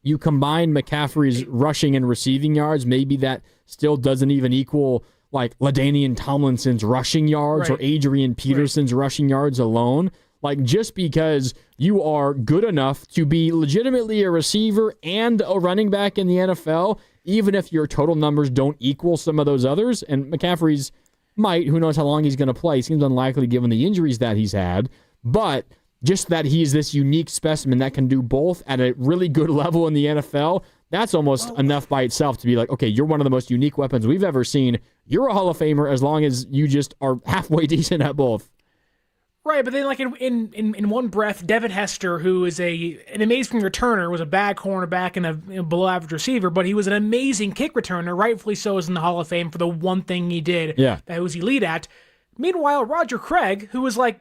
you combine McCaffrey's rushing and receiving yards, maybe that still doesn't even equal like LaDainian Tomlinson's rushing yards or Adrian Peterson's rushing yards alone. Like just because you are good enough to be legitimately a receiver and a running back in the NFL, even if your total numbers don't equal some of those others, and McCaffrey's might, who knows how long he's going to play, seems unlikely given the injuries that he's had, but just that he's this unique specimen that can do both at a really good level in the NFL, that's almost enough by itself to be like, okay, you're one of the most unique weapons we've ever seen. You're a Hall of Famer as long as you just are halfway decent at both. Right, but then like in one breath, Devin Hester, who is an amazing returner, was a bad cornerback and a below-average receiver, but he was an amazing kick returner, rightfully so, is in the Hall of Fame for the one thing he did that he was elite at. Meanwhile, Roger Craig, who was like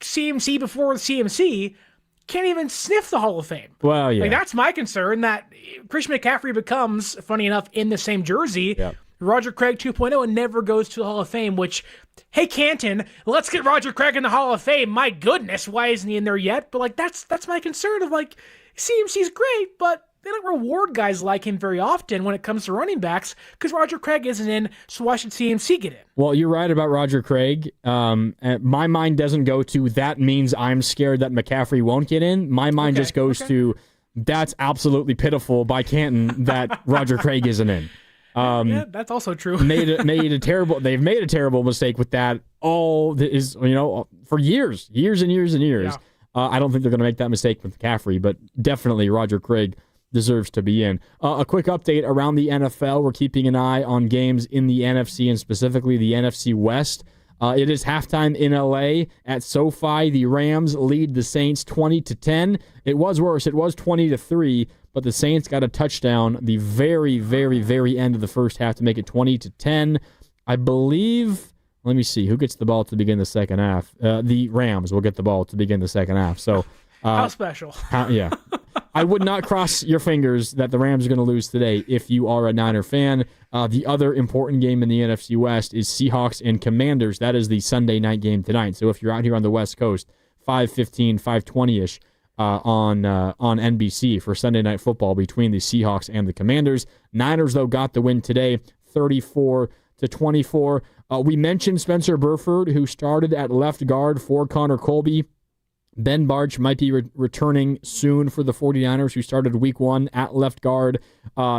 CMC before CMC, can't even sniff the Hall of Fame. Well, yeah. Like, that's my concern, that Christian McCaffrey becomes, funny enough, in the same jersey, Roger Craig 2.0, and never goes to the Hall of Fame, which, hey, Canton, let's get Roger Craig in the Hall of Fame. My goodness, why isn't he in there yet? But, like, that's my concern of, like, CMC's great, but they don't reward guys like him very often when it comes to running backs because Roger Craig isn't in, so why should CMC get in? Well, you're right about Roger Craig. My mind doesn't go to that means I'm scared that McCaffrey won't get in. My mind just goes to that's absolutely pitiful by Canton that Roger Craig isn't in. Yeah, that's also true. They've made a terrible mistake with that for years and years and years. Yeah. I don't think they're going to make that mistake with McCaffrey, but definitely Roger Craig deserves to be in. A quick update around the NFL. We're keeping an eye on games in the NFC and specifically the NFC West. It is halftime in LA at SoFi. The Rams lead the Saints 20-10. It was worse. It was 20-3, but the Saints got a touchdown the very, very, very end of the first half to make it 20-10. I believe. Let me see. Who gets the ball to begin the second half? The Rams will get the ball to begin the second half. So, how special. Yeah. I would not cross your fingers that the Rams are going to lose today if you are a Niner fan. The other important game in the NFC West is Seahawks and Commanders. That is the Sunday night game tonight. So if you're out here on the West Coast, 5:15, 5:20-ish on NBC for Sunday Night Football between the Seahawks and the Commanders. Niners, though, got the win today, 34-24. We mentioned Spencer Burford, who started at left guard for Connor Colby. Ben Bartch might be returning soon for the 49ers, who started week 1 at left guard.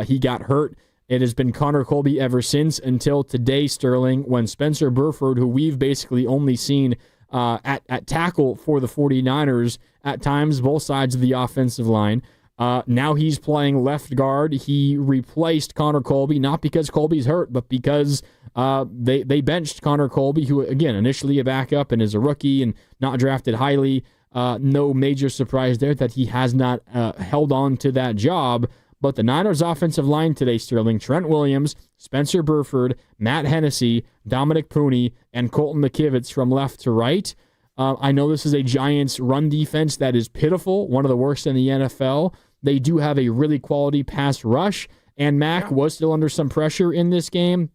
He got hurt. It has been Connor Colby ever since until today, Sterling, when Spencer Burford, who we've basically only seen at tackle for the 49ers at times, both sides of the offensive line. Now he's playing left guard. He replaced Connor Colby, not because Colby's hurt, but because they benched Connor Colby, who, again, initially a backup and is a rookie and not drafted highly. No major surprise there that he has not held on to that job. But the Niners offensive line today, Sterling, Trent Williams, Spencer Burford, Matt Hennessy, Dominic Pooney, and Colton McKivitz from left to right. I know this is a Giants run defense that is pitiful, one of the worst in the NFL. They do have a really quality pass rush, and Mack was still under some pressure in this game.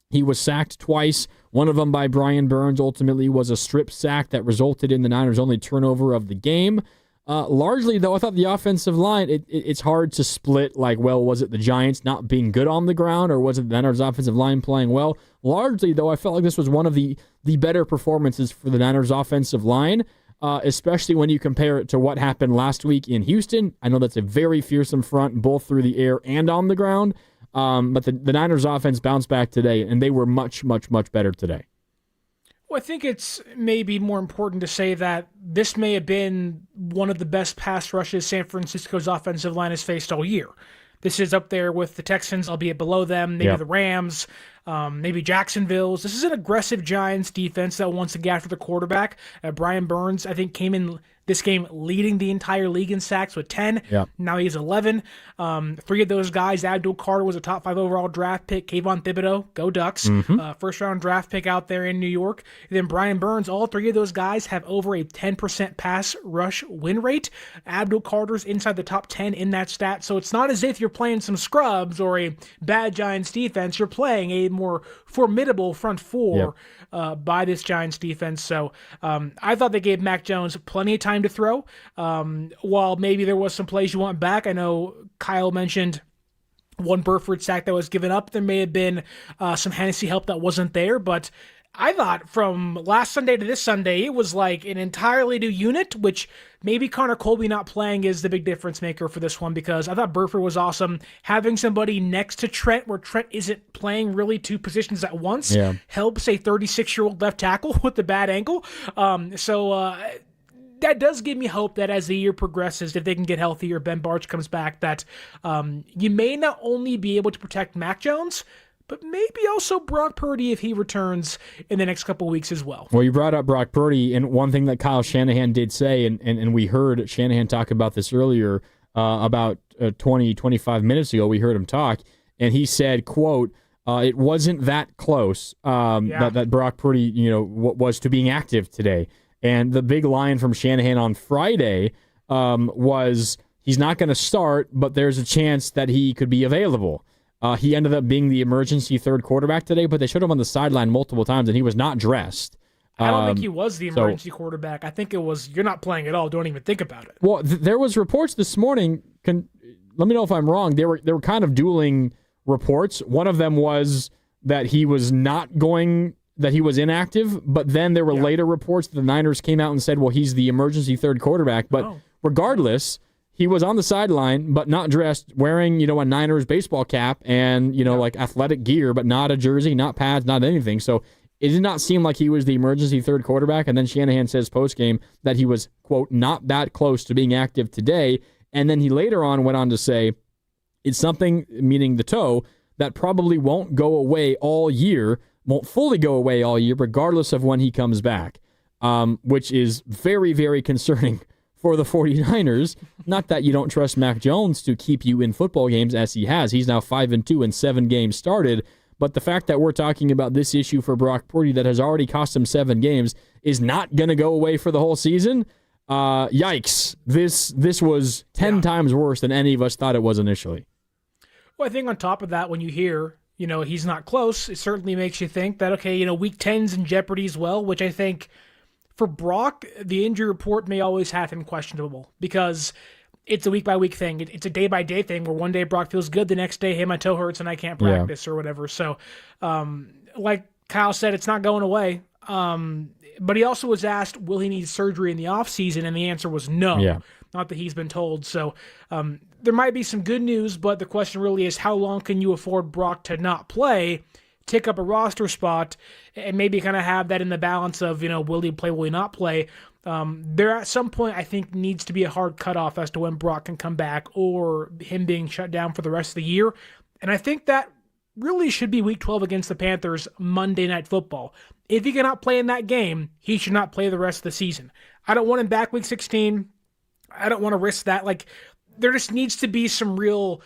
He was sacked twice. One of them by Brian Burns ultimately was a strip sack that resulted in the Niners' only turnover of the game. Largely, though, I thought the offensive line, it's hard to split, was it the Giants not being good on the ground, or was it the Niners' offensive line playing well? Largely, though, I felt like this was one of the better performances for the Niners' offensive line, especially when you compare it to what happened last week in Houston. I know that's a very fearsome front, both through the air and on the ground, but the Niners' offense bounced back today, and they were much, much, much better today. Well, I think it's maybe more important to say that this may have been one of the best pass rushes San Francisco's offensive line has faced all year. This is up there with the Texans, albeit below them, maybe the Rams, maybe Jacksonville's. This is an aggressive Giants defense that wants to get after the quarterback. Brian Burns, I think, came in this game leading the entire league in sacks with 10. Yep. Now he's 11. 3 of those guys, Abdul Carter was a top 5 overall draft pick. Kayvon Thibodeau, go Ducks. First-round draft pick out there in New York. And then Brian Burns, all 3 of those guys have over a 10% pass rush win rate. Abdul Carter's inside the top 10 in that stat. So it's not as if you're playing some scrubs or a bad Giants defense. You're playing a more formidable front four by this Giants defense. So I thought they gave Mac Jones plenty of time to throw. While maybe there was some plays you want back, I know Kyle mentioned one Burford sack that was given up. There may have been some Hennessy help that wasn't there, but I thought from last Sunday to this Sunday, it was like an entirely new unit, which maybe Connor Colby not playing is the big difference maker for this one, because I thought Burford was awesome. Having somebody next to Trent where Trent isn't playing really 2 positions at once helps a 36-year-old left tackle with a bad ankle. That does give me hope that as the year progresses, if they can get healthier, Ben Bartch comes back, that you may not only be able to protect Mac Jones, but maybe also Brock Purdy if he returns in the next couple weeks as well. Well, you brought up Brock Purdy, and one thing that Kyle Shanahan did say, and we heard Shanahan talk about this earlier, about 20, 25 minutes ago, we heard him talk, and he said, quote, it wasn't that close that Brock Purdy was to being active today. And the big line from Shanahan on Friday was he's not going to start, but there's a chance that he could be available. He ended up being the emergency third quarterback today, but they showed him on the sideline multiple times, and he was not dressed. I don't think he was the emergency quarterback. I think it was, you're not playing at all. Don't even think about it. Well, there was reports this morning let me know if I'm wrong. They were kind of dueling reports. One of them was that he was inactive, but then there were later reports that the Niners came out and said, well, he's the emergency third quarterback. But regardless, he was on the sideline, but not dressed, wearing, a Niners baseball cap and, like athletic gear, but not a jersey, not pads, not anything. So it did not seem like he was the emergency third quarterback. And then Shanahan says post-game that he was, quote, not that close to being active today. And then he later on went on to say it's something, meaning the toe, that probably won't go away all year, won't fully go away all year, regardless of when he comes back, which is very, very concerning for the 49ers. Not that you don't trust Mac Jones to keep you in football games as he has. He's now 5-2 and 7 games started. But the fact that we're talking about this issue for Brock Purdy that has already cost him 7 games is not going to go away for the whole season. Yikes. This was 10 times worse than any of us thought it was initially. Well, I think on top of that, when you hear, he's not close, it certainly makes you think that, okay, week 10's in jeopardy as well, which I think for Brock, the injury report may always have him questionable because it's a week-by-week thing. It's a day-by-day thing where one day Brock feels good, the next day, hey, my toe hurts and I can't practice or whatever. So, like Kyle said, it's not going away. But he also was asked, will he need surgery in the offseason? And the answer was no. Yeah. Not that he's been told. So there might be some good news, but the question really is how long can you afford Brock to not play, take up a roster spot, and maybe kind of have that in the balance of, will he play, will he not play? There at some point, I think, needs to be a hard cutoff as to when Brock can come back or him being shut down for the rest of the year. And I think that really should be week 12 against the Panthers, Monday Night Football. If he cannot play in that game, he should not play the rest of the season. I don't want him back week 16. I don't want to risk that. Like, there just needs to be some real,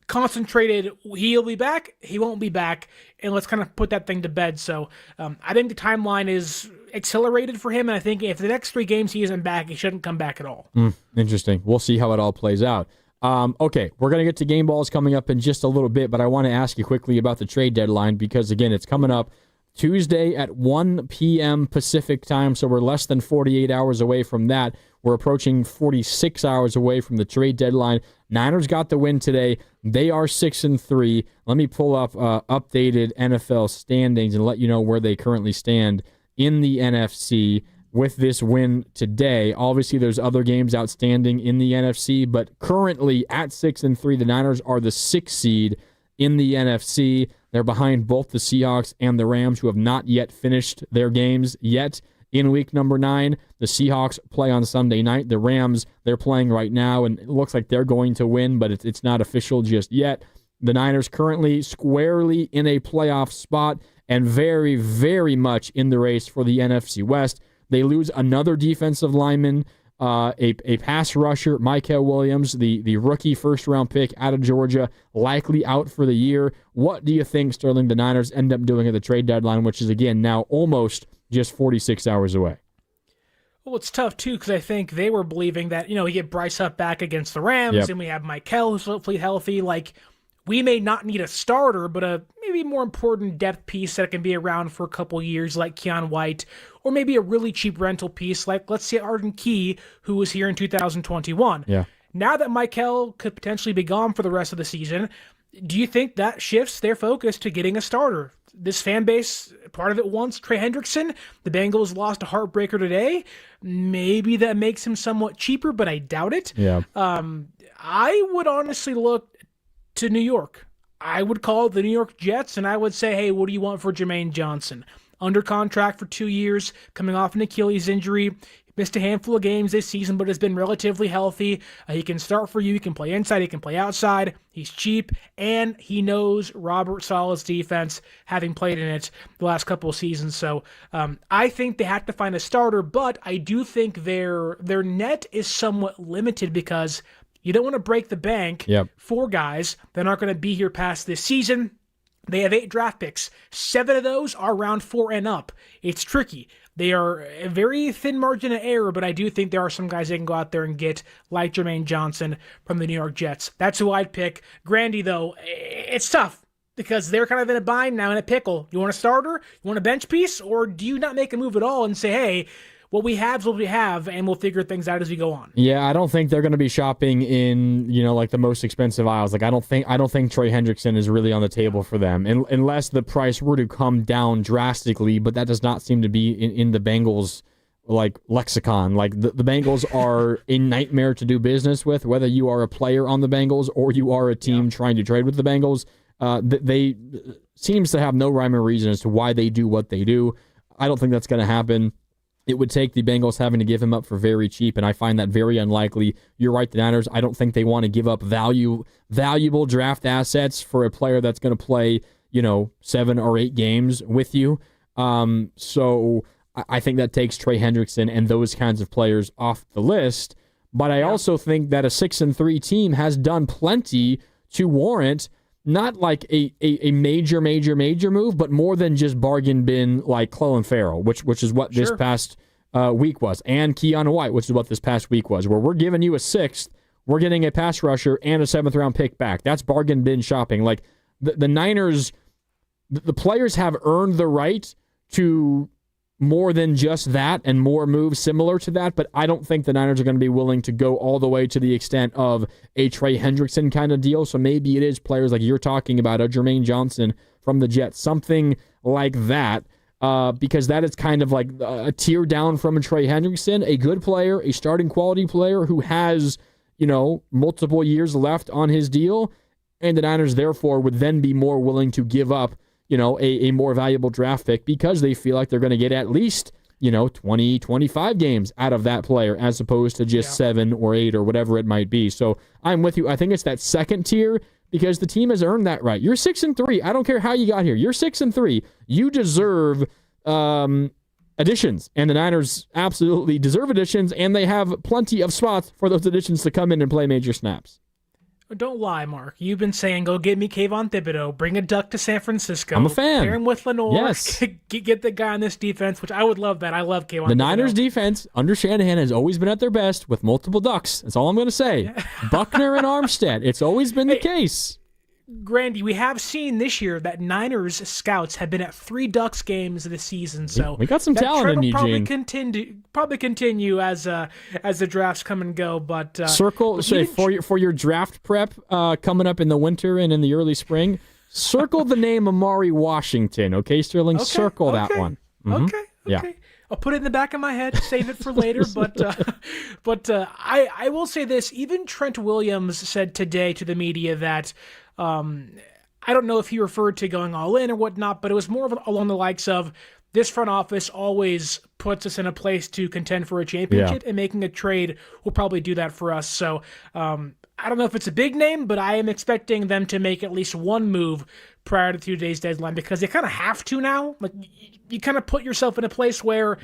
concentrated, he'll be back, he won't be back, and let's kind of put that thing to bed. So I think the timeline is accelerated for him, and I think if the next 3 games he isn't back, he shouldn't come back at all. Interesting. We'll see how it all plays out. Okay, we're going to get to game balls coming up in just a little bit, but I want to ask you quickly about the trade deadline because, again, it's coming up Tuesday at 1 p.m. Pacific time, so we're less than 48 hours away from that. We're approaching 46 hours away from the trade deadline. Niners got the win today. They are 6-3. Let me pull up updated NFL standings and let you know where they currently stand in the NFC with this win today. Obviously, there's other games outstanding in the NFC, but currently at 6-3, the Niners are the 6th seed in the NFC. They're behind both the Seahawks and the Rams, who have not yet finished their games yet in week number 9. The Seahawks play on Sunday night. The Rams, they're playing right now, and it looks like they're going to win, but it's not official just yet. The Niners currently squarely in a playoff spot and very, very much in the race for the NFC West. They lose another defensive lineman, a pass rusher, Micah Williams, the rookie first-round pick out of Georgia, likely out for the year. What do you think, Sterling, the Niners end up doing at the trade deadline, which is, again, now almost just 46 hours away? Well, it's tough, too, because I think they were believing that, we get Bryce Huff back against the Rams, and we have Michael, who's hopefully healthy. Like, we may not need a starter, but a maybe more important depth piece that can be around for a couple years, like Keon White, or maybe a really cheap rental piece, like, let's say, Arden Key, who was here in 2021. Yeah. Now that Michael could potentially be gone for the rest of the season, do you think that shifts their focus to getting a starter? This fan base, part of it wants Trey Hendrickson. The Bengals lost a heartbreaker today. Maybe that makes him somewhat cheaper, but I doubt it. Yeah. I would honestly look to New York. I would call the New York Jets, and I would say, hey, what do you want for Jermaine Johnson? Under contract for 2 years, coming off an Achilles injury. Missed a handful of games this season, but has been relatively healthy. He can start for you. He can play inside. He can play outside. He's cheap, and he knows Robert Saleh's defense, having played in it the last couple of seasons. So I think they have to find a starter, but I do think their net is somewhat limited because you don't want to break the bank for guys that aren't going to be here past this season. They have 8 draft picks. 7 of those are round 4 and up. It's tricky. They are a very thin margin of error, but I do think there are some guys they can go out there and get, like Jermaine Johnson from the New York Jets. That's who I'd pick. Grandy, though, it's tough because they're kind of in a bind now, in a pickle. You want a starter? You want a bench piece? Or do you not make a move at all and say, hey, what we have is what we have, and we'll figure things out as we go on. Yeah, I don't think they're going to be shopping in, like the most expensive aisles. Like I don't think Trey Hendrickson is really on the table for them, unless the price were to come down drastically. But that does not seem to be in the Bengals like lexicon. Like the Bengals are a nightmare to do business with, whether you are a player on the Bengals or you are a team trying to trade with the Bengals. They seems to have no rhyme or reason as to why they do what they do. I don't think that's going to happen. It would take the Bengals having to give him up for very cheap, and I find that very unlikely. You're right, the Niners, I don't think they want to give up valuable draft assets for a player that's going to play, 7 or 8 games with you. So I think that takes Trey Hendrickson and those kinds of players off the list. But I also think that a 6-3 team has done plenty to warrant not like a major move, but more than just bargain bin like Clelin Ferrell, which is what this past week was, and Keanu White, which is what this past week was, where we're giving you a 6th, we're getting a pass rusher and a 7th round pick back. That's bargain bin shopping. Like the Niners, the players have earned the right to more than just that and more moves similar to that, but I don't think the Niners are going to be willing to go all the way to the extent of a Trey Hendrickson kind of deal. So maybe it is players like you're talking about, a Jermaine Johnson from the Jets, something like that, because that is kind of like a tier down from a Trey Hendrickson, a good player, a starting quality player who has, multiple years left on his deal, and the Niners therefore would then be more willing to give up a more valuable draft pick because they feel like they're going to get at least, 20, 25 games out of that player as opposed to just 7 or 8 or whatever it might be. So I'm with you. I think it's that second tier because the team has earned that right. You're 6-3. I don't care how you got here. You're 6-3. You deserve additions, and the Niners absolutely deserve additions, and they have plenty of spots for those additions to come in and play major snaps. Don't lie, Mark. You've been saying, go get me Kayvon Thibodeau, bring a duck to San Francisco. I'm a fan. Pair him with Lenore. Yes. Get the guy on this defense, which I would love that. I love Kayvon Thibodeau. The Niners defense under Shanahan has always been at their best with multiple ducks. That's all I'm going to say. Yeah. Buckner and Armstead. It's always been the case. Grandy, we have seen this year that Niners scouts have been at 3 Ducks games this season, so we got some talent in Eugene. Probably continue as the drafts come and go. But for your draft prep coming up in the winter and in the early spring, circle the name Amari Washington. Okay, Sterling, circle that one. Mm-hmm. Okay. Yeah. I'll put it in the back of my head, save it for later. But I will say this: even Trent Williams said today to the media that. I don't know if he referred to going all in or whatnot, but it was more of along the likes of this front office always puts us in a place to contend for a championship, and making a trade will probably do that for us. So I don't know if it's a big name, but I am expecting them to make at least one move prior to today's deadline because they kind of have to now. Like you kind of put yourself in a place where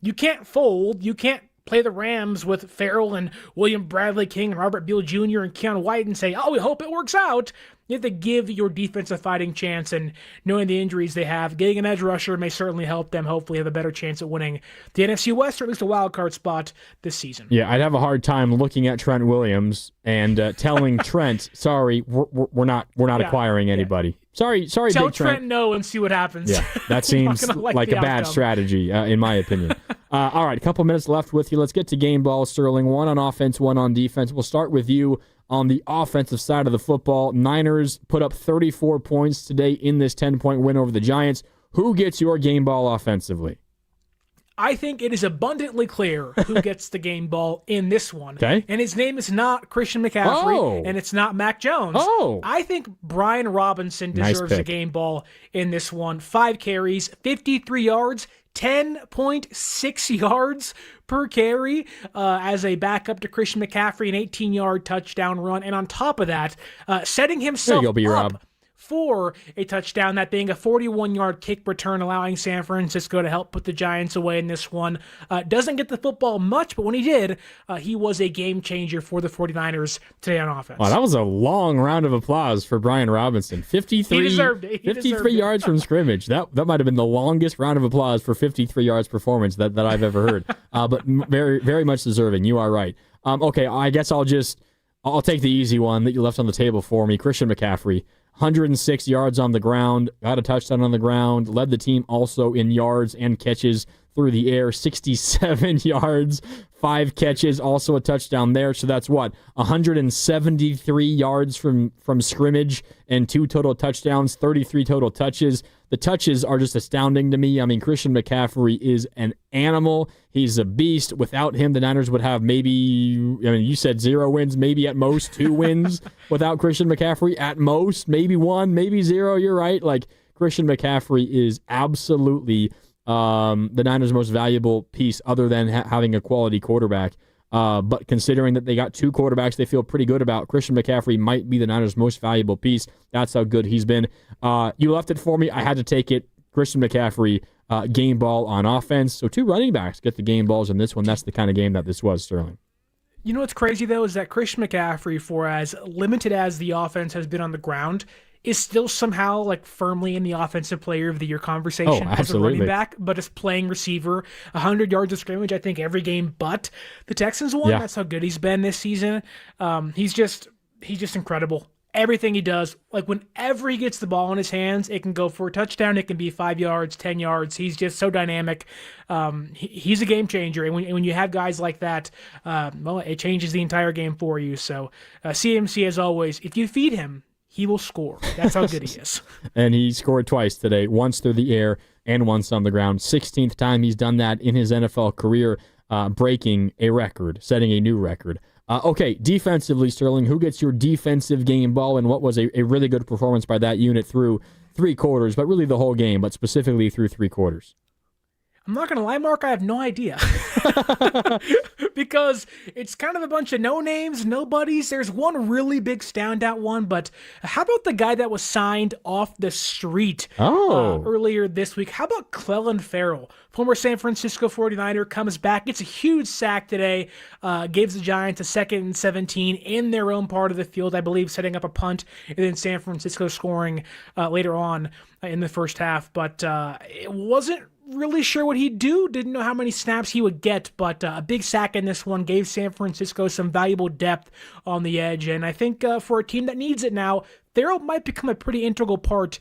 you can't fold, you can't play the Rams with Farrell and William Bradley King and Robert Beal Jr. and Keanu White and say, we hope it works out. You have to give your defense a fighting chance, and knowing the injuries they have, getting an edge rusher may certainly help them hopefully have a better chance at winning the NFC West or at least a wild card spot this season. Yeah, I'd have a hard time looking at Trent Williams and telling Trent, sorry, we're not acquiring anybody. Sorry, Tell Big Trent. Trent no and see what happens. Yeah, that seems like a bad strategy, in my opinion. All right, a couple minutes left with you. Let's get to game ball, Sterling. 1 on offense, 1 on defense. We'll start with you on the offensive side of the football. Niners put up 34 points today in this 10-point win over the Giants. Who gets your game ball offensively? I think it is abundantly clear who gets the game ball in this one. Okay. And his name is not Christian McCaffrey, and it's not Mac Jones. I think Brian Robinson deserves a game ball in this one. 5 carries, 53 yards, 10.6 yards per carry as a backup to Christian McCaffrey, an 18-yard touchdown run. And on top of that, setting himself up for a touchdown, that being a 41-yard kick return, allowing San Francisco to help put the Giants away in this one. Doesn't get the football much, but when he did, he was a game changer for the 49ers today on offense. Wow, that was a long round of applause for Brian Robinson. 53, he deserved it. 53 yards from scrimmage. That might have been the longest round of applause for 53 yards performance that I've ever heard. But very, very much deserving. You are right. Okay, I guess I'll take the easy one that you left on the table for me. Christian McCaffrey. 106 yards on the ground, got a touchdown on the ground, led the team also in yards and catches through the air, 67 yards, 5 catches, also a touchdown there. So that's 173 yards from scrimmage and 2 total touchdowns, 33 total touches. The touches are just astounding to me. I mean, Christian McCaffrey is an animal. He's a beast. Without him, the Niners would have maybe, you said 0 wins, maybe at most 2 wins without Christian McCaffrey. At most, maybe 1, maybe 0. You're right. Like, Christian McCaffrey is absolutely the Niners' most valuable piece other than having a quality quarterback. But considering that they got 2 quarterbacks they feel pretty good about, Christian McCaffrey might be the Niners' most valuable piece. That's how good he's been. You left it for me. I had to take it. Christian McCaffrey, game ball on offense. So 2 running backs get the game balls in this one. That's the kind of game that this was, Sterling. You know what's crazy, though, is that Christian McCaffrey, for as limited as the offense has been on the ground, is still somehow like firmly in the offensive player of the year conversation as a running back, but is playing receiver, 100 yards of scrimmage, I think, every game but the Texans one. Yeah. That's how good he's been this season. He's just incredible. Everything he does, like whenever he gets the ball in his hands, it can go for a touchdown. It can be 5 yards, 10 yards. He's just so dynamic. He's a game changer. And when you have guys like that, it changes the entire game for you. So CMC, as always, if you feed him, he will score. That's how good he is. And he scored twice today, once through the air and once on the ground. 16th time he's done that in his NFL career, breaking a record, setting a new record. Okay, defensively, Sterling, who gets your defensive game ball, and what was a really good performance by that unit through 3 quarters, but really the whole game, but specifically through 3 quarters? I'm not going to lie, Mark, I have no idea. Because it's kind of a bunch of no-names, nobodies. There's one really big standout one, but how about the guy that was signed off the street earlier this week? How about Clelin Ferrell, former San Francisco 49er, comes back, gets a huge sack today, gives the Giants a 2nd and 17 in their own part of the field, I believe, setting up a punt, and then San Francisco scoring later on in the first half. But it wasn't really sure what he'd do, didn't know how many snaps he would get, but a big sack in this one gave San Francisco some valuable depth on the edge, and I think for a team that needs it now, Ferrell might become a pretty integral part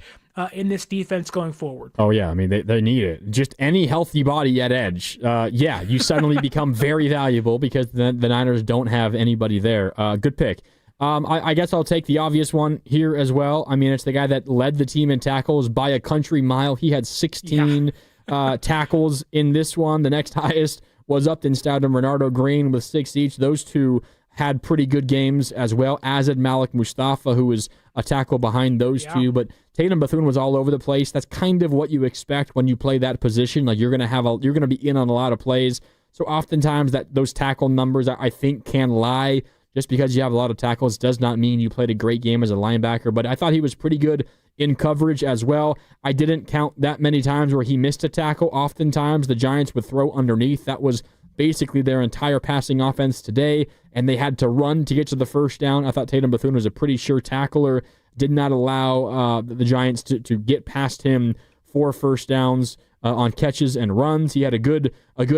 in this defense going forward. Oh yeah, I mean, they need it. Just any healthy body at edge, you suddenly become very valuable because the Niners don't have anybody there. Good pick. I guess I'll take the obvious one here as well. I mean, it's the guy that led the team in tackles by a country mile. He had 16 tackles in this one. The next highest was Upton Stout and Renardo Green with 6 each. Those two had pretty good games as well, as did Malik Mustafa, who was a tackle behind those two. But Tatum Bethune was all over the place. That's kind of what you expect when you play that position. Like you're gonna be in on a lot of plays. So oftentimes those tackle numbers I think can lie. Just because you have a lot of tackles does not mean you played a great game as a linebacker, but I thought he was pretty good in coverage as well. I didn't count that many times where he missed a tackle. Oftentimes, the Giants would throw underneath. That was basically their entire passing offense today, and they had to run to get to the first down. I thought Tatum Bethune was a pretty sure tackler, did not allow the Giants to get past him for first downs on catches and runs. He had a good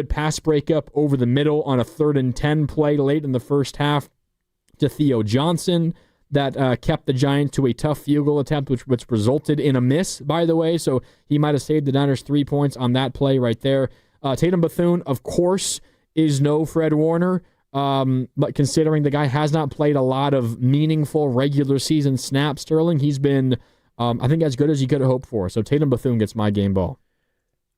pass breakup over the middle on a 3rd and 10 play late in the first half to Theo Johnson that kept the Giants to a tough field goal attempt, which resulted in a miss, by the way. So he might have saved the Niners 3 points on that play right there. Tatum Bethune, of course, is no Fred Warner, but considering the guy has not played a lot of meaningful regular season snaps, Sterling, he's been, I think, as good as you could have hoped for. So Tatum Bethune gets my game ball.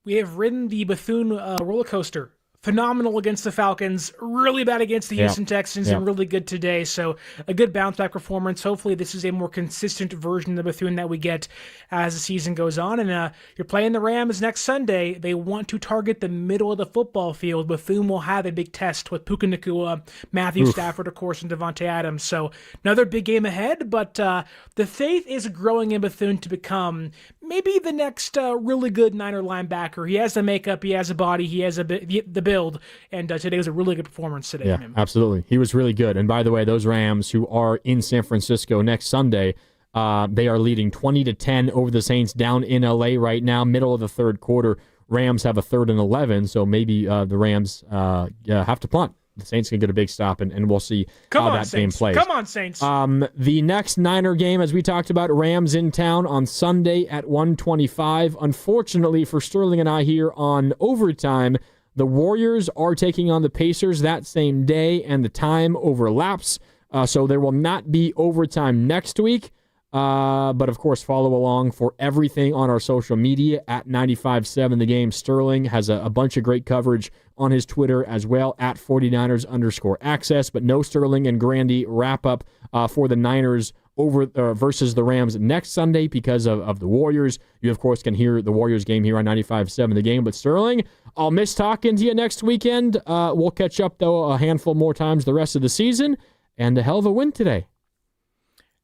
We have ridden the Bethune roller coaster. Phenomenal against the Falcons, really bad against the Houston Texans, and really good today. So a good bounce-back performance. Hopefully this is a more consistent version of the Bethune that we get as the season goes on. And you're playing the Rams next Sunday. They want to target the middle of the football field. Bethune will have a big test with Puka Nacua, Matthew Stafford, of course, and Devontae Adams. So another big game ahead, but the faith is growing in Bethune to become maybe the next really good Niner linebacker. He has the makeup, he has a body, he has the build, and today was a really good performance today. Yeah, absolutely. He was really good. And by the way, those Rams who are in San Francisco next Sunday, they are leading 20-10 over the Saints down in LA right now, middle of the 3rd quarter. Rams have a 3rd and 11, so maybe the Rams have to punt the Saints can get a big stop, and we'll see how that game plays. Come on, Saints. The next Niner game, as we talked about, Rams in town on Sunday at 1:25. Unfortunately for Sterling and I here on Overtime, the Warriors are taking on the Pacers that same day, and the time overlaps. So there will not be Overtime next week. But, of course, follow along for everything on our social media at 95.7 The Game. Sterling has a bunch of great coverage on his Twitter as well, at 49ers_access. But no Sterling and Grandy wrap-up for the Niners versus the Rams next Sunday because of the Warriors. You, of course, can hear the Warriors game here on 95.7 The Game. But, Sterling, I'll miss talking to you next weekend. We'll catch up, though, a handful more times the rest of the season. And a hell of a win today.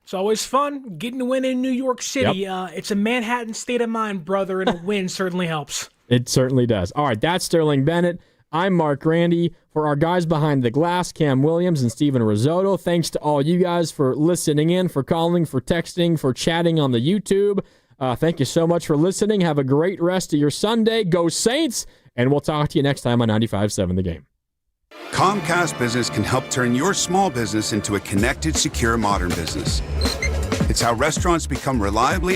It's always fun getting to win in New York City. Yep. It's a Manhattan state of mind, brother, and a win certainly helps. It certainly does. All right, that's Sterling Bennett. I'm Mark Grandy. For our guys behind the glass, Cam Williams and Steven Risotto, thanks to all you guys for listening in, for calling, for texting, for chatting on the YouTube. Thank you so much for listening. Have a great rest of your Sunday. Go Saints, and we'll talk to you next time on 95.7 The Game. Comcast Business can help turn your small business into a connected, secure, modern business. It's how restaurants become reliably